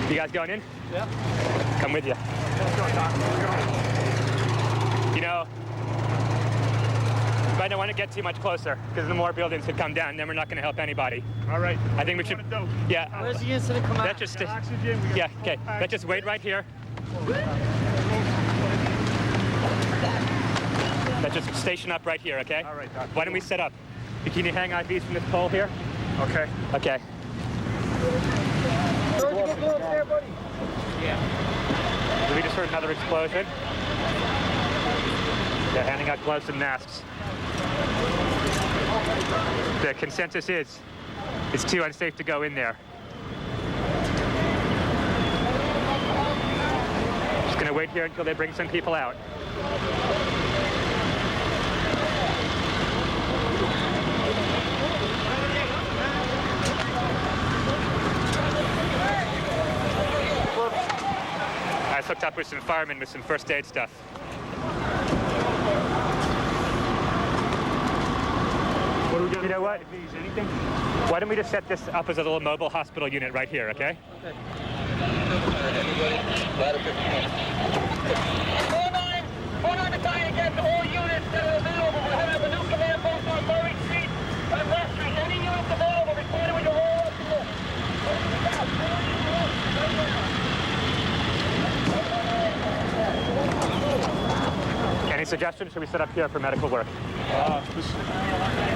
You guys going in? Yeah. Come with you. Let's go, Doc. You know, I don't want to get too much closer because the more buildings could come down, then we're not going to help anybody. All right. I think we should. Yeah. Where's the incident come out? Let's just. Oxygen. Yeah. Okay. Let's just wait right here. Let's just station up right here. Okay. All right, Doc. Why don't we set up? Can you hang IVs from this pole here? Okay. Okay. Yeah. We just heard another explosion. They're handing out gloves and masks. The consensus is it's too unsafe to go in there. Just gonna wait here until they bring some people out. I was hooked up with some firemen with some first aid stuff. What are we gonna You know do? what? Anything? Why don't we just set this up as a little mobile hospital unit right here, okay? Okay. 49 battalion against all units that are available. We're heading up a new command post on Murray Street and West Street. Any units available, report it when you're all up here. Any suggestions? Should we set up here for medical work?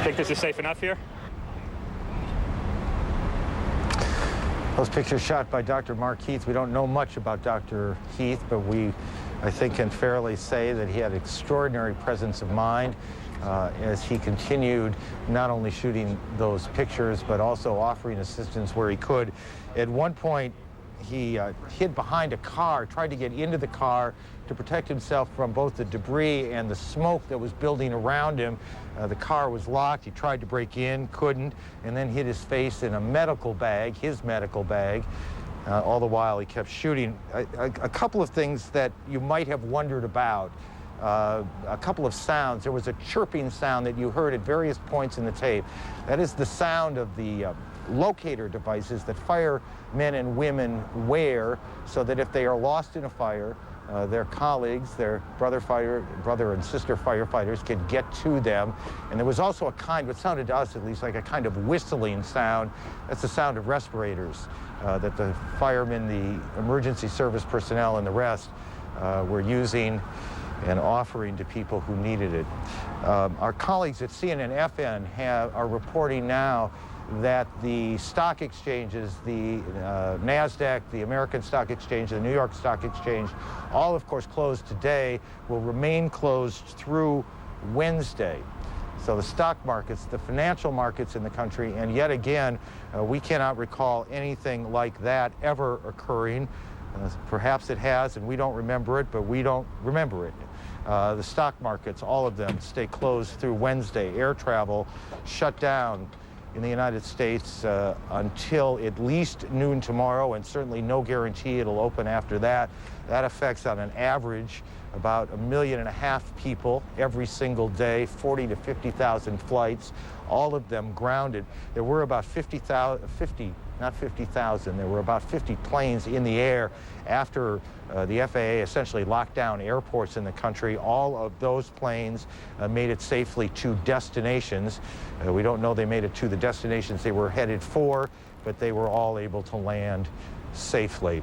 Think this is safe enough here? Those pictures shot by Dr. Mark Heath. We don't know much about Dr. Heath, but we, I think, can fairly say that he had extraordinary presence of mind as he continued not only shooting those pictures, but also offering assistance where he could. At one point, he hid behind a car, tried to get into the car to protect himself from both the debris and the smoke that was building around him. The car was locked. He tried to break in, couldn't, and then hid his face in a medical bag, his medical bag. All the while he kept shooting. A couple of things that you might have wondered about. A couple of sounds. There was a chirping sound that you heard at various points in the tape. That is the sound of the locator devices that firemen and women wear so that if they are lost in a fire, their colleagues, their brother and sister firefighters can get to them. And there was also a kind, what sounded to us at least, like a kind of whistling sound. That's the sound of respirators that the firemen, the emergency service personnel, and the rest were using and offering to people who needed it. Our colleagues at CNN-FN are reporting now that the stock exchanges, the NASDAQ, the American Stock Exchange, the New York Stock Exchange, all of course closed today, will remain closed through Wednesday. So the stock markets, the financial markets in the country, and yet again, we cannot recall anything like that ever occurring. Perhaps it has, and we don't remember it, but we don't remember it. The stock markets, all of them, stay closed through Wednesday. Air travel shut down in the United States until at least noon tomorrow, and certainly no guarantee it'll open after that. That affects, on an average, about 1.5 million people every single day, 40 to 50,000 flights, all of them grounded. There were about 50,000, there were about 50 planes in the air after the FAA essentially locked down airports in the country. All of those planes made it safely to destinations. We don't know they made it to the destinations they were headed for, but they were all able to land safely.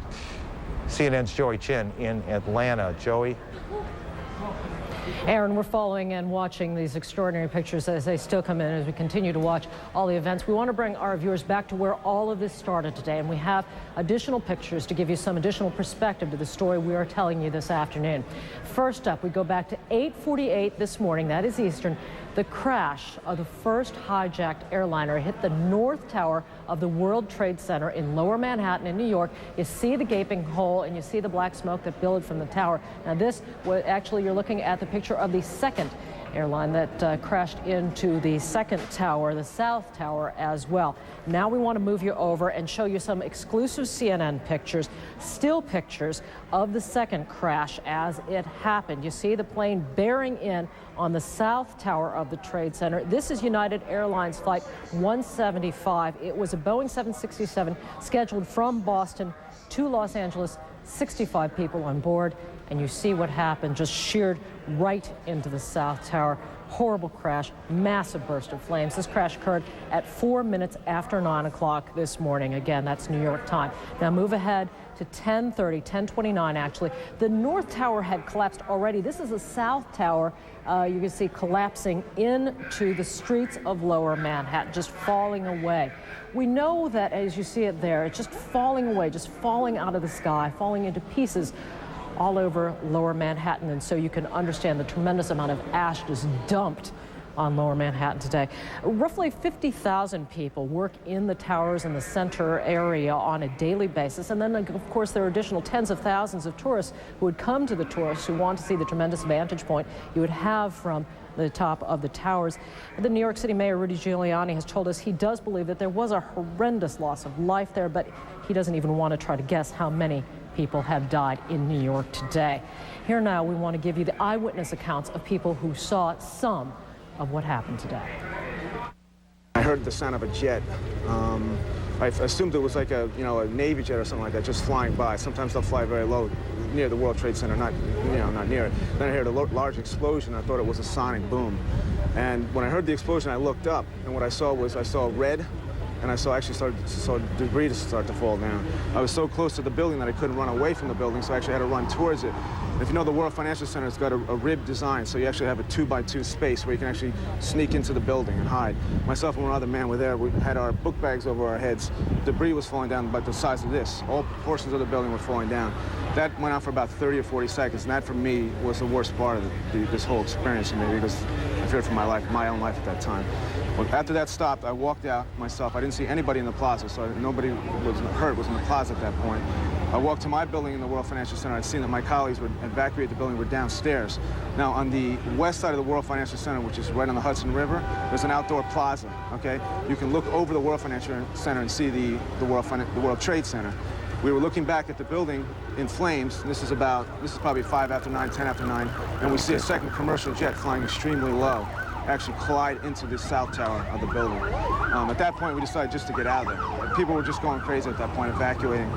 CNN's Joey Chin in Atlanta. Joey? Aaron, we're following and watching these extraordinary pictures as they still come in, as we continue to watch all the events. We want to bring our viewers back to where all of this started today, and we have additional pictures to give you some additional perspective to the story we are telling you this afternoon. First up, we go back to 8:48 this morning, that is Eastern. The crash of the first hijacked airliner hit the North Tower of the World Trade Center in Lower Manhattan in New York. You see the gaping hole and you see the black smoke that billowed from the tower. Now this, actually you're looking at the picture of the second airline that crashed into the second tower, the South Tower as well. Now we want to move you over and show you some exclusive CNN pictures, still pictures of the second crash as it happened. You see the plane bearing in on the South Tower of the Trade Center. This is United Airlines Flight 175. It was a Boeing 767 scheduled from Boston to Los Angeles, 65 people on board. And you see what happened, just sheared right into the South Tower. Horrible crash, massive burst of flames. This crash occurred at 4 minutes after 9 o'clock this morning. Again, that's New York time. Now move ahead to 10:30, 10:29 actually. The North Tower had collapsed already. This is the South Tower. You can see collapsing into the streets of Lower Manhattan, just falling away. We know that as you see it there, it's just falling away, just falling out of the sky, falling into pieces all over Lower Manhattan, and so you can understand the tremendous amount of ash just dumped on Lower Manhattan today. Roughly 50,000 people work in the towers in the center area on a daily basis, and then of course there are additional tens of thousands of tourists who would come to the tourists who want to see the tremendous vantage point you would have from the top of the towers. The New York City Mayor Rudy Giuliani has told us he does believe that there was a horrendous loss of life there, but he doesn't even want to try to guess how many people have died in New York today. Here now we want to give you the eyewitness accounts of people who saw some of what happened today. I heard the sound of a jet. I assumed it was like a Navy jet or something like that, just flying by. Sometimes they'll fly very low near the World Trade Center, not near it. Then I heard a large explosion. I thought it was a sonic boom. And when I heard the explosion, I looked up, and what I saw red, and I saw debris start to fall down. I was so close to the building that I couldn't run away from the building, so I actually had to run towards it. If you know, the World Financial Center has got a rib design, so you actually have a 2x2 space where you can actually sneak into the building and hide. Myself and one other man were there. We had our book bags over our heads. Debris was falling down about the size of this. All portions of the building were falling down. That went on for about 30 or 40 seconds, and that for me was the worst part of this whole experience for me, because I feared for my own life at that time. But after that stopped, I walked out myself. I didn't see anybody in the plaza, so nobody was hurt, was in the plaza at that point. I walked to my building in the World Financial Center. I'd seen that my colleagues were evacuated the building, were downstairs. Now, on the west side of the World Financial Center, which is right on the Hudson River, there's an outdoor plaza, okay? You can look over the World Financial Center and see the World Trade Center. We were looking back at the building in flames. This is probably 5 after 9, 10 after 9, and we see a second commercial jet flying extremely low actually collide into the South Tower of the building. At that point, we decided just to get out of there. People were just going crazy at that point, evacuating.